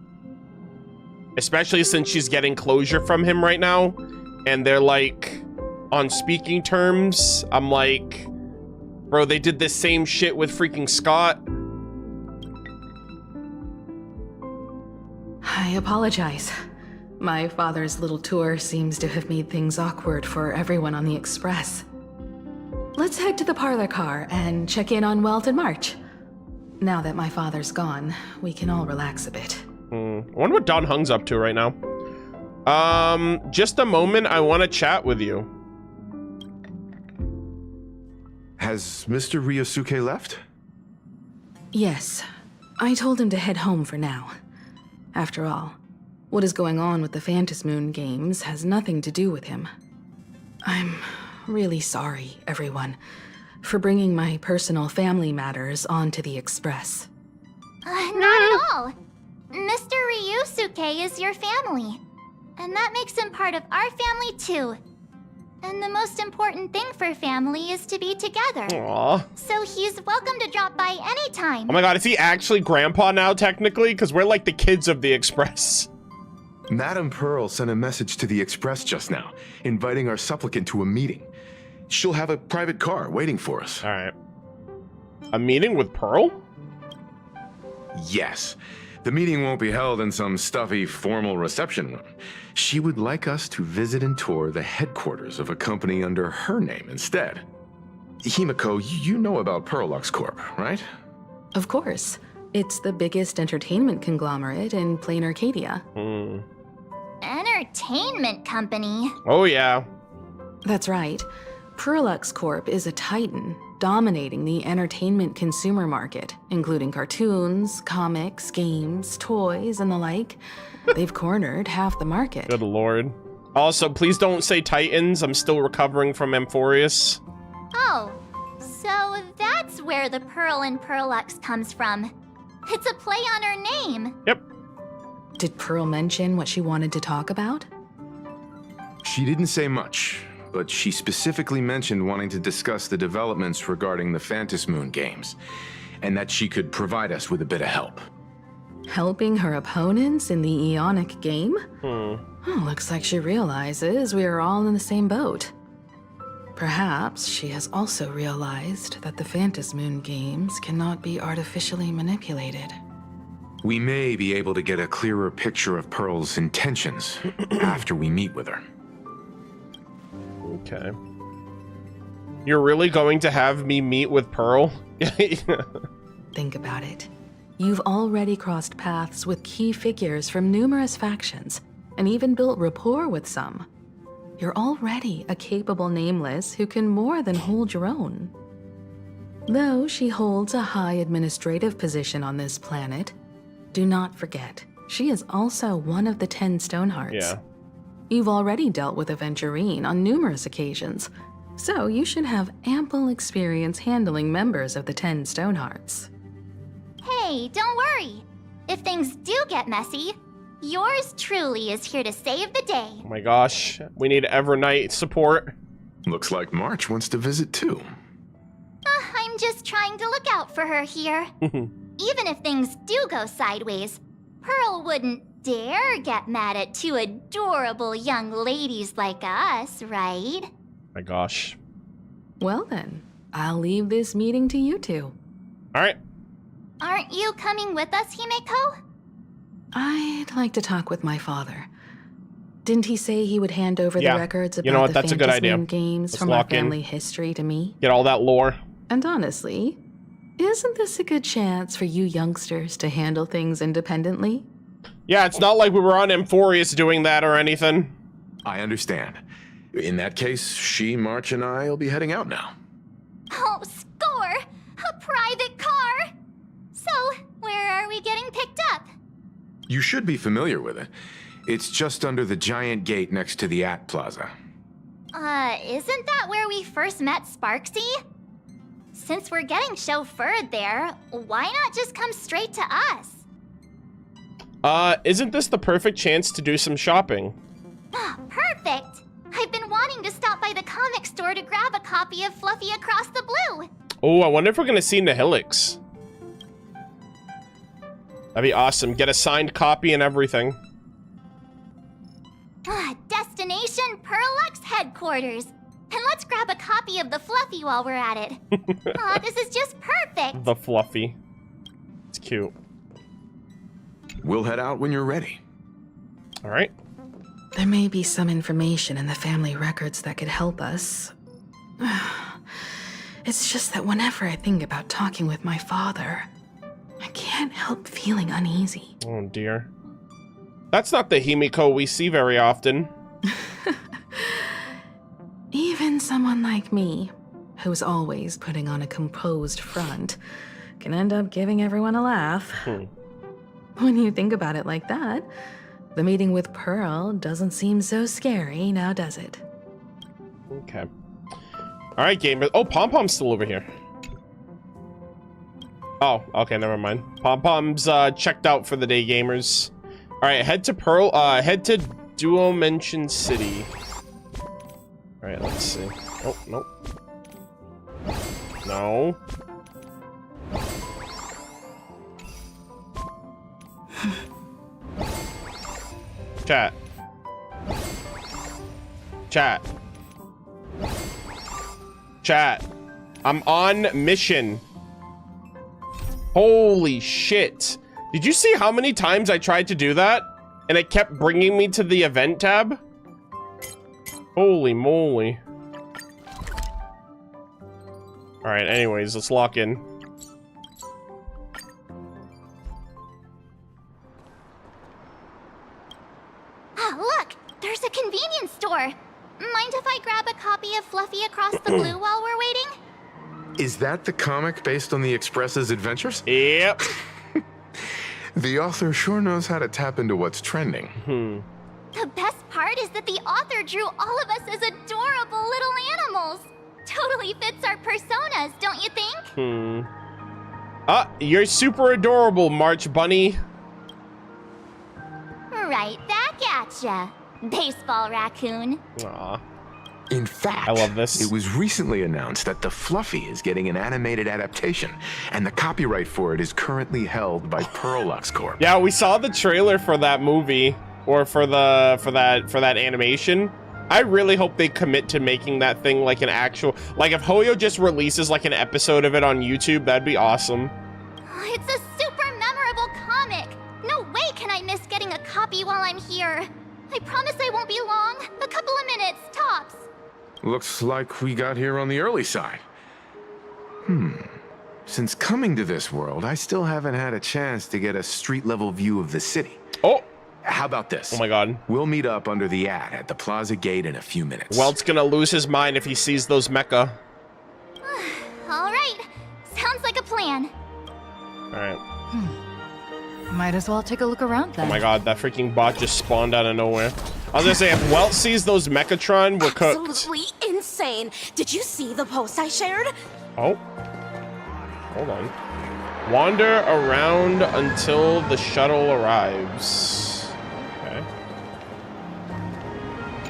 Especially since she's getting closure from him right now, and they're like on speaking terms. I'm like, bro, they did this same shit with freaking Scott. I apologize. My father's little tour seems to have made things awkward for everyone on the Express. Let's head to the parlor car and check in on Welt and March. Now that my father's gone, we can all relax a bit. I wonder what Don Hung's up to right now. Just a moment, I want to chat with you. Has Mr. Ryosuke left? Yes, I told him to head home for now. After all, what is going on with the Phantasmoon games has nothing to do with him. I'm really sorry, everyone, for bringing my personal family matters onto the Express. Not at all. Mr. Ryusuke is your family. And that makes him part of our family too. And the most important thing for family is to be together. Aww. So he's welcome to drop by anytime. Oh my god, is he actually grandpa now, technically? Because we're like the kids of the Express. Madame Pearl sent a message to the Express just now, inviting our supplicant to a meeting. She'll have a private car waiting for us. All right. A meeting with Pearl? Yes. The meeting won't be held in some stuffy, formal reception room. She would like us to visit and tour the headquarters of a company under her name instead. Himeko, you know about Pearlux Corp, right? Of course. It's the biggest entertainment conglomerate in Planarcadia. Entertainment company? Oh, yeah. That's right. Pearlux Corp is a titan, dominating the entertainment consumer market, including cartoons, comics, games, toys, and the like. They've cornered half the market. Good lord. Also, please don't say Titans. I'm still recovering from Amphorius. Oh, so that's where the Pearl in Pearlux comes from. It's a play on her name. Yep. Did Pearl mention what she wanted to talk about? She didn't say much, but she specifically mentioned wanting to discuss the developments regarding the Phantasmoon games, and that she could provide us with a bit of help. Helping her opponents in the Eonic game? Oh, Looks like she realizes we are all in the same boat. Perhaps she has also realized that the Phantasmoon games cannot be artificially manipulated. We may be able to get a clearer picture of Pearl's intentions after we meet with her. Okay. You're really going to have me meet with Pearl? Think about it. You've already crossed paths with key figures from numerous factions, and even built rapport with some. You're already a capable Nameless who can more than hold your own. Though she holds a high administrative position on this planet, do not forget, she is also one of the 10 Stonehearts. Yeah. You've already dealt with Aventurine on numerous occasions, so you should have ample experience handling members of the 10 Stonehearts. Hey, don't worry. If things do get messy, yours truly is here to save the day. Oh my gosh. We need Evernight support. Looks like March wants to visit too. I'm just trying to look out for her here. Even if things do go sideways, Pearl wouldn't dare get mad at two adorable young ladies like us, right? My gosh. Well then, I'll leave this meeting to you two. All right. Aren't you coming with us, Himeko? I'd like to talk with my father. Didn't he say he would hand over the records about You know what? the That's a good idea. Phantasmoon games Let's from our lock in. family history to me? Get all that lore. And honestly, isn't this a good chance for you youngsters to handle things independently? Yeah, it's not like we were on Amphorius doing that or anything. I understand. In that case, she, March, and I will be heading out now. Oh, score! A private car! So, where are we getting picked up? You should be familiar with it. It's just under the giant gate next to the At Plaza. Isn't that where we first met Sparksy? Since we're getting chauffeured there, why not just come straight to us? Isn't this the perfect chance to do some shopping? Perfect! I've been wanting to stop by the comic store to grab a copy of Fluffy Across the Blue. Oh, I wonder if we're gonna see Nilix. That'd be awesome. Get a signed copy and everything. Destination Pearlux headquarters. And let's grab a copy of the Fluffy while we're at it. This is just perfect. The Fluffy. It's cute. We'll head out when you're ready. All right. There may be some information in the family records that could help us. It's just that whenever I think about talking with my father, I can't help feeling uneasy. Oh dear. That's not the Himeko we see very often. Even someone like me, who's always putting on a composed front, can end up giving everyone a laugh. When you think about it like that, the meeting with Pearl doesn't seem so scary, now does it? Okay. All right, gamer. Oh, Pom Pom's still over here. Oh, okay, never mind. Pom Pom's checked out for the day, gamers. All right, head to Pearl. Head to Duomension City. All right, let's see. Oh, nope. No. Chat. Chat. Chat. I'm on mission. Holy shit. Did you see how many times I tried to do that? And it kept bringing me to the event tab? Holy moly. Alright, anyways, let's lock in. Ah, look! There's a convenience store! Mind if I grab a copy of Fluffy Across the Blue while we're waiting? Is that the comic based on the Express's adventures? Yep. The author sure knows how to tap into what's trending. The best part is that the author drew all of us as adorable little animals. Totally fits our personas, don't you think? You're super adorable, March Bunny. Right back at ya, baseball raccoon. Aw. In fact, I love this. It was recently announced that the Fluffy is getting an animated adaptation, and the copyright for it is currently held by Pearlux Corp. Yeah, we saw the trailer for that movie, or for that animation. I really hope they commit to making that thing like an actual, like if Hoyo just releases like an episode of it on YouTube, that'd be awesome. It's a super memorable comic. No way can I miss getting a copy while I'm here. I promise I won't be long. A couple of minutes, tops. Looks like we got here on the early side. Since coming to this world, I still haven't had a chance to get a street-level view of the city. Oh! How about this? Oh my god. We'll meet up under the ad at the plaza gate in a few minutes. Welt's gonna lose his mind if he sees those mecha. All right. Sounds like a plan. Alright. Might as well take a look around then. Oh my god, that freaking bot just spawned out of nowhere. I was gonna say, if Welt sees those Mechatron, we're cooked. Absolutely insane. Did you see the post I shared? Oh. Hold on. Wander around until the shuttle arrives. Okay.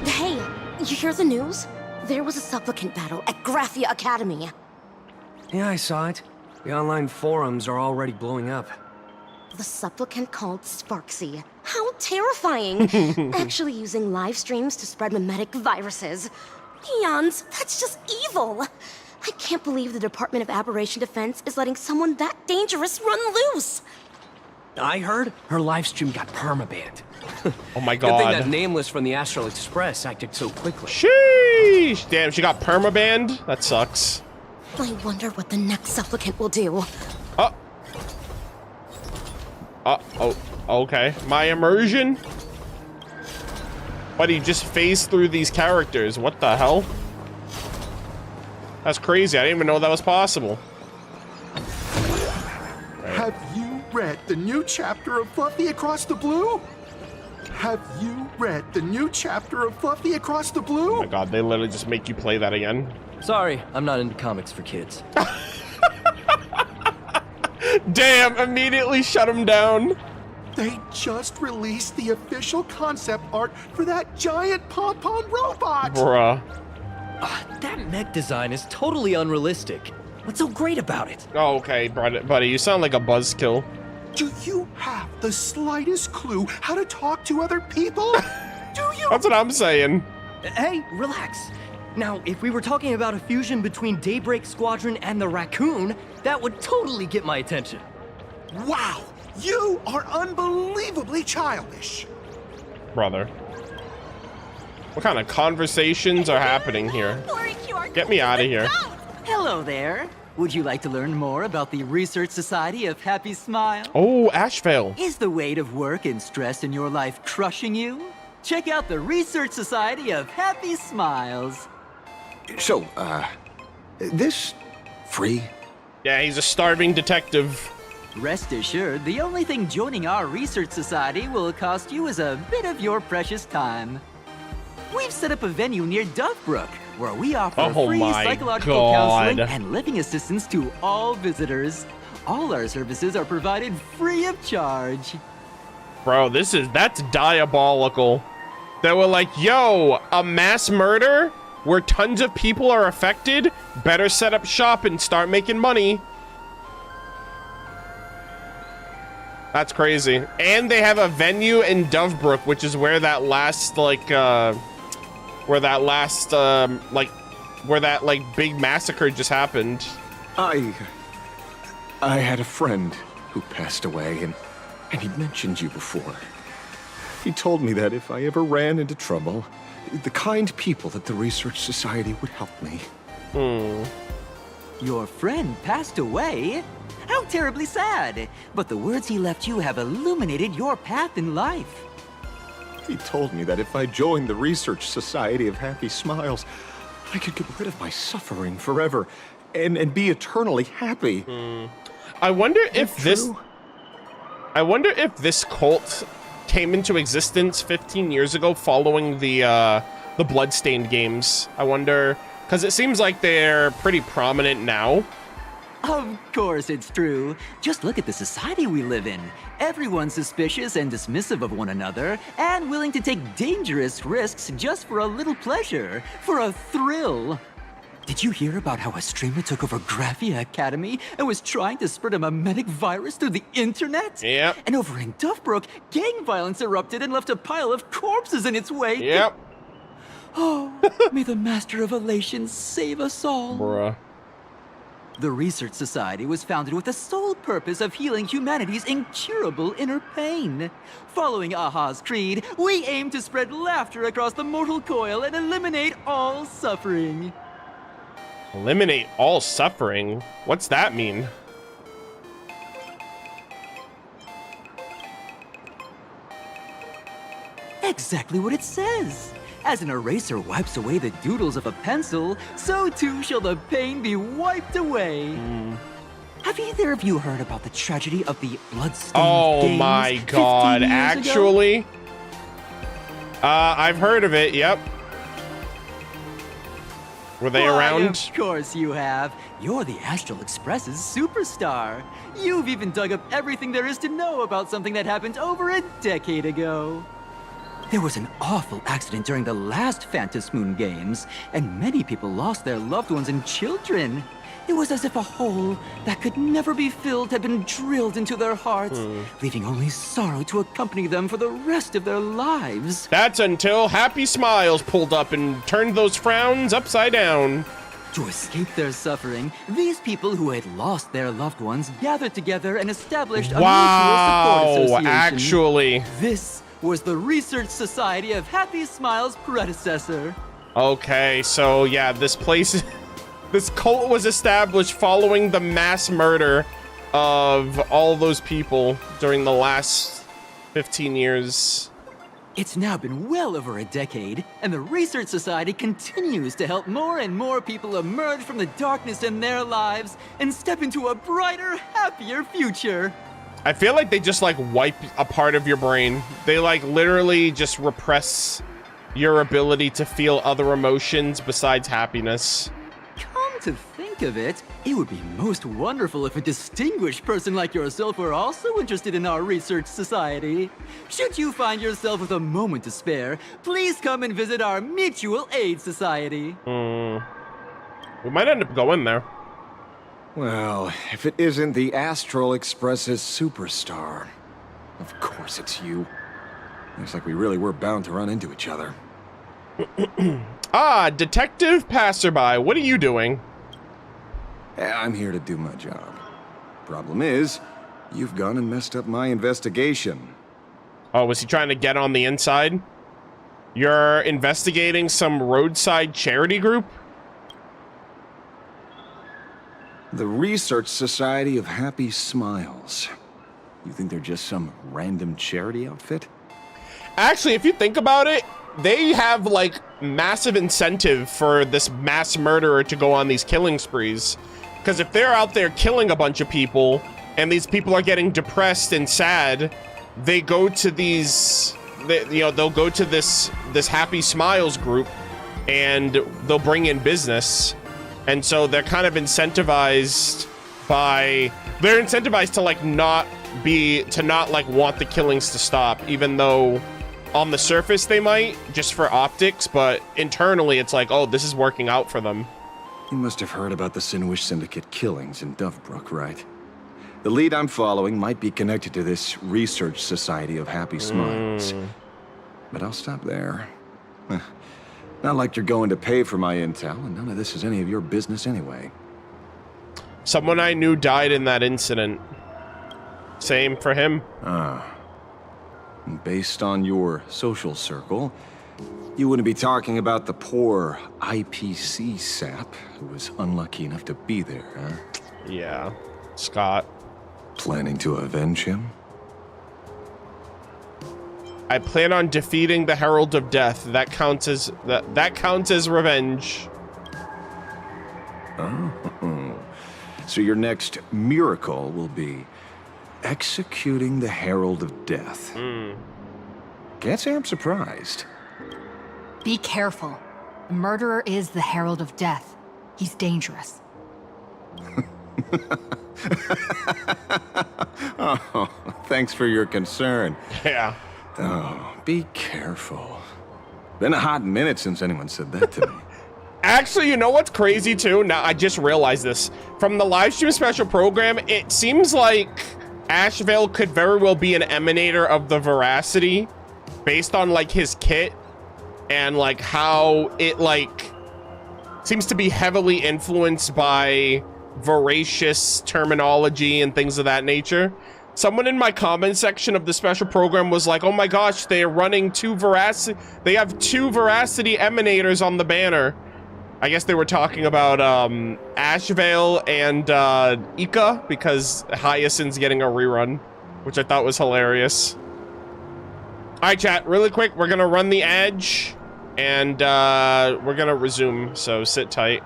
Hey, you hear the news? There was a supplicant battle at Graphia Academy. Yeah, I saw it. The online forums are already blowing up. The supplicant called Sparksy. How terrifying! Actually using live streams to spread mimetic viruses. Eons, that's just evil! I can't believe the Department of Aberration Defense is letting someone that dangerous run loose! I heard her livestream got permabanned. Oh my Good thing god. that Nameless from the Astral Express acted so quickly. Sheesh! Damn, she got permabanned? That sucks. I wonder what the next supplicant will do. Oh, okay. My immersion? But he just phased through these characters. What the hell? That's crazy. I didn't even know that was possible. Have you read the new chapter of Fluffy Across the Blue? Have you read the new chapter of Fluffy Across the Blue? Oh my god, they literally just make you play that again. Sorry, I'm not into comics for kids. Damn, immediately shut him down. They just released the official concept art for that giant pom-pom robot! Bruh. That mech design is totally unrealistic. What's so great about it? Oh, okay, buddy, you sound like a buzzkill. Do you have the slightest clue how to talk to other people? Do you? That's what I'm saying. Hey, relax. Now, if we were talking about a fusion between Daybreak Squadron and the Raccoon, that would totally get my attention. Wow! You are unbelievably childish! Brother. What kind of conversations are happening here? Get me out of here. Hello there. Would you like to learn more about the Research Society of Happy Smile? Oh, Ashveil. Is the weight of work and stress in your life crushing you? Check out the Research Society of Happy Smiles. So, this free? Yeah, he's a starving detective. Rest assured, the only thing joining our Research Society will cost you is a bit of your precious time. We've set up a venue near Dovebrook, where we offer free psychological counseling and living assistance to all visitors. All our services are provided free of charge. Bro, that's diabolical. They were like, yo, a mass murder where tons of people are affected? Better set up shop and start making money. That's crazy. And they have a venue in Dovebrook, which is where that last, where that big massacre just happened. I had a friend who passed away, and he mentioned you before. He told me that if I ever ran into trouble, the kind people at the Research Society would help me. Your friend passed away? How terribly sad. But the words he left you have illuminated your path in life. He told me that if I joined the Research Society of Happy Smiles, I could get rid of my suffering forever and be eternally happy. I wonder if this cult came into existence 15 years ago following the Bloodstained games. I wonder, because it seems like they're pretty prominent now. Of course it's true. Just look at the society we live in. Everyone's suspicious and dismissive of one another, and willing to take dangerous risks just for a little pleasure, for a thrill. Did you hear about how a streamer took over Graphia Academy and was trying to spread a mimetic virus through the internet? Yep. And over in Dovebrook, gang violence erupted and left a pile of corpses in its wake. Yep. Oh, may the Master of Elation save us all. Bruh. The Research Society was founded with the sole purpose of healing humanity's incurable inner pain. Following Aha's creed, we aim to spread laughter across the mortal coil and eliminate all suffering. Eliminate all suffering? What's that mean? Exactly what it says. As an eraser wipes away the doodles of a pencil, so too shall the pain be wiped away. Have either of you heard about the tragedy of the Bloodstained games? Oh my god, actually? I've heard of it, yep. Were they around? Of course you have. You're the Astral Express's superstar. You've even dug up everything there is to know about something that happened over a decade ago. There was an awful accident during the last Phantasmoon games, and many people lost their loved ones and children. It was as if a hole that could never be filled had been drilled into their hearts, leaving only sorrow to accompany them for the rest of their lives. That's until Happy Smiles pulled up and turned those frowns upside down. To escape their suffering, these people who had lost their loved ones gathered together and established a mutual support association. Actually. This was the Research Society of Happy Smiles' predecessor. Okay, so yeah, this place, this cult was established following the mass murder of all those people during the last 15 years. It's now been well over a decade, and the Research Society continues to help more and more people emerge from the darkness in their lives and step into a brighter, happier future. I feel like they just like wipe a part of your brain. They like literally just repress your ability to feel other emotions besides happiness. Come to think of it, it would be most wonderful if a distinguished person like yourself were also interested in our Research Society. Should you find yourself with a moment to spare, please come and visit our Mutual Aid Society. We might end up going there. Well, if it isn't the Astral Express's superstar. Of course it's you. Looks like we really were bound to run into each other. Ah, Detective Passerby, what are you doing? I'm here to do my job. Problem is, you've gone and messed up my investigation. Oh, was he trying to get on the inside? You're investigating some roadside charity group? The Research Society of Happy Smiles. You think they're just some random charity outfit? Actually, if you think about it, they have, like, massive incentive for this mass murderer to go on these killing sprees. Because if they're out there killing a bunch of people, and these people are getting depressed and sad, they go to these, they'll go to this Happy Smiles group, and they'll bring in business. And so they're kind of incentivized they're incentivized to, like, not want the killings to stop, even though on the surface they might, just for optics, but internally it's like, oh, this is working out for them. You must have heard about the Sinwish Syndicate killings in Dovebrook, right? The lead I'm following might be connected to this Research Society of Happy Smiles. But I'll stop there. Not like you're going to pay for my intel, and none of this is any of your business anyway. Someone I knew died in that incident. Same for him. Based on your social circle, you wouldn't be talking about the poor IPC sap who was unlucky enough to be there, huh? Yeah, Scott. Planning to avenge him? I plan on defeating the Herald of Death. That counts as revenge. Oh. So your next miracle will be executing the Herald of Death. Can't say I'm surprised. Be careful. The murderer is the Herald of Death. He's dangerous. Oh, thanks for your concern. Yeah. Oh, be careful. Been a hot minute since anyone said that to me. Actually, you know what's crazy too? Now, I just realized this. From the livestream special program, it seems like Ashveil could very well be an emanator of the Veracity based on, like, his kit and, like, how it, like, seems to be heavily influenced by voracious terminology and things of that nature. Someone in my comment section of the special program was like, oh my gosh, they are running they have two Veracity emanators on the banner. I guess they were talking about Ashveil and Ika, because Hyacinth's getting a rerun, which I thought was hilarious. All right, chat, really quick, we're gonna run the edge, and we're gonna resume, so sit tight.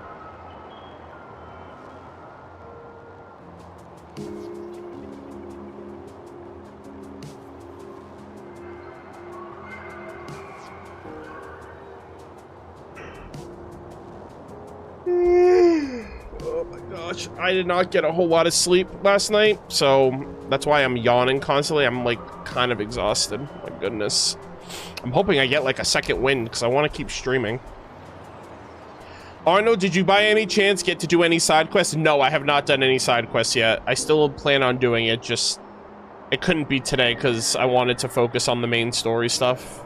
Oh my gosh, I did not get a whole lot of sleep last night, so that's why I'm yawning constantly. I'm, like, kind of exhausted. My goodness. I'm hoping I get, like, a second wind because I want to keep streaming. Arnold, did you by any chance get to do any side quests? No, I have not done any side quests yet. I still plan on doing it, just it couldn't be today because I wanted to focus on the main story stuff.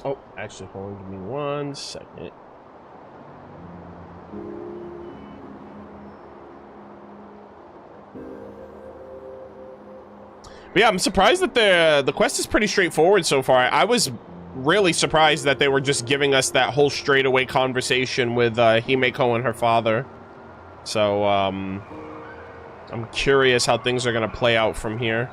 Oh, actually, hold on, give me 1 second. But yeah, I'm surprised that the quest is pretty straightforward so far. I was really surprised that they were just giving us that whole straightaway conversation with Himeko and her father. So, I'm curious how things are gonna play out from here.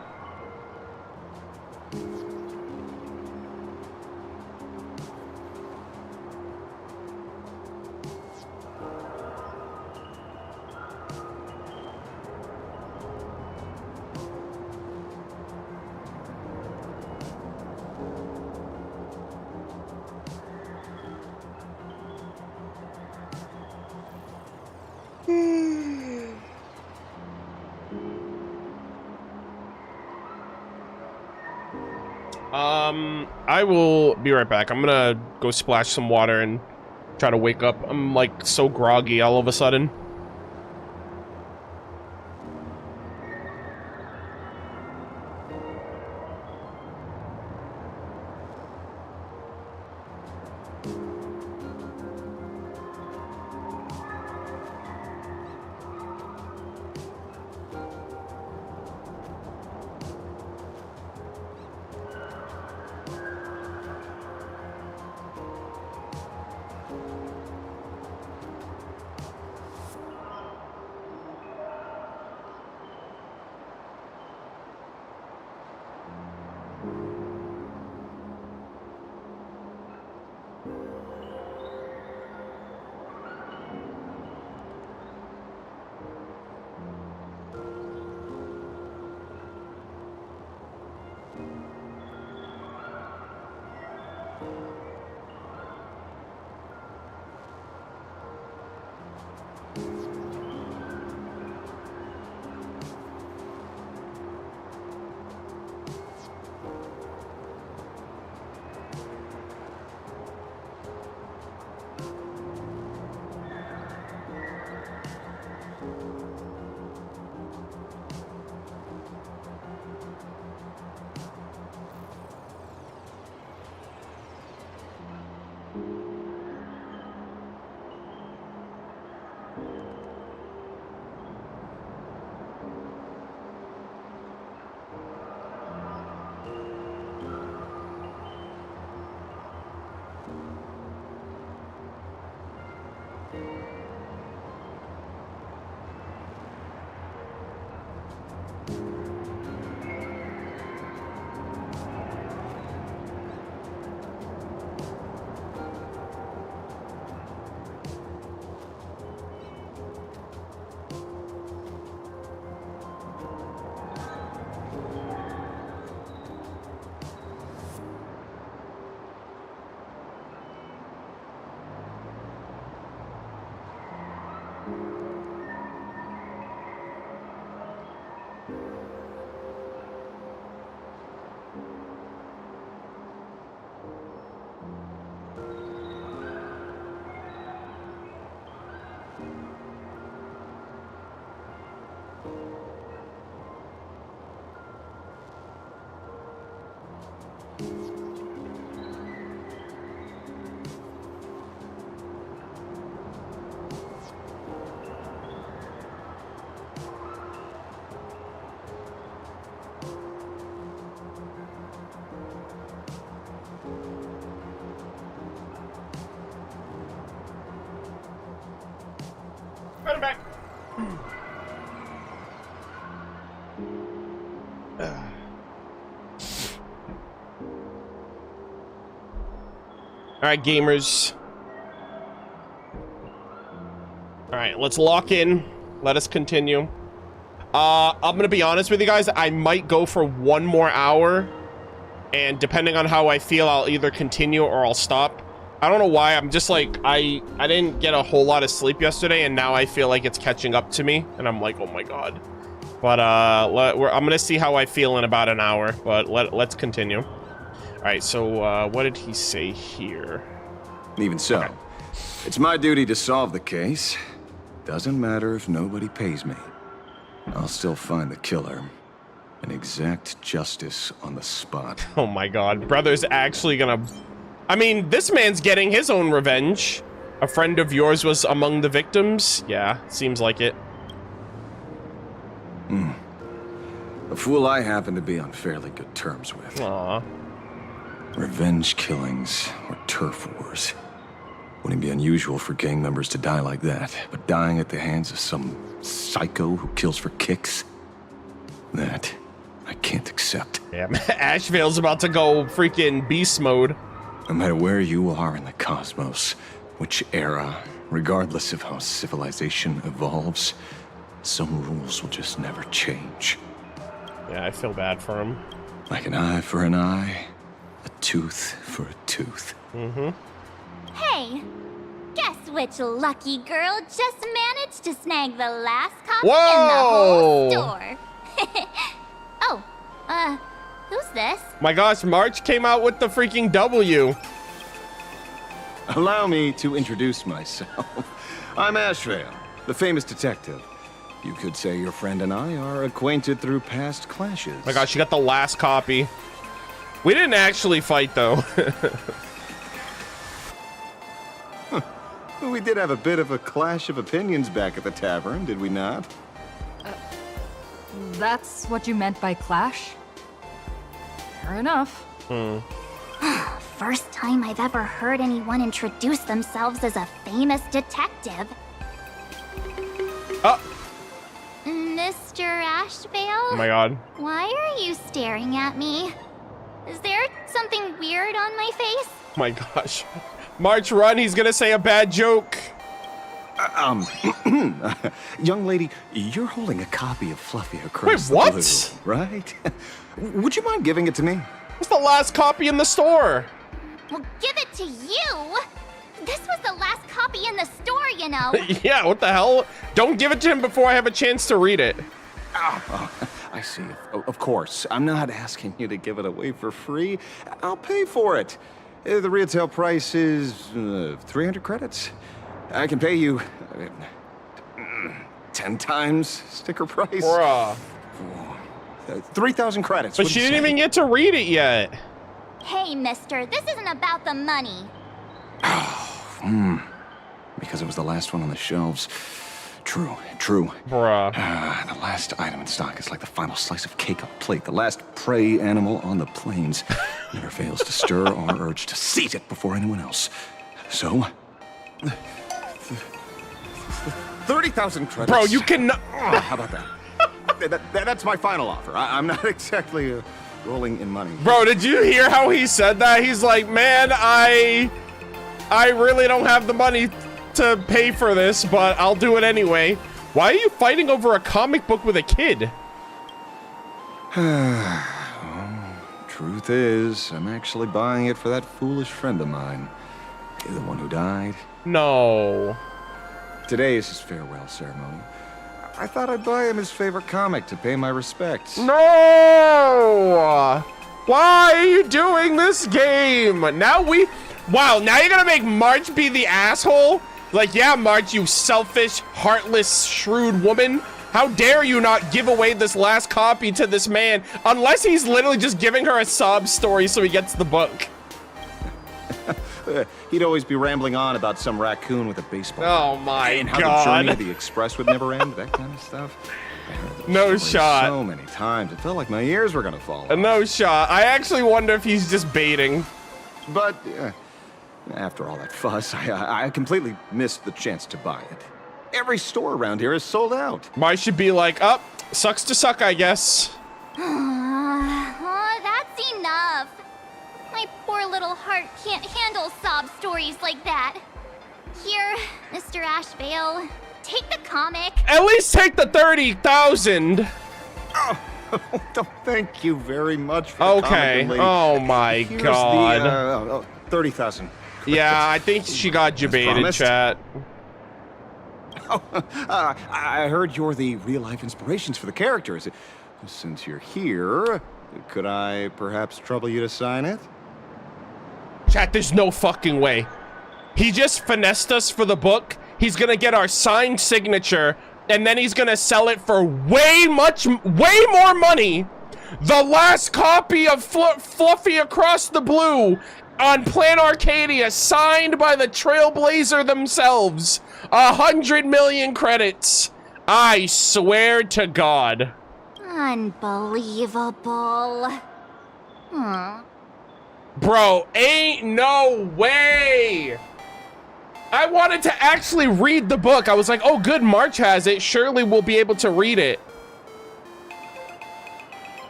I will be right back. I'm gonna go splash some water and try to wake up. I'm like so groggy all of a sudden. Back. All right, gamers. All right, let's lock in. Let us continue. I'm gonna be honest with you guys. I might go for one more hour, and depending on how I feel, I'll either continue or I'll stop. I don't know why. I'm just like, I didn't get a whole lot of sleep yesterday, and now I feel like it's catching up to me, and I'm like, oh my god. But I'm gonna see how I feel in about an hour, but let's continue. All right, so what did he say here? Even so, okay. It's my duty to solve the case. Doesn't matter if nobody pays me. I'll still find the killer and exact justice on the spot. Oh my god, brother's actually gonna... I mean, this man's getting his own revenge. A friend of yours was among the victims? Yeah, seems like it. A fool I happen to be on fairly good terms with. Aww. Revenge killings or turf wars. Wouldn't be unusual for gang members to die like that, but dying at the hands of some psycho who kills for kicks? That I can't accept. Yeah, Ashveil's about to go freaking beast mode. No matter where you are in the cosmos, which era, regardless of how civilization evolves, some rules will just never change. Yeah, I feel bad for him. Like an eye for an eye, a tooth for a tooth. Mm-hmm. Hey, guess which lucky girl just managed to snag the last copy Whoa! in the whole store? Oh, who's this? My gosh, March came out with the freaking W. Allow me to introduce myself. I'm Ashveil, the famous detective. You could say your friend and I are acquainted through past clashes. My gosh, you got the last copy. We didn't actually fight, though. We did have a bit of a clash of opinions back at the tavern, did we not? That's what you meant by clash? Fair enough. First time I've ever heard anyone introduce themselves as a famous detective. Oh. Mr. Ashveil? Oh my god. Why are you staring at me? Is there something weird on my face? Oh my gosh. March, run, he's gonna say a bad joke. Young lady, you're holding a copy of Fluffy Across Wait, what? the Blue, right? Would you mind giving it to me? It's the last copy in the store. Well, give it to you. This was the last copy in the store, you know. Yeah, what the hell? Don't give it to him before I have a chance to read it. Oh, I see. Of course. I'm not asking you to give it away for free. I'll pay for it. The retail price is 300 credits. I can pay you 10 times sticker price. Bruh. 3,000 credits. But she didn't even get to read it yet. Hey, mister, this isn't about the money. Because it was the last one on the shelves. True. Bruh. The last item in stock is like the final slice of cake on a plate. The last prey animal on the plains never fails to stir our urge to seize it before anyone else. So, 30,000 credits. Bro, you can. How about that? That's my final offer. I'm not exactly rolling in money. Bro, did you hear how he said that? He's like, man, I really don't have the money to pay for this, but I'll do it anyway. Why are you fighting over a comic book with a kid? Truth is, I'm actually buying it for that foolish friend of mine. The one who died. No. Today is his farewell ceremony. I thought I'd buy him his favorite comic to pay my respects. No! Why are you doing this game? Wow, now you're gonna make March be the asshole? Like, yeah, March, you selfish, heartless, shrewd woman. How dare you not give away this last copy to this man, unless he's literally just giving her a sob story so he gets the book. He'd always be rambling on about some raccoon with a baseball. Oh my and how god. the journey of the express would never end, that kind of stuff. I heard those No stories shot. So many times, it felt like my ears were gonna fall off. No shot. I actually wonder if he's just baiting. But after all that fuss, I completely missed the chance to buy it. Every store around here is sold out. Mine should be like, up, sucks to suck, I guess. That's enough. My poor little heart can't handle sob stories like that. Here, Mr. Ashveil, take the comic. At least take the 30,000. Oh, thank you very much for the Okay. comic, lady. Oh my Here's god. The 30,000. Yeah, I think she got debated, chat. Oh, I heard you're the real-life inspirations for the characters. Since you're here, could I perhaps trouble you to sign it? Chat, there's no fucking way. He just finessed us for the book. He's gonna get our signed signature, and then he's gonna sell it for way more money. The last copy of Fluffy Across the Blue on Planarcadia, signed by the Trailblazer themselves. 100 million credits. I swear to God. Unbelievable. Bro, ain't no way. I wanted to actually read the book. I was like, oh, good, March has it. Surely we'll be able to read it.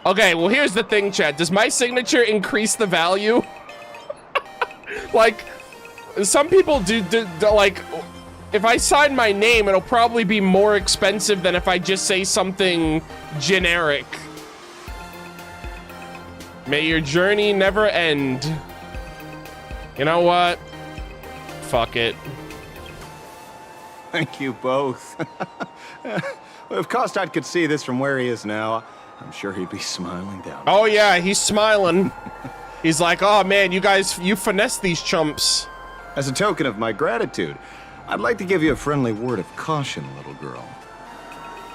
Okay, well, here's the thing, chat. Does my signature increase the value? Like, some people do, like, if I sign my name, it'll probably be more expensive than if I just say something generic. May your journey never end. You know what? Fuck it. Thank you both. Of course, I could see this from where he is now. I'm sure he'd be smiling down. Oh yeah, he's smiling. He's like, oh man, you guys, you finessed these chumps. As a token of my gratitude, I'd like to give you a friendly word of caution, little girl.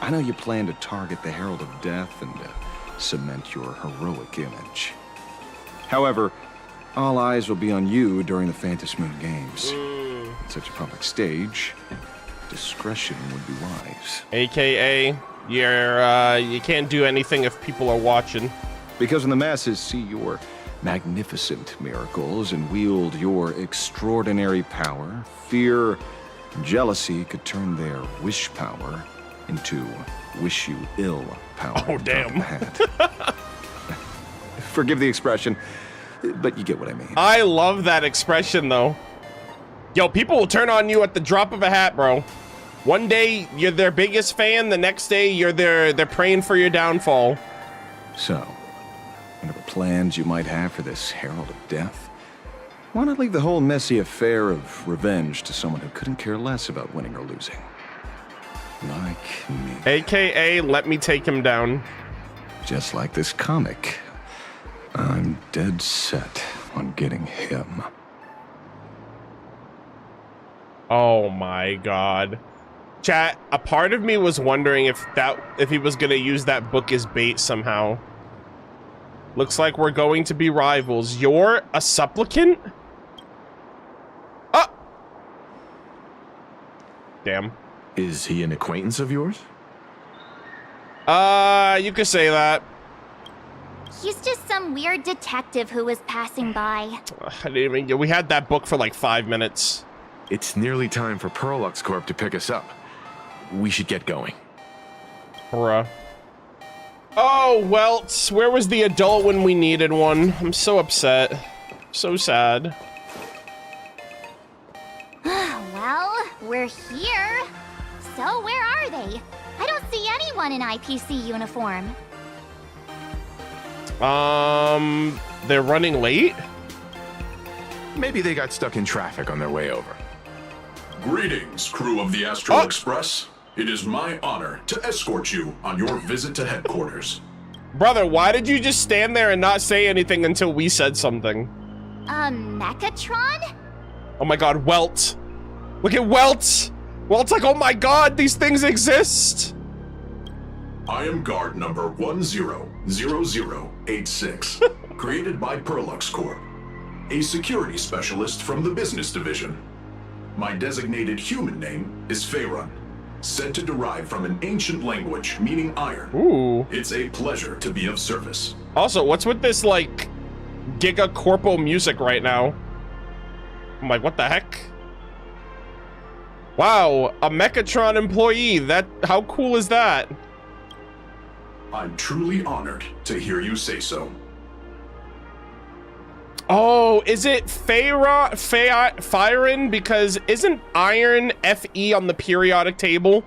I know you plan to target the Herald of Death and cement your heroic image. However, all eyes will be on you during the Phantasmoon Games. At such a public stage, discretion would be wise. AKA, you can't do anything if people are watching. Because when the masses see your magnificent miracles and wield your extraordinary power, fear and jealousy could turn their wish power into wish you ill power. Oh, damn. Forgive the expression, but you get what I mean. I love that expression, though. Yo, people will turn on you at the drop of a hat, bro. One day, you're their biggest fan. The next day, they're praying for your downfall. So, whatever plans you might have for this Herald of Death, why not leave the whole messy affair of revenge to someone who couldn't care less about winning or losing? Like me. AKA, let me take him down. Just like this comic. I'm dead set on getting him. Oh my god. Chat, a part of me was wondering if he was gonna use that book as bait somehow. Looks like we're going to be rivals. You're a supplicant? Ah! Damn. Is he an acquaintance of yours? You could say that. He's just some weird detective who was passing by. We had that book for like 5 minutes. It's nearly time for Perlux Corp to pick us up. We should get going. Bruh. Oh, Welt, where was the adult when we needed one? I'm so upset. So sad. Well, we're here. So where are they? I don't see anyone in IPC uniform. They're running late? Maybe they got stuck in traffic on their way over. Greetings, crew of the Astral Express. It is my honor to escort you on your visit to headquarters. Brother, why did you just stand there and not say anything until we said something? Mechatron? Oh my god, Welt. Look at Welt! Welt's like, oh my god, these things exist! I am guard number 100086, created by Perlux Corp, a security specialist from the business division. My designated human name is Faerun, said to derive from an ancient language meaning iron. Ooh. It's a pleasure to be of service. Also, what's with this, like, Giga Corpo music right now? I'm like, what the heck? Wow, a Mechatron employee. How cool is that? I'm truly honored to hear you say so. Oh, is it Faerun? Because isn't iron Fe on the periodic table?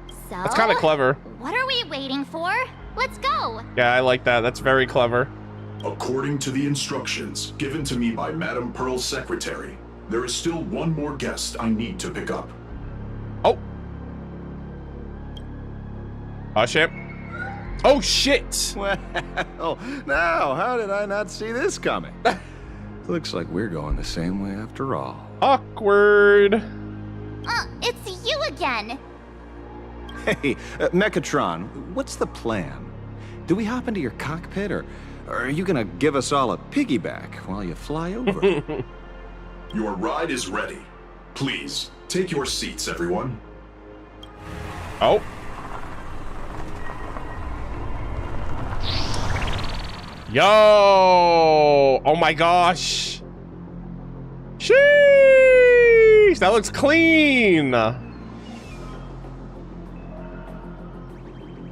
So, that's kind of clever. What are we waiting for? Let's go. Yeah, I like that. That's very clever. According to the instructions given to me by Madame Pearl's secretary, there is still one more guest I need to pick up. Oh. Oh, shit. Oh, shit. Well, now, how did I not see this coming? Looks like we're going the same way after all. Awkward. It's you again. Hey, Mechatron, what's the plan? Do we hop into your cockpit, or are you gonna give us all a piggyback while you fly over? Your ride is ready. Please, take your seats, everyone. Oh. Yo! Oh my gosh! Sheesh! That looks clean!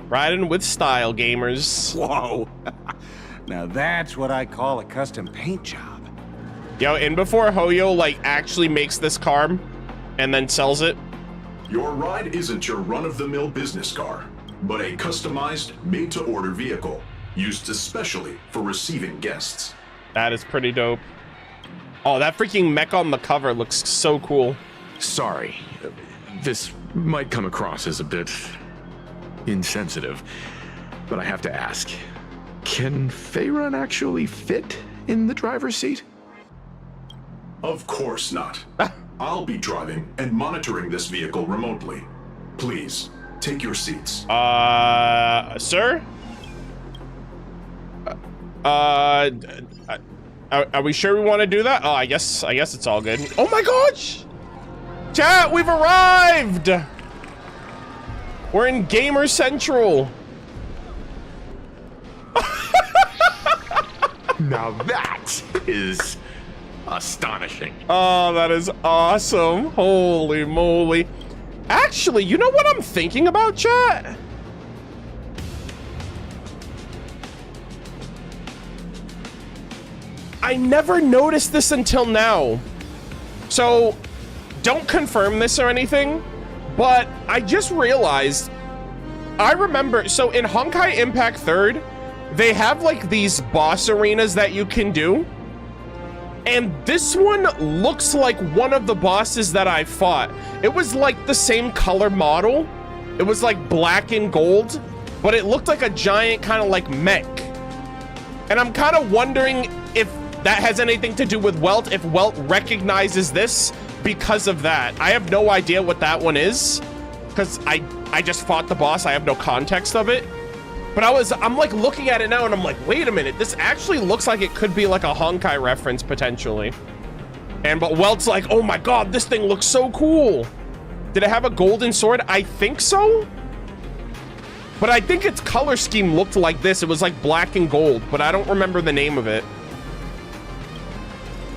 Riding with style, gamers. Whoa! Now that's what I call a custom paint job. Yo, and before Hoyo, like, actually makes this car and then sells it. Your ride isn't your run-of-the-mill business car, but a customized, made-to-order vehicle, used especially for receiving guests. That is pretty dope. Oh, that freaking mech on the cover looks so cool. Sorry. This might come across as a bit insensitive, But I have to ask, can Faerun actually fit in the driver's seat? Of course not. I'll be driving and monitoring this vehicle remotely. Please, take your seats. Sir? Are we sure we want to do that? Oh, I guess it's all good. Oh my gosh! Chat, we've arrived! We're in Gamer Central. Now that is astonishing. Oh, that is awesome. Holy moly. Actually, you know what I'm thinking about, chat? I never noticed this until now. So, don't confirm this or anything, but I just realized, I remember, so in Honkai Impact 3rd, they have like these boss arenas that you can do. And this one looks like one of the bosses that I fought. It was like the same color model. It was like black and gold, but it looked like a giant kind of like mech. And I'm kind of wondering if that has anything to do with Welt, if Welt recognizes this because of that. I have no idea what that one is, because I just fought the boss. I have no context of it. But I'm like looking at it now and I'm like, wait a minute, this actually looks like it could be like a Honkai reference potentially. But Welt's like, oh my god, this thing looks so cool. Did it have a golden sword? I think so. But I think its color scheme looked like this. It was like black and gold, but I don't remember the name of it.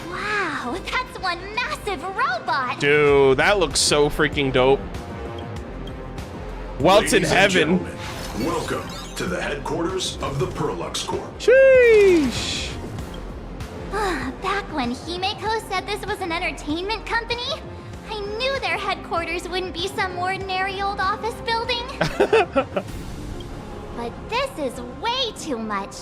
Wow, that's one massive robot. Dude, that looks so freaking dope. Welt's in heaven. Welcome to the headquarters of the Perlux Corp. Sheesh. Back when Himeko said this was an entertainment company, I knew their headquarters wouldn't be some ordinary old office building. But this is way too much.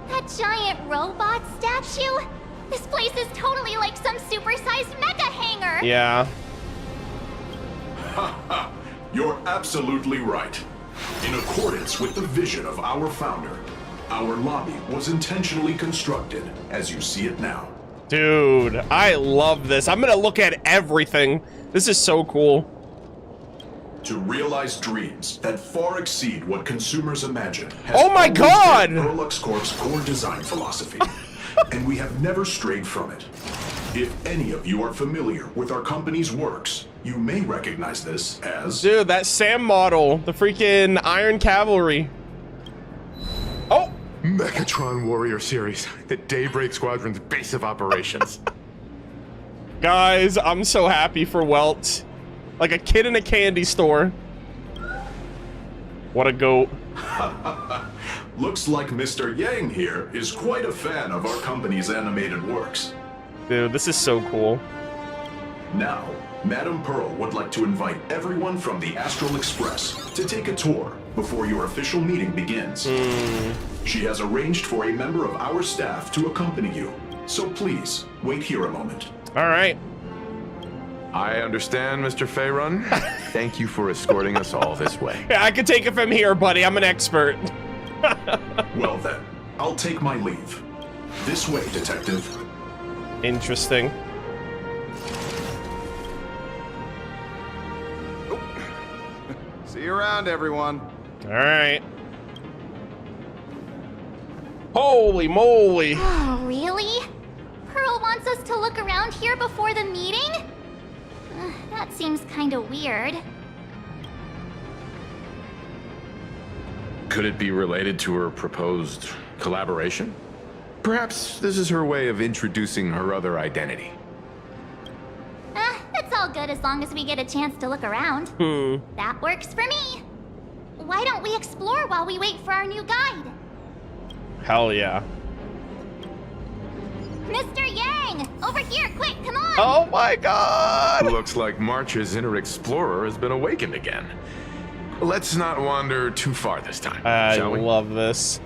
That giant robot statue? This place is totally like some supersized mega hangar. Yeah. You're absolutely right. In accordance with the vision of our founder, our lobby was intentionally constructed as you see it now. Dude, I love this. I'm gonna look at everything. This is so cool. To realize dreams that far exceed what consumers imagine has oh my god! been Perlux Corp's core design philosophy, and we have never strayed from it. If any of you are familiar with our company's works, you may recognize this as... Dude, that Sam model, the freaking Iron Cavalry. Oh! Mechatron Warrior Series, the Daybreak Squadron's base of operations. Guys, I'm so happy for Welt. Like a kid in a candy store. What a goat. Looks like Mr. Yang here is quite a fan of our company's animated works. Dude, this is so cool. Now, Madame Pearl would like to invite everyone from the Astral Express to take a tour before your official meeting begins. She has arranged for a member of our staff to accompany you, so please, wait here a moment. All right. I understand, Mr. Faerun. Thank you for escorting us all this way. Yeah, I can take it from here, buddy. I'm an expert. Well then, I'll take my leave. This way, detective. Interesting. See you around, everyone. All right. Holy moly. Oh, really? Pearl wants us to look around here before the meeting? That seems kinda weird. Could it be related to her proposed collaboration? Perhaps this is her way of introducing her other identity. It's all good as long as we get a chance to look around. That works for me. Why don't we explore while we wait for our new guide? Hell yeah. Mr. Yang! Over here, quick, come on! Oh my god! Looks like March's inner explorer has been awakened again. Let's not wander too far this time, shall we? I love this.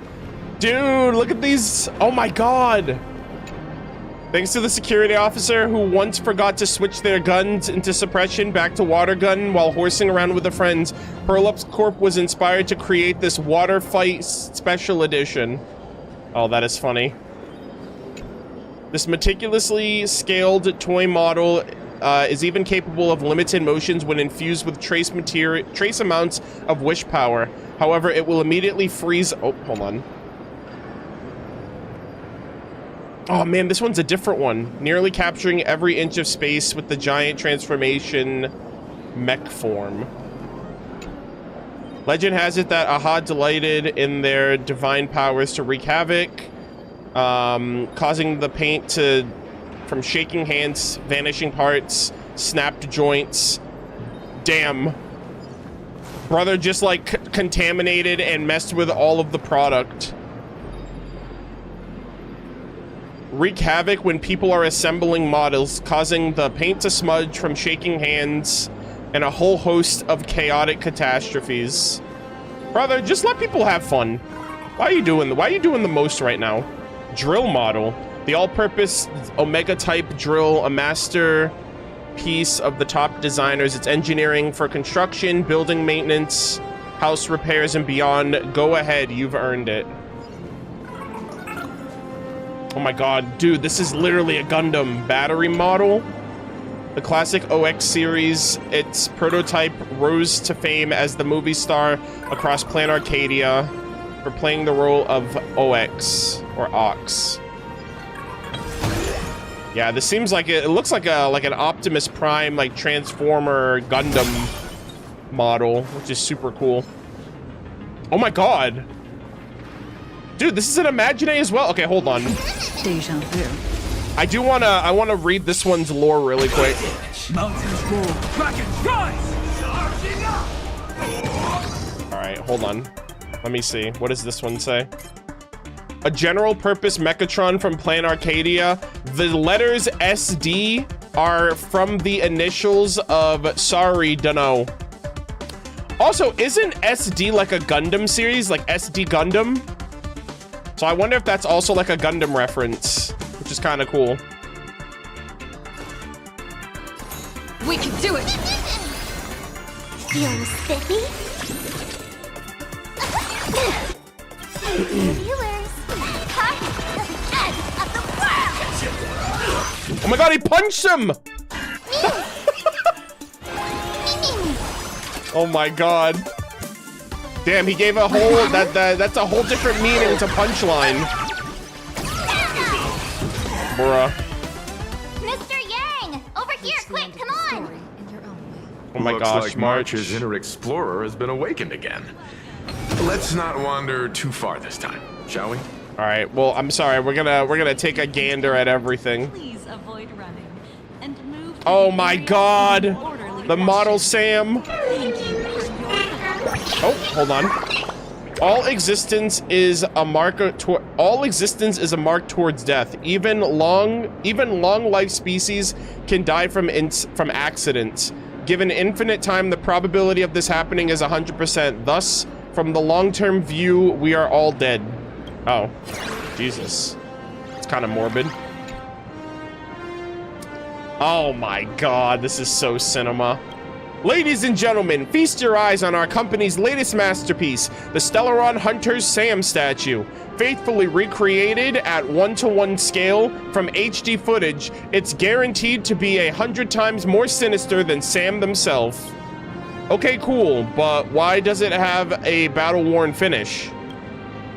Dude, look at these. Oh my god. Thanks to the security officer who once forgot to switch their guns into suppression back to water gun while horsing around with the friends, Perlux Corp was inspired to create this water fight special edition. Oh, that is funny. This meticulously scaled toy model is even capable of limited motions when infused with trace amounts of wish power. However, it will immediately freeze. Oh, hold on. Oh man, this one's a different one. Nearly capturing every inch of space with the giant transformation mech form. Legend has it that Aha delighted in their divine powers to wreak havoc, causing the paint from shaking hands, vanishing parts, snapped joints. Damn. Brother just like contaminated and messed with all of the product. Wreak havoc when people are assembling models, causing the paint to smudge from shaking hands and a whole host of chaotic catastrophes. Brother, just let people have fun. Why are you doing the most right now? Drill model. The all-purpose Omega type drill, a masterpiece of the top designers. It's engineering for construction, building maintenance, house repairs, and beyond. Go ahead, you've earned it. Oh my god, dude, this is literally a Gundam battery model. The classic OX series, its prototype rose to fame as the movie star across Planarcadia for playing the role of OX, or Ox. Yeah, this seems like it looks like an Optimus Prime, like Transformer Gundam model, which is super cool. Oh my god. Dude, this is an Imagine as well. Okay, hold on. Deja vu. I wanna read this one's lore really quick. Alright, hold on. Let me see. What does this one say? A general purpose Mechatron from Planarcadia. The letters SD are from the initials of sorry, dunno. Also, isn't SD like a Gundam series? Like SD Gundam? So I wonder if that's also like a Gundam reference, which is kind of cool. We can do it! Feeling spiffy? Viewers, come to the end of the world! Oh my god, he punched him! Oh my god. Damn, he gave a whole, that's a whole different meaning to punchline. Bruh. Mr. Yang! Over here, quick, come on! Oh my Looks gosh, like March. March's inner explorer has been awakened again. Let's not wander too far this time, shall we? Alright, well, I'm sorry, we're gonna take a gander at everything. Please avoid running and move. Oh my god! The model Sam! Oh, hold on. All existence is a mark towards death. Even long life species can die from accidents. Given infinite time, the probability of this happening is 100%. Thus, from the long-term view, we are all dead. Oh, Jesus. It's kind of morbid. Oh my god, this is so cinema. Ladies and gentlemen, feast your eyes on our company's latest masterpiece, the Stellaron Hunter's Sam statue. Faithfully recreated at 1:1 scale from HD footage, it's guaranteed to be 100 times more sinister than Sam themselves. Okay, cool, but why does it have a battle-worn finish?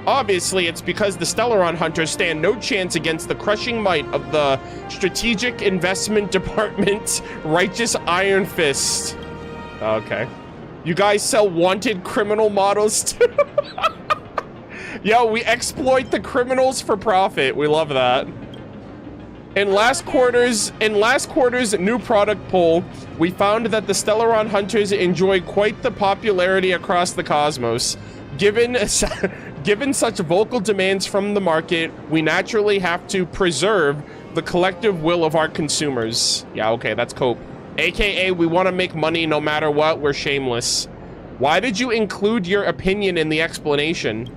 Obviously, it's because the Stellaron Hunters stand no chance against the crushing might of the Strategic Investment Department's Righteous Iron Fist. Okay. You guys sell wanted criminal models too? Yo, we exploit the criminals for profit. We love that. In last quarter's new product poll, we found that the Stellaron Hunters enjoy quite the popularity across the cosmos. Given such vocal demands from the market, we naturally have to preserve the collective will of our consumers. Yeah, okay, that's Cope. AKA, we want to make money no matter what, we're shameless. Why did you include your opinion in the explanation?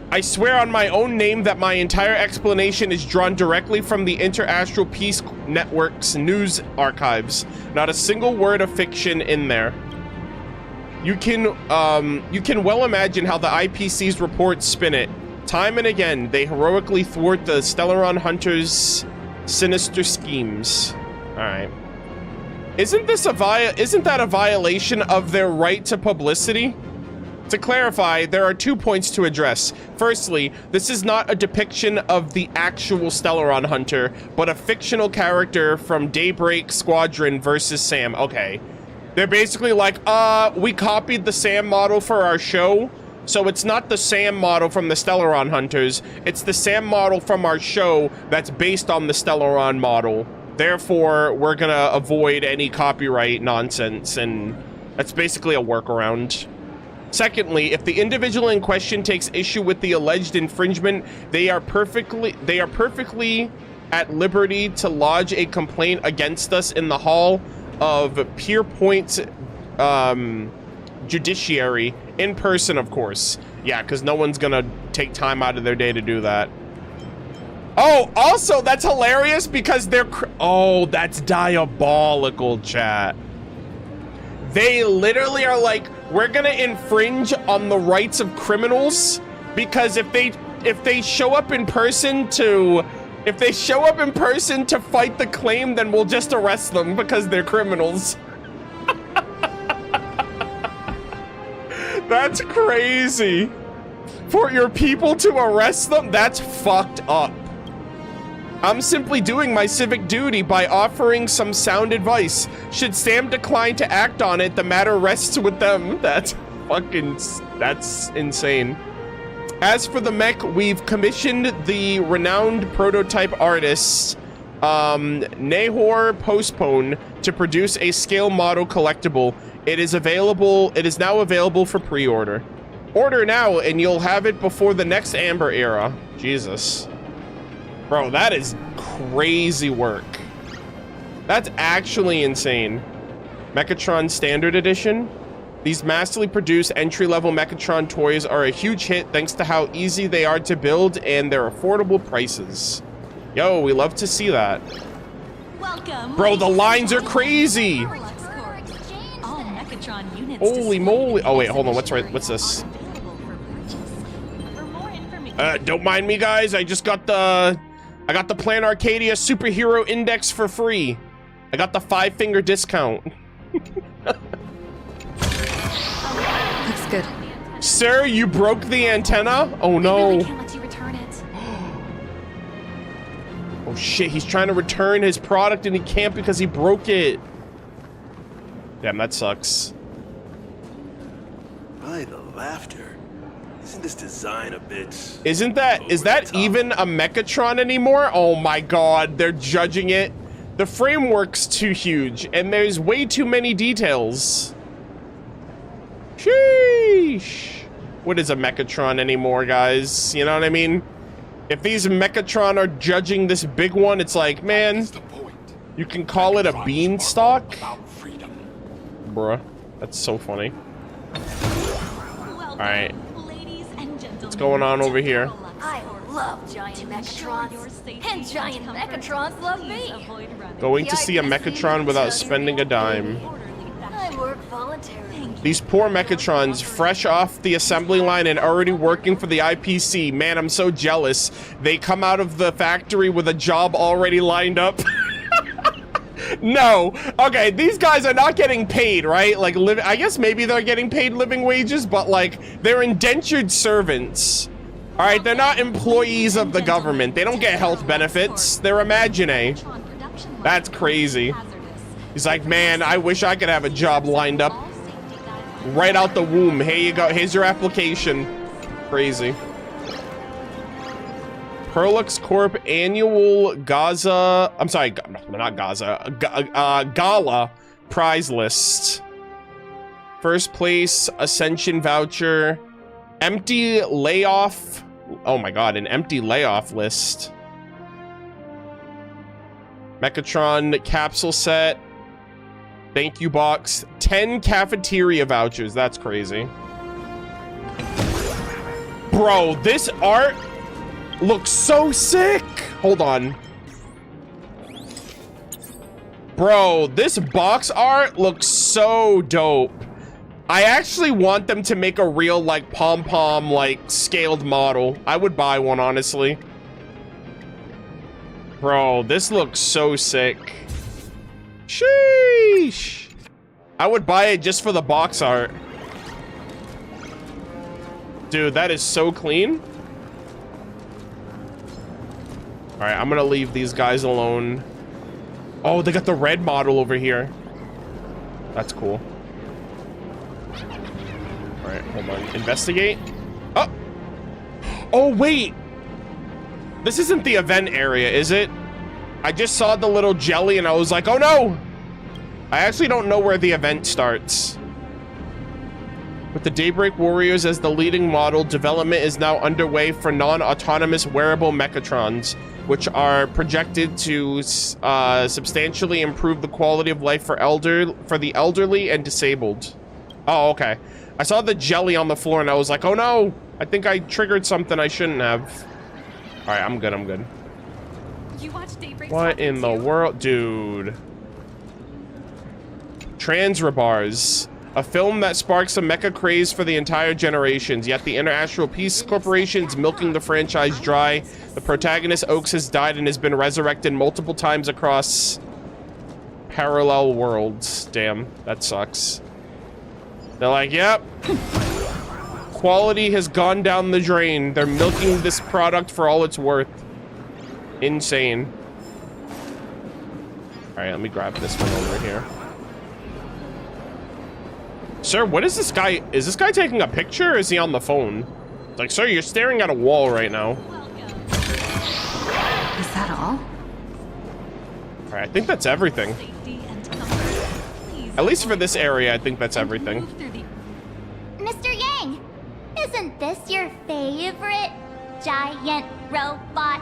I swear on my own name that my entire explanation is drawn directly from the Interastral Peace Network's news archives. Not a single word of fiction in there. You can well imagine how the IPC's reports spin it. Time and again, they heroically thwart the Stellaron Hunters' sinister schemes. All right. Isn't that a violation of their right to publicity? To clarify, there are 2 points to address. Firstly, this is not a depiction of the actual Stellaron Hunter, but a fictional character from Daybreak Squadron versus Sam. Okay. They're basically like, we copied the Sam model for our show, so it's not the Sam model from the Stellaron Hunters, it's the Sam model from our show that's based on the Stellaron model. Therefore, we're gonna avoid any copyright nonsense, and that's basically a workaround. Secondly, if the individual in question takes issue with the alleged infringement, they are perfectly at liberty to lodge a complaint against us in the Hall of Pierpoint Judiciary in person, of course. Yeah, because no one's gonna take time out of their day to do that. Oh, also, that's hilarious because they're oh, that's diabolical, chat. They literally are like, we're gonna infringe on the rights of criminals because if they show up in person to fight the claim, then we'll just arrest them because they're criminals. That's crazy. For your people to arrest them, that's fucked up. I'm simply doing my civic duty by offering some sound advice. Should Sam decline to act on it, the matter rests with them. That's insane. As for the mech, we've commissioned the renowned prototype artist, Nahor Postpone, to produce a scale model collectible. It is now available for pre-order. Order now and you'll have it before the next Amber era. Jesus. Bro, that is crazy work. That's actually insane. Mechatron Standard Edition. These massively produced entry-level Mechatron toys are a huge hit thanks to how easy they are to build and their affordable prices. Yo, we love to see that. Welcome. Bro, the lines are crazy. Holy moly. Oh, wait, hold on. What's this? Don't mind me, guys. I got the Planarcadia Superhero Index for free. I got the 5-finger discount. Looks good. Sir, you broke the antenna? Oh no. Can't let you return it. Oh shit, he's trying to return his product and he can't because he broke it. Damn, that sucks. By the laughter. Isn't this design a bit... Is that even a Mechatron anymore? Oh my god, they're judging it. The framework's too huge, and there's way too many details. Sheesh. What is a Mechatron anymore, guys? You know what I mean? If these Mechatron are judging this big one, it's like, man, you can call it a beanstalk? Bruh, that's so funny. Alright. What's going on over here? I love giant Mechatrons, and giant Mechatrons love me. Going to see a Mechatron without spending a dime. I work voluntarily. These poor Mechatrons, fresh off the assembly line and already working for the IPC. Man, I'm so jealous. They come out of the factory with a job already lined up. No. Okay, these guys are not getting paid, right? Like, I guess maybe they're getting paid living wages, but, like, they're indentured servants. All right, they're not employees of the government. They don't get health benefits. They're imagine. That's crazy. He's like, man, I wish I could have a job lined up right out the womb. Here you go. Here's your application. Crazy. Perlux Corp annual Gaza, I'm sorry, not Gaza, Gala prize list. First place, Ascension voucher, empty layoff. Oh my god, an empty layoff list. Mechatron capsule set. Thank you box. 10 cafeteria vouchers. That's crazy. Bro, this art looks so sick. Hold on. Bro, this box art looks so dope. I actually want them to make a real, like, pom-pom, like, scaled model. I would buy one, honestly. Bro, this looks so sick. Sheesh. I would buy it just for the box art. Dude, that is so clean. All right, I'm gonna leave these guys alone. Oh, they got the red model over here. That's cool. All right, hold on. Investigate. Oh. Oh, wait. This isn't the event area, is it? I just saw the little jelly and I was like, oh no. I actually don't know where the event starts. With the Daybreak Warriors as the leading model, development is now underway for non-autonomous wearable mechatrons, which are projected to substantially improve the quality of life for the elderly and disabled. Oh, okay. I saw the jelly on the floor and I was like, oh no, I think I triggered something I shouldn't have. All right, I'm good, I'm good. You watch Daybreak What in the world? Dude. Transrobars. A film that sparks a mecha craze for the entire generations, yet the International Peace Corporation is milking the franchise dry. The protagonist, Oaks, has died and has been resurrected multiple times across parallel worlds. Damn, that sucks. They're like, yep. Quality has gone down the drain. They're milking this product for all it's worth. Insane. All right, let me grab this one over here. Sir, what is this guy? Is this guy taking a picture or is he on the phone? Like, sir, you're staring at a wall right now. Is that all? All right, I think that's everything. At least for this area, I think that's everything. Mr. Yang, isn't this your favorite giant robot?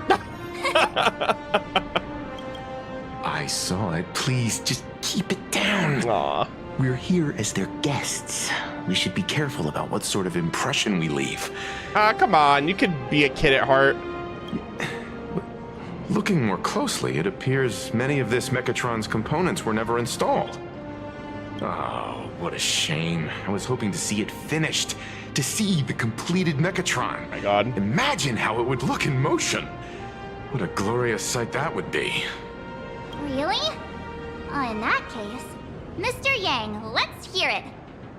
I saw it. Please, just keep it down. Aw. We're here as their guests. We should be careful about what sort of impression we leave. Come on. You could be a kid at heart. Looking more closely, it appears many of this Mechatron's components were never installed. Oh, what a shame. I was hoping to see it finished, to see the completed Mechatron. Oh my God. Imagine how it would look in motion. What a glorious sight that would be. Really? Oh, in that case, Mr. Yang, let's hear it.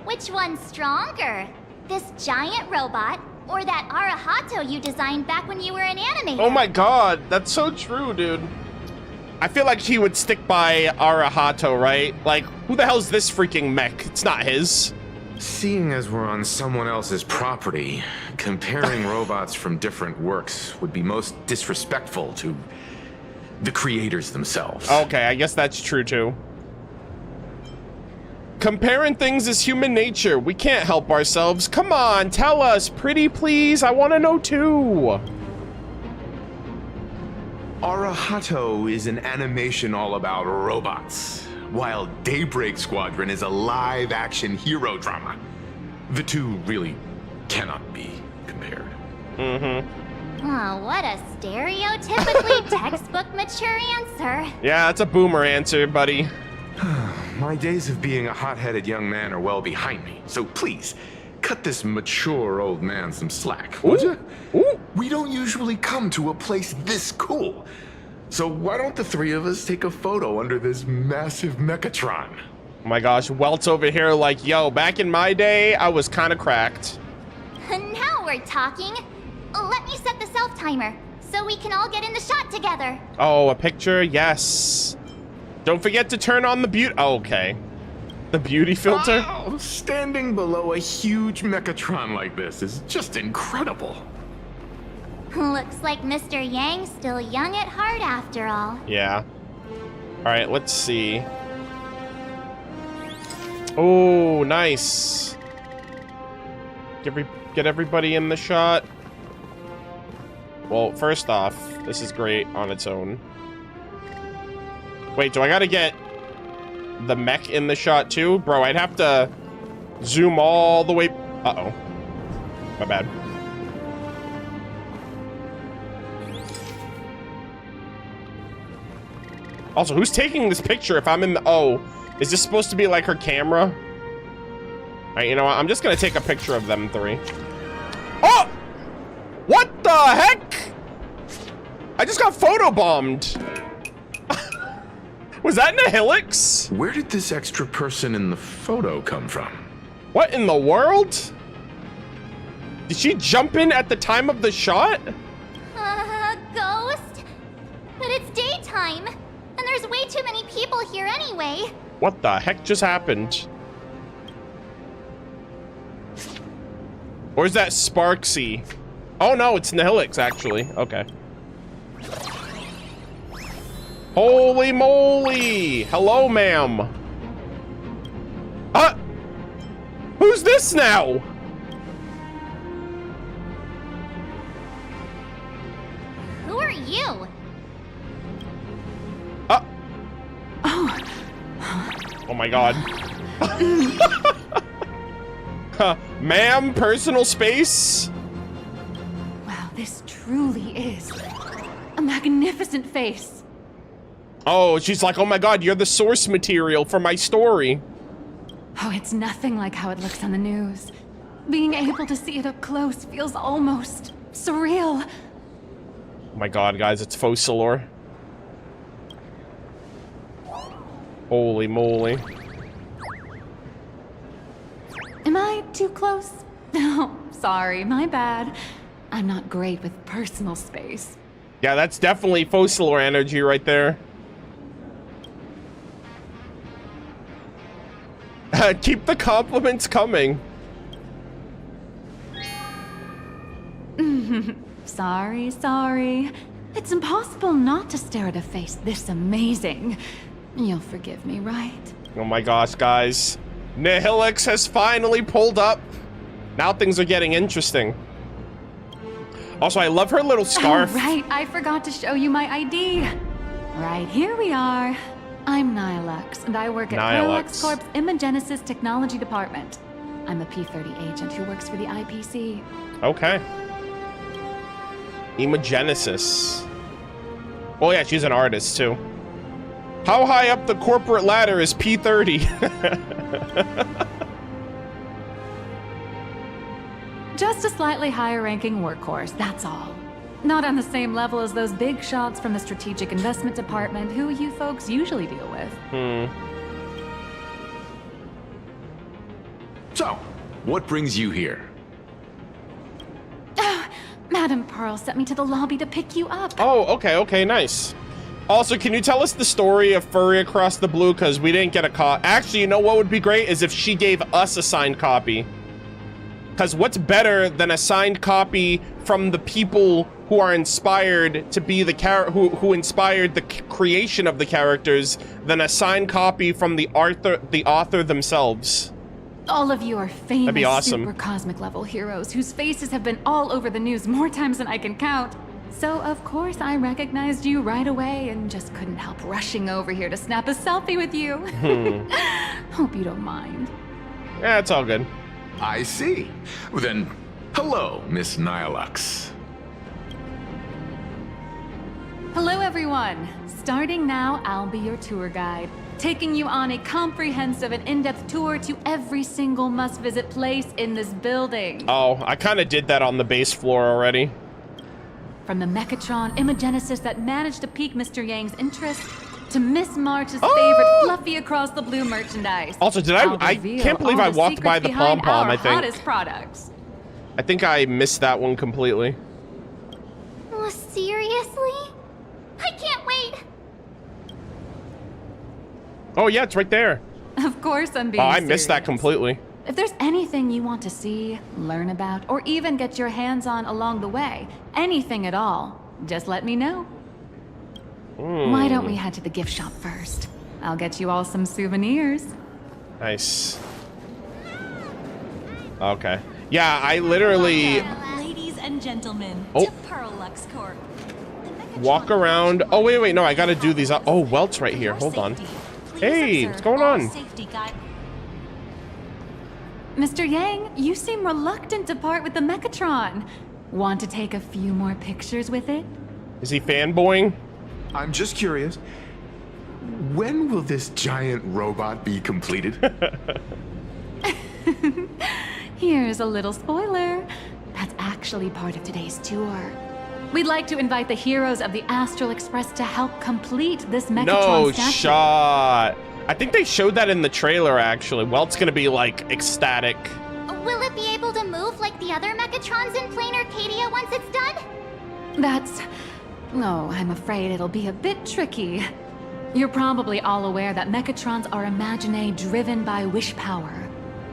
Which one's stronger? This giant robot or that Arahato you designed back when you were an animator? Oh my God, that's so true, dude. I feel like he would stick by Arahato, right? Like, who the hell's this freaking mech? It's not his. Seeing as we're on someone else's property, comparing robots from different works would be most disrespectful to the creators themselves. Okay, I guess that's true too. Comparing things is human nature. We can't help ourselves. Come on, tell us, pretty please. I want to know too. Arahato is an animation all about robots, while Daybreak Squadron is a live-action hero drama. The two really cannot be compared. Mm-hmm. Oh, what a stereotypically textbook mature answer. Yeah, that's a boomer answer, buddy. My days of being a hot-headed young man are well behind me, so please, cut this mature old man some slack, would you? We don't usually come to a place this cool. So why don't the three of us take a photo under this massive Mechatron? Oh my gosh, Welt's over here like, yo, back in my day, I was kind of cracked. Now we're talking. Let me set the self-timer so we can all get in the shot together. Oh, a picture? Yes. Don't forget to turn on the beauty. Oh, okay. The beauty filter? Oh, standing below a huge Mechatron like this is just incredible. Looks like Mr. Yang's still young at heart after all. Yeah. All right, let's see. Oh, nice. Get everybody in the shot. Well, first off, this is great on its own. Wait, do I gotta get the mech in the shot too? Bro, I'd have to zoom all the way. Uh-oh. My bad. Also, who's taking this picture if I'm in the... Oh, is this supposed to be like her camera? All right, you know what? I'm just gonna take a picture of them three. Oh! What the heck? I just got photobombed. Was that Nilix? Where did this extra person in the photo come from? What in the world? Did she jump in at the time of the shot? Ghost? But it's daytime, and there's way too many people here anyway. What the heck just happened? Or is that Sparksy? Oh no, it's Nilix actually. Okay. Holy moly! Hello, ma'am. Who's this now? Who are you? Oh my god. Ma'am, personal space? Wow, this truly is a magnificent face. Oh, she's like, oh my god, you're the source material for my story. Oh, it's nothing like how it looks on the news. Being able to see it up close feels almost surreal. Oh my god, guys, it's Focalor. Holy moly. Am I too close? No, sorry, my bad. I'm not great with personal space. Yeah, that's definitely Focalor energy right there. Keep the compliments coming. Sorry. It's impossible not to stare at a face this amazing. You'll forgive me, right? Oh my gosh, guys. Nilix has finally pulled up. Now things are getting interesting. Also, I love her little scarf. Oh, right, I forgot to show you my ID. Right, here we are. I'm Nilix, and I work at Nilix Corp's Imagenesis Technology Department. I'm a P30 agent who works for the IPC. Okay. Imagenesis. Oh yeah, she's an artist too. How high up the corporate ladder is P30? Just a slightly higher ranking workhorse, that's all. Not on the same level as those big shots from the Strategic Investment Department who you folks usually deal with. So, what brings you here? Madam Pearl sent me to the lobby to pick you up. Oh, okay, nice. Also, can you tell us the story of Furry Across the Blue? Because we didn't get a copy. Actually, you know what would be great is if she gave us a signed copy. Because what's better than a signed copy from the people who are inspired to be the who inspired the creation of the characters than a signed copy from the author themselves? All of you are famous, That'd be awesome. super cosmic level heroes whose faces have been all over the news more times than I can count. So of course I recognized you right away and just couldn't help rushing over here to snap a selfie with you. Hope you don't mind. Yeah, it's all good. I see. Well, then, hello, Miss Nilix. Hello everyone. Starting now, I'll be your tour guide, taking you on a comprehensive and in-depth tour to every single must-visit place in this building. Oh, I kind of did that on the base floor already. From the Mechatron Imagenesis that managed to pique Mr. Yang's interest, to Miss March's favorite fluffy across the blue merchandise. Also, I can't believe I walked by the pom-pom, I think. Hottest products. I think I missed that one completely. Oh, seriously? I can't wait. Oh yeah, it's right there. Of course I'm being I missed that completely. If there's anything you want to see, learn about, or even get your hands on along the way, anything at all, just let me know. Why don't we head to the gift shop first? I'll get you all some souvenirs. Nice. Okay. Yeah, I literally... Ladies and gentlemen, to Perlux Corp. Walk around... Oh, wait, no, I gotta do these... Oh, Welt's right here. Hold on. Hey, what's going on? Mr. Yang, you seem reluctant to part with the Mechatron. Want to take a few more pictures with it? Is he fanboying? I'm just curious. When will this giant robot be completed? Here's a little spoiler. That's actually part of today's tour. We'd like to invite the heroes of the Astral Express to help complete this Megatron No statue. shot. I think they showed that in the trailer, actually. Welt's gonna be, like, ecstatic. Will it be able to move like the other Megatrons in Planarcadia once it's done? That's... Oh, I'm afraid it'll be a bit tricky. You're probably all aware that Mechatrons are imaginae driven by wish power,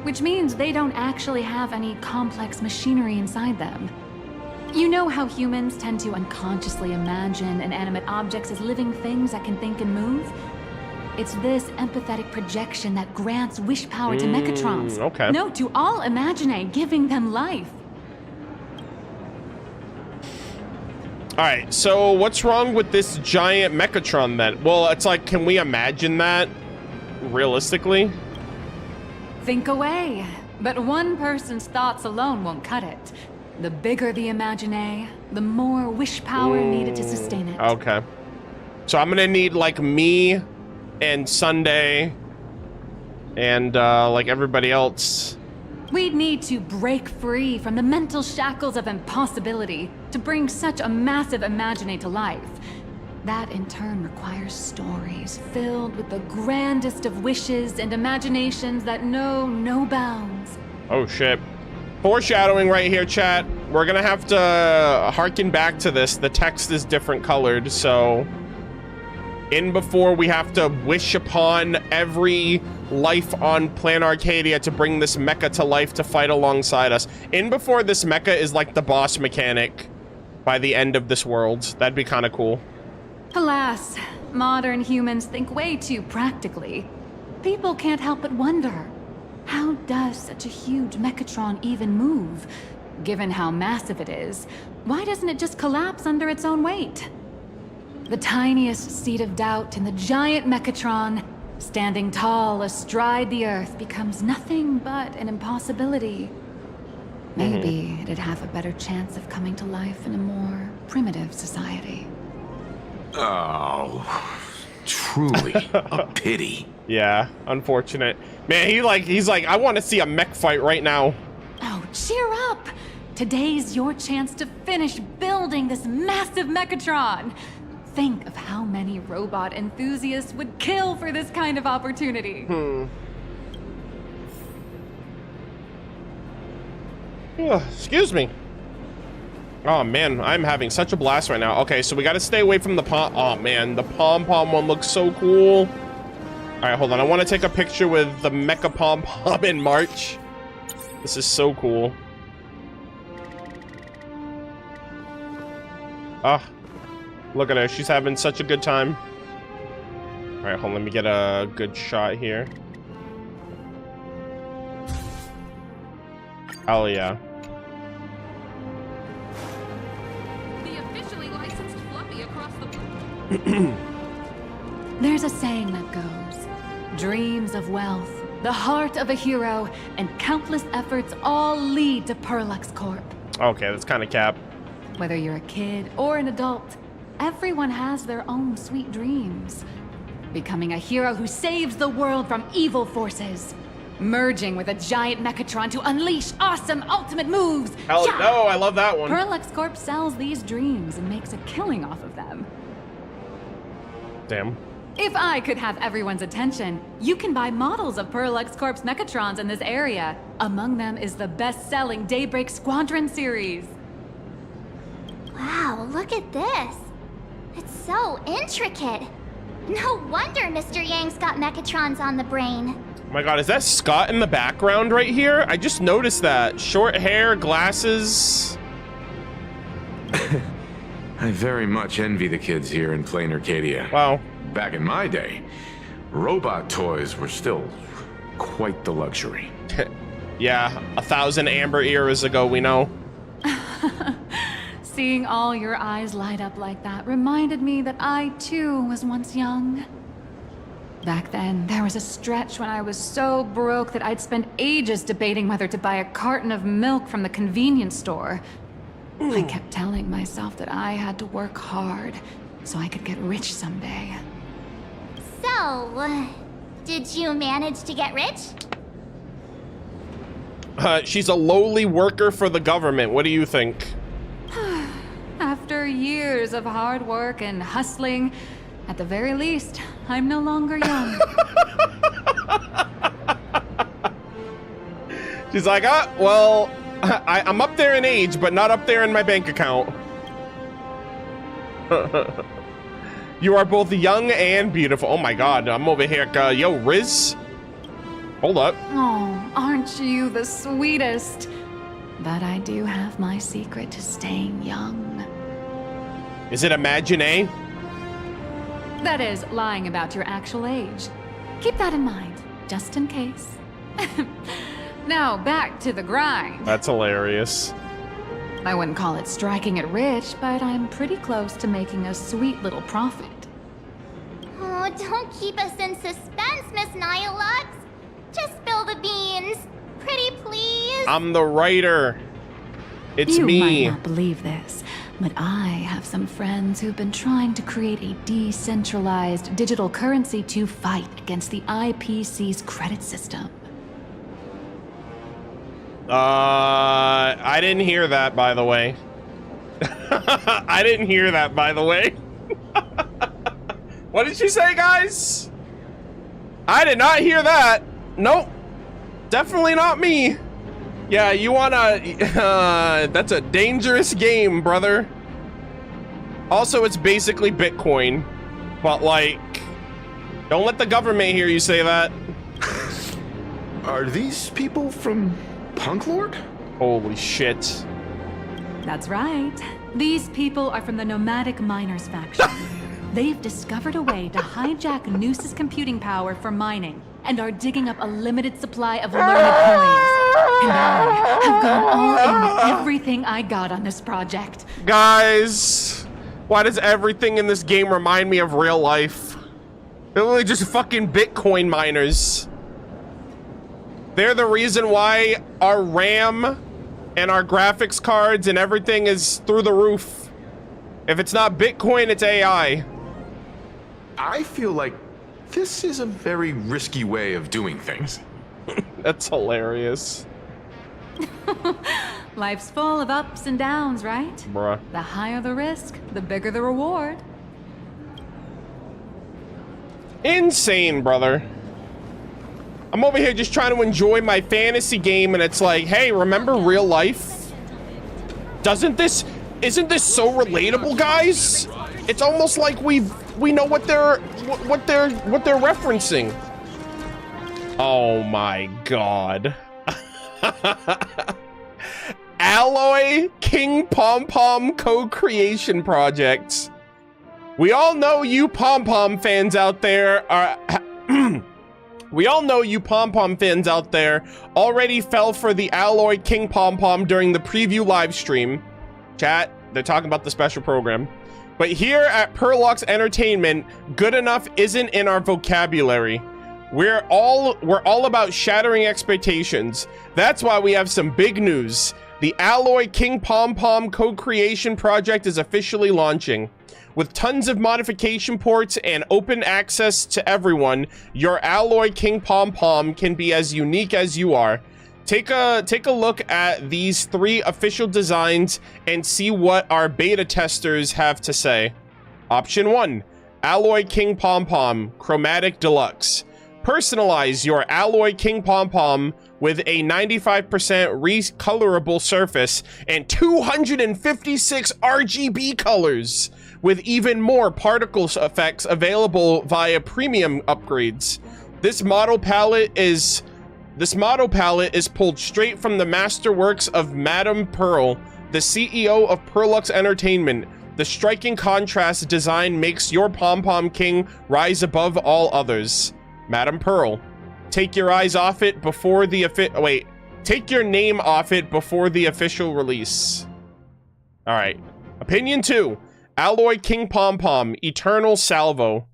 which means they don't actually have any complex machinery inside them. You know how humans tend to unconsciously imagine inanimate objects as living things that can think and move? It's this empathetic projection that grants wish power to Mechatrons. Okay. No, to all imaginae, giving them life. Alright, so what's wrong with this giant Mechatron then? Well, it's like, can we imagine that realistically? Think away. But one person's thoughts alone won't cut it. The bigger the imaginae, the more wish power needed to sustain it. Okay. So I'm gonna need, like, me and Sunday and, like, everybody else. We'd need to break free from the mental shackles of impossibility to bring such a massive imaginae to life. That in turn requires stories filled with the grandest of wishes and imaginations that know no bounds. Oh shit. Foreshadowing right here, chat. We're gonna have to harken back to this. The text is different colored, so in before we have to wish upon every life on Planarcadia to bring this mecha to life to fight alongside us. In before this mecha is like the boss mechanic by the end of this world. That'd be kind of cool. Alas, modern humans think way too practically. People can't help but wonder, how does such a huge Mechatron even move? Given how massive it is, why doesn't it just collapse under its own weight? The tiniest seed of doubt in the giant Mechatron, standing tall astride the earth, becomes nothing but an impossibility. Maybe it'd have a better chance of coming to life in a more primitive society. Oh, truly a pity. Yeah, unfortunate. Man, he's like, I want to see a mech fight right now. Oh, cheer up! Today's your chance to finish building this massive Mechatron. Think of how many robot enthusiasts would kill for this kind of opportunity. Excuse me. Oh man, I'm having such a blast right now. Okay, so we got to stay away from the pom. Oh man, the pom-pom one looks so cool. All right, hold on. I want to take a picture with the mecha pom-pom in March. This is so cool. Ah, look at her. She's having such a good time. All right, hold on. Let me get a good shot here. Hell yeah. The officially licensed Fluffy across the... There's a saying that goes, dreams of wealth, the heart of a hero, and countless efforts all lead to Perlux Corp. Okay, that's kind of cap. Whether you're a kid or an adult, everyone has their own sweet dreams. Becoming a hero who saves the world from evil forces. Merging with a giant Mechatron to unleash awesome ultimate moves. Hell no, I love that one. Perlux Corp sells these dreams and makes a killing off of them. Damn. If I could have everyone's attention, you can buy models of Perlux Corp's Mechatrons in this area. Among them is the best-selling Daybreak Squadron series. Wow, look at this. It's so intricate. No wonder Mr. Yang's got Mechatrons on the brain. Oh my god, is that Scott in the background right here? I just noticed that. Short hair, glasses. I very much envy the kids here in Planarcadia. Wow. Back in my day, robot toys were still quite the luxury. Yeah, 1,000 amber eras ago, we know. Seeing all your eyes light up like that reminded me that I, too, was once young. Back then, there was a stretch when I was so broke that I'd spend ages debating whether to buy a carton of milk from the convenience store. I kept telling myself that I had to work hard so I could get rich someday. So, did you manage to get rich? She's a lowly worker for the government. What do you think? After years of hard work and hustling, at the very least, I'm no longer young. She's like, well, I'm up there in age, but not up there in my bank account. You are both young and beautiful. Oh my god, I'm over here. Yo, Riz. Hold up. Oh, aren't you the sweetest? But I do have my secret to staying young. Is it Imagine? That is, lying about your actual age. Keep that in mind, just in case. Now, back to the grind. That's hilarious. I wouldn't call it striking it rich, but I'm pretty close to making a sweet little profit. Oh, don't keep us in suspense, Miss Nihilux. Just spill the beans. Pretty please. I'm the writer. It's you me. You might not believe this, but I have some friends who've been trying to create a decentralized digital currency to fight against the IPC's credit system. I didn't hear that, by the way. I didn't hear that, by the way. What did she say, guys? I did not hear that. Nope. Definitely not me. Yeah, you wanna... that's a dangerous game, brother. Also, it's basically Bitcoin. But, like... Don't let the government hear you say that. Are these people from Punk Lord? Holy shit. That's right. These people are from the Nomadic Miners faction. They've discovered a way to hijack Noose's computing power for mining and are digging up a limited supply of learned coins. And I have gone all in everything I got on this project. Guys, why does everything in this game remind me of real life? They're literally just fucking Bitcoin miners. They're the reason why our RAM and our graphics cards and everything is through the roof. If it's not Bitcoin, it's AI. I feel like this is a very risky way of doing things. That's hilarious. Life's full of ups and downs, right? Bruh. The higher the risk, the bigger the reward. Insane, brother. I'm over here just trying to enjoy my fantasy game, and it's like, hey, remember real life? Isn't this so relatable, guys? It's almost like we know what they're referencing. Oh my god. Alloy King Pom Pom co-creation project. We all know you Pom Pom fans out there are we all know you Pom Pom fans out there already fell for the Alloy King Pom Pom during the preview live stream. Chat, they're talking about the special program. But here at Perlux Entertainment, good enough isn't in our vocabulary. We're all about shattering expectations. That's why we have some big news. The Alloy King Pom Pom co-creation project is officially launching. With tons of modification ports and open access to everyone, your Alloy King Pom Pom can be as unique as you are. Take a look at these 3 official designs and see what our beta testers have to say. Option 1, Alloy King Pom Pom, Chromatic Deluxe. Personalize your Alloy King Pom Pom with a 95% recolorable surface and 256 RGB colors, with even more particle effects available via premium upgrades. This model palette is pulled straight from the masterworks of Madame Pearl, the CEO of Perlux Entertainment. The striking contrast design makes your Pom Pom King rise above all others. Madame Pearl, take your eyes off it before the take your name off it before the official release. All right. Opinion 2, Alloy King Pom Pom, Eternal Salvo.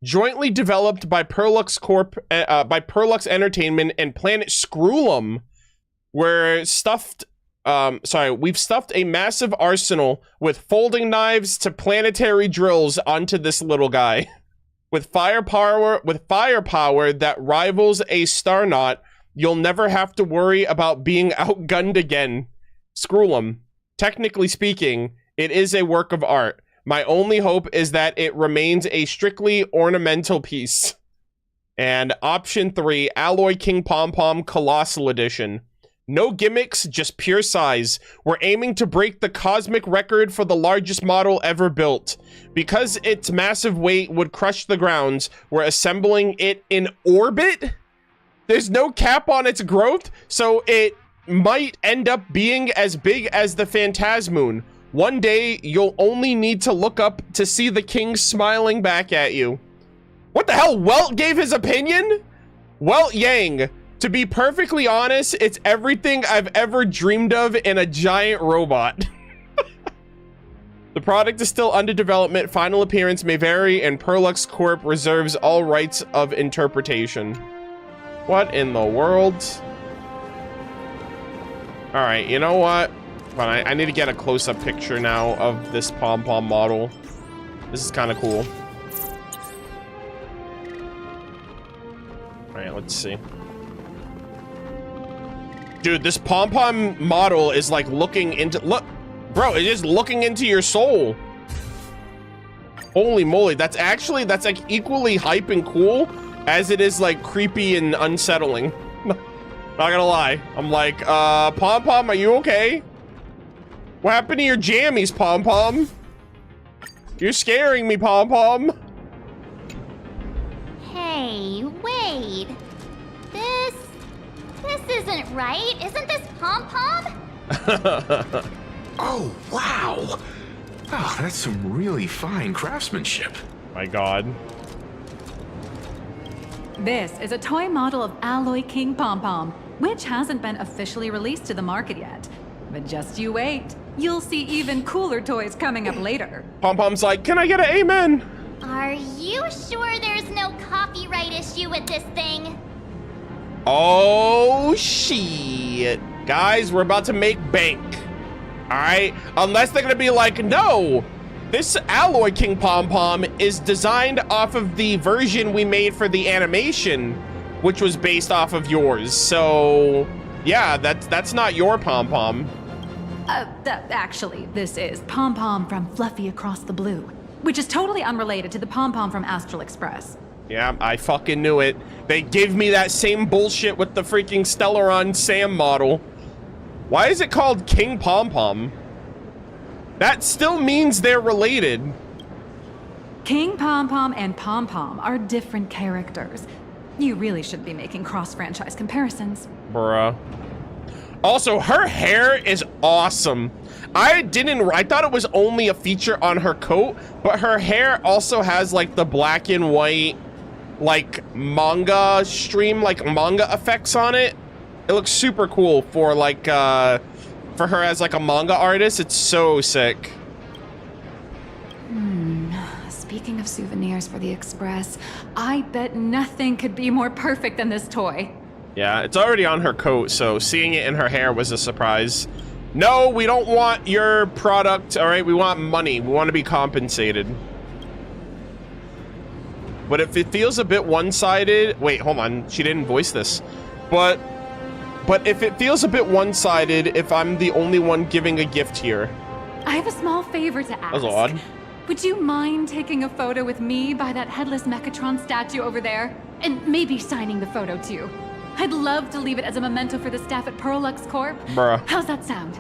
Jointly developed by Perlux Corp, by Perlux Entertainment and Planet Scroolum, we've stuffed a massive arsenal with folding knives to planetary drills onto this little guy. With firepower that rivals a Starnaut, you'll never have to worry about being outgunned again. Screw 'em. Technically speaking, it is a work of art. My only hope is that it remains a strictly ornamental piece. And option 3, Alloy King Pom Pom Colossal Edition. No gimmicks, just pure size. We're aiming to break the cosmic record for the largest model ever built. Because its massive weight would crush the grounds, we're assembling it in orbit? There's no cap on its growth, so it might end up being as big as the Phantasmoon. One day, you'll only need to look up to see the king smiling back at you. What the hell? Welt gave his opinion? Welt Yang. To be perfectly honest, it's everything I've ever dreamed of in a giant robot. The product is still under development. Final appearance may vary, and Perlux Corp reserves all rights of interpretation. What in the world? All right, you know what? I need to get a close-up picture now of this pom-pom model. This is kind of cool. All right, let's see. Dude, this pom-pom model is like looking into, look, bro, it is looking into your soul. Holy moly, that's like equally hype and cool as it is like creepy and unsettling. Not gonna lie. I'm like, Pom-Pom, are you okay? What happened to your jammies, Pom-Pom? You're scaring me, Pom-Pom. Hey, wait. This isn't right. Isn't this Pom-Pom? Oh, wow. Oh, that's some really fine craftsmanship. My God. This is a toy model of Alloy King Pom Pom, which hasn't been officially released to the market yet. But just you wait. You'll see even cooler toys coming up later. Pom Pom's like, can I get an amen? Are you sure there's no copyright issue with this thing? Oh, shit. Guys, we're about to make bank. All right? Unless they're going to be like, no, this Alloy King Pom Pom is designed off of the version we made for the animation, which was based off of yours. So, yeah, that's not your Pom Pom. Actually, this is Pom Pom from Fluffy Across the Blue, which is totally unrelated to the Pom Pom from Astral Express. Yeah, I fucking knew it. They gave me that same bullshit with the freaking Stellaron Sam model. Why is it called King Pom Pom? That still means they're related. King Pom Pom and Pom Pom are different characters. You really should be making cross-franchise comparisons. Bruh. Also, her hair is awesome. I thought it was only a feature on her coat, but her hair also has like the black and white, like manga stream, like manga effects on it. It looks super cool for like, for her as like a manga artist. It's so sick. Speaking of souvenirs for the Express, I bet nothing could be more perfect than this toy. Yeah, it's already on her coat, so seeing it in her hair was a surprise. No, we don't want your product, all right? We want money. We want to be compensated. But if it feels a bit one-sided... Wait, hold on. She didn't voice this. But if it feels a bit one-sided, if I'm the only one giving a gift here... I have a small favor to ask. That's odd. Would you mind taking a photo with me by that headless Mechatron statue over there? And maybe signing the photo, too. I'd love to leave it as a memento for the staff at Perlux Corp. Bruh. How's that sound?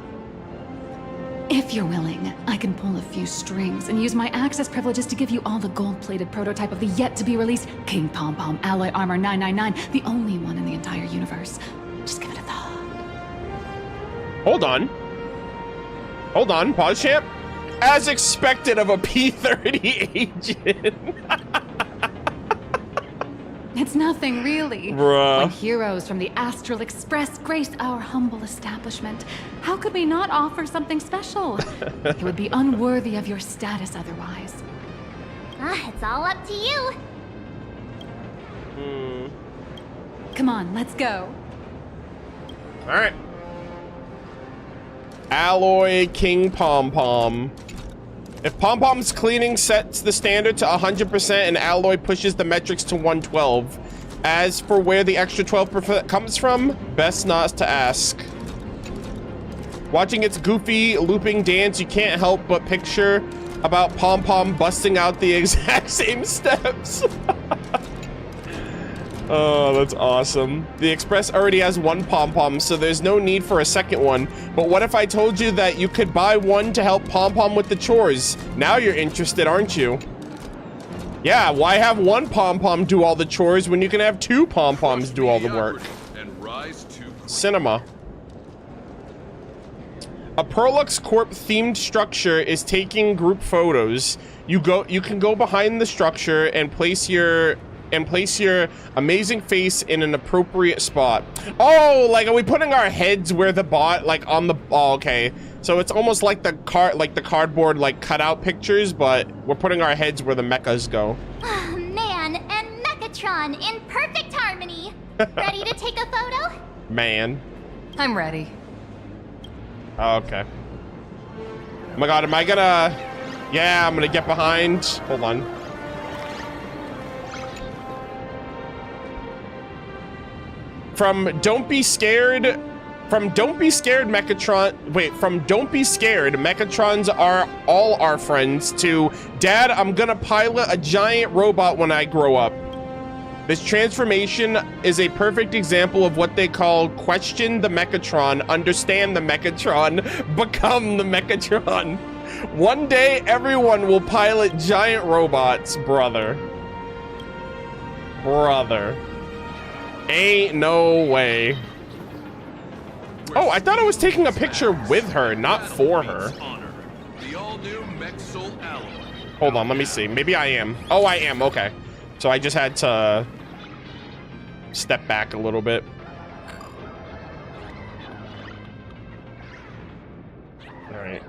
If you're willing, I can pull a few strings and use my access privileges to give you all the gold-plated prototype of the yet-to-be-released King Pom Pom Alloy Armor 999, the only one in the entire universe. Just give it a thought. Hold on. Hold on, pause champ. As expected of a P-30 agent. It's nothing, really. Bruh. When heroes from the Astral Express grace our humble establishment, how could we not offer something special? It would be unworthy of your status otherwise. It's all up to you. Come on, let's go. All right. Alloy King Pom Pom. If Pom Pom's cleaning sets the standard to 100% and Alloy pushes the metrics to 112. As for where the extra 12% comes from, best not to ask. Watching its goofy looping dance, you can't help but picture about Pom Pom busting out the exact same steps. Oh, that's awesome. The Express already has one Pom Pom, so there's no need for a second one. But what if I told you that you could buy one to help Pom Pom with the chores? Now you're interested, aren't you? Yeah, why have one Pom Pom do all the chores when you can have two Pom Poms do all the work? Cinema. A Perlux Corp themed structure is taking group photos. You can go behind the structure and place your amazing face in an appropriate spot. Oh, like, are we putting our heads where the bot, like, on the, oh, okay. So it's almost like the cardboard, like, cutout pictures, but we're putting our heads where the mechas go. Man and Mechatron in perfect harmony. Ready to take a photo? Man. I'm ready. Oh, okay. Oh my god, am I gonna... Yeah, I'm gonna get behind. Hold on. From Don't Be Scared Mechatron, wait, from Don't Be Scared, Mechatrons are all our friends, to Dad, I'm gonna pilot a giant robot when I grow up. This transformation is a perfect example of what they call question the Mechatron, understand the Mechatron, become the Mechatron. One day, everyone will pilot giant robots, brother. Brother. Ain't no way. Oh, I thought I was taking a picture with her, not for her. Hold on, let me see. Maybe I am. Oh, I am. Okay. So I just had to step back a little bit. All right.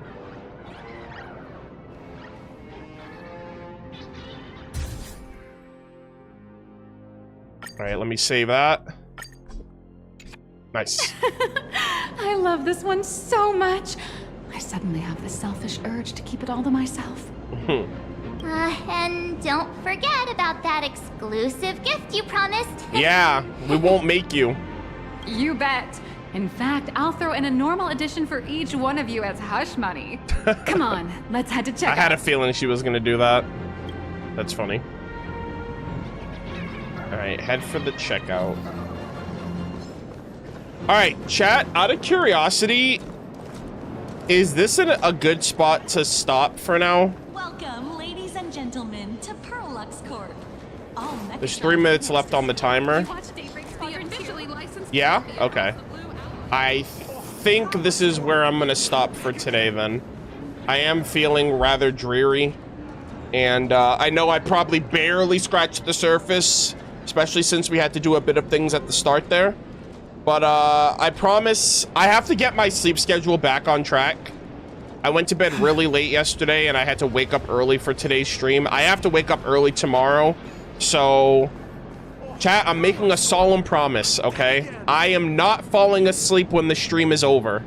All right, let me save that. Nice. I love this one so much. I suddenly have this selfish urge to keep it all to myself. And don't forget about that exclusive gift you promised. Yeah, we won't make you. You bet. In fact, I'll throw in a normal edition for each one of you as hush money. Come on, let's head to checkout. I had a feeling she was gonna do that. That's funny. All right, head for the checkout. All right, chat, out of curiosity, is this a good spot to stop for now? Welcome, ladies and gentlemen, to Perlux Corp. There's 3 minutes left on the timer. Yeah? Okay. I think this is where I'm gonna stop for today then. I am feeling rather dreary. And I know I probably barely scratched the surface, especially since we had to do a bit of things at the start there. But I promise I have to get my sleep schedule back on track. I went to bed really late yesterday and I had to wake up early for today's stream. I have to wake up early tomorrow. So, chat, I'm making a solemn promise, okay? I am not falling asleep when the stream is over.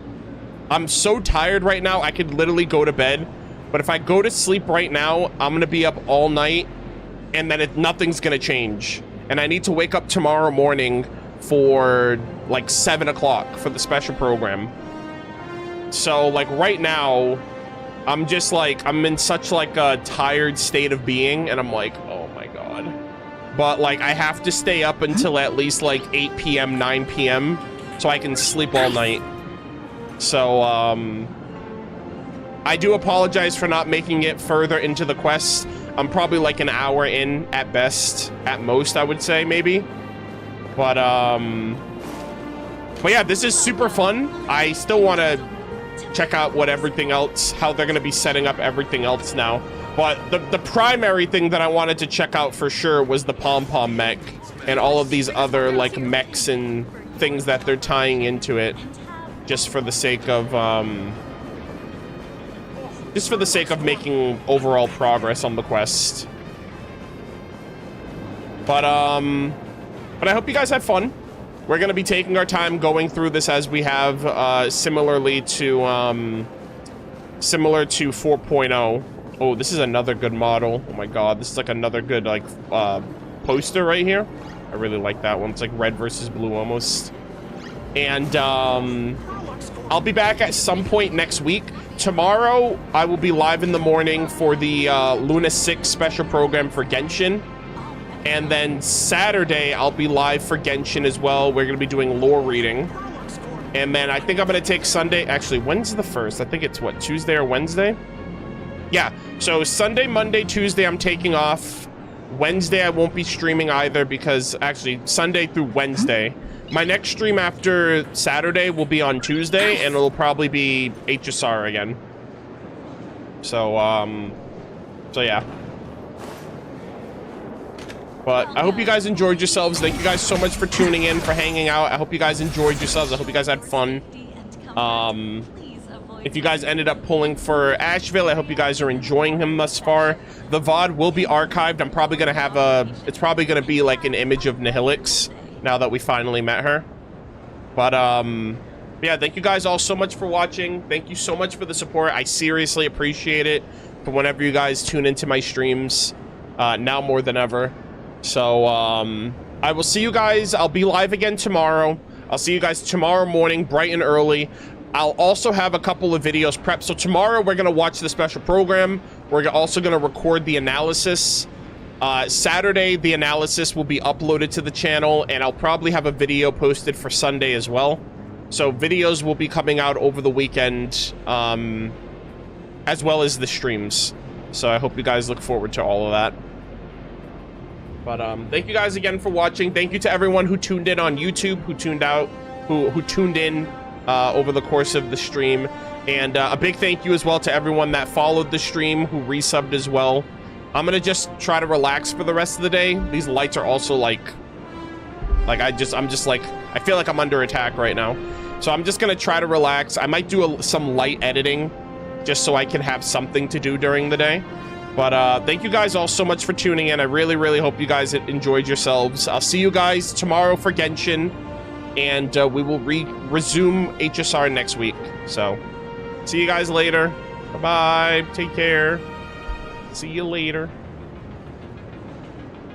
I'm so tired right now, I could literally go to bed. But if I go to sleep right now, I'm gonna be up all night and then nothing's gonna change. And I need to wake up tomorrow morning for like 7 o'clock for the special program. So like right now, I'm just like, I'm in such like a tired state of being and I'm like, oh my God. But like I have to stay up until at least like 8 p.m., 9 p.m. so I can sleep all night. So I do apologize for not making it further into the quest. I'm probably like an hour in at best, at most I would say maybe. But yeah, this is super fun. I still want to check out what everything else, how they're going to be setting up everything else now. But the primary thing that I wanted to check out for sure was the pom-pom mech and all of these other like mechs and things that they're tying into it, just for the sake of making overall progress on the quest. But I hope you guys have fun. We're going to be taking our time going through this as we have similar to 4.0. Oh, this is another good model. Oh my god, this is like another good like poster right here. I really like that one. It's like red versus blue almost. And I'll be back at some point next week. Tomorrow, I will be live in the morning for the Luna 6 special program for Genshin. And then Saturday, I'll be live for Genshin as well. We're going to be doing lore reading. And then I think I'm going to take Sunday. Actually, when's the 1st? I think it's what, Tuesday or Wednesday? Yeah, so Sunday, Monday, Tuesday, I'm taking off. Wednesday, I won't be streaming either because actually Sunday through Wednesday. My next stream after Saturday will be on Tuesday, and it'll probably be HSR again. So, so yeah. But I hope you guys enjoyed yourselves. Thank you guys so much for tuning in, for hanging out. I hope you guys enjoyed yourselves. I hope you guys had fun. If you guys ended up pulling for Ashveil, I hope you guys are enjoying him thus far. The VOD will be archived. I'm probably going to have it's probably going to be like an image of Nilix now that we finally met her. But, yeah, thank you guys all so much for watching. Thank you so much for the support. I seriously appreciate it for whenever you guys tune into my streams, now more than ever. So, I will see you guys. I'll be live again tomorrow. I'll see you guys tomorrow morning, bright and early. I'll also have a couple of videos prepped. So tomorrow we're going to watch the special program. We're also going to record the analysis. Saturday, the analysis will be uploaded to the channel, and I'll probably have a video posted for Sunday as well. So videos will be coming out over the weekend, as well as the streams. So I hope you guys look forward to all of that. But thank you guys again for watching. Thank you to everyone who tuned in on YouTube, who tuned out, who tuned in over the course of the stream. And a big thank you as well to everyone that followed the stream, who resubbed as well. I'm gonna just try to relax for the rest of the day. These lights are also like I'm just like, I feel like I'm under attack right now. So I'm just gonna try to relax. I might do some light editing just so I can have something to do during the day. But thank you guys all so much for tuning in. I really, really hope you guys enjoyed yourselves. I'll see you guys tomorrow for Genshin, and we will resume HSR next week. So see you guys later. Bye-bye. Take care. See you later.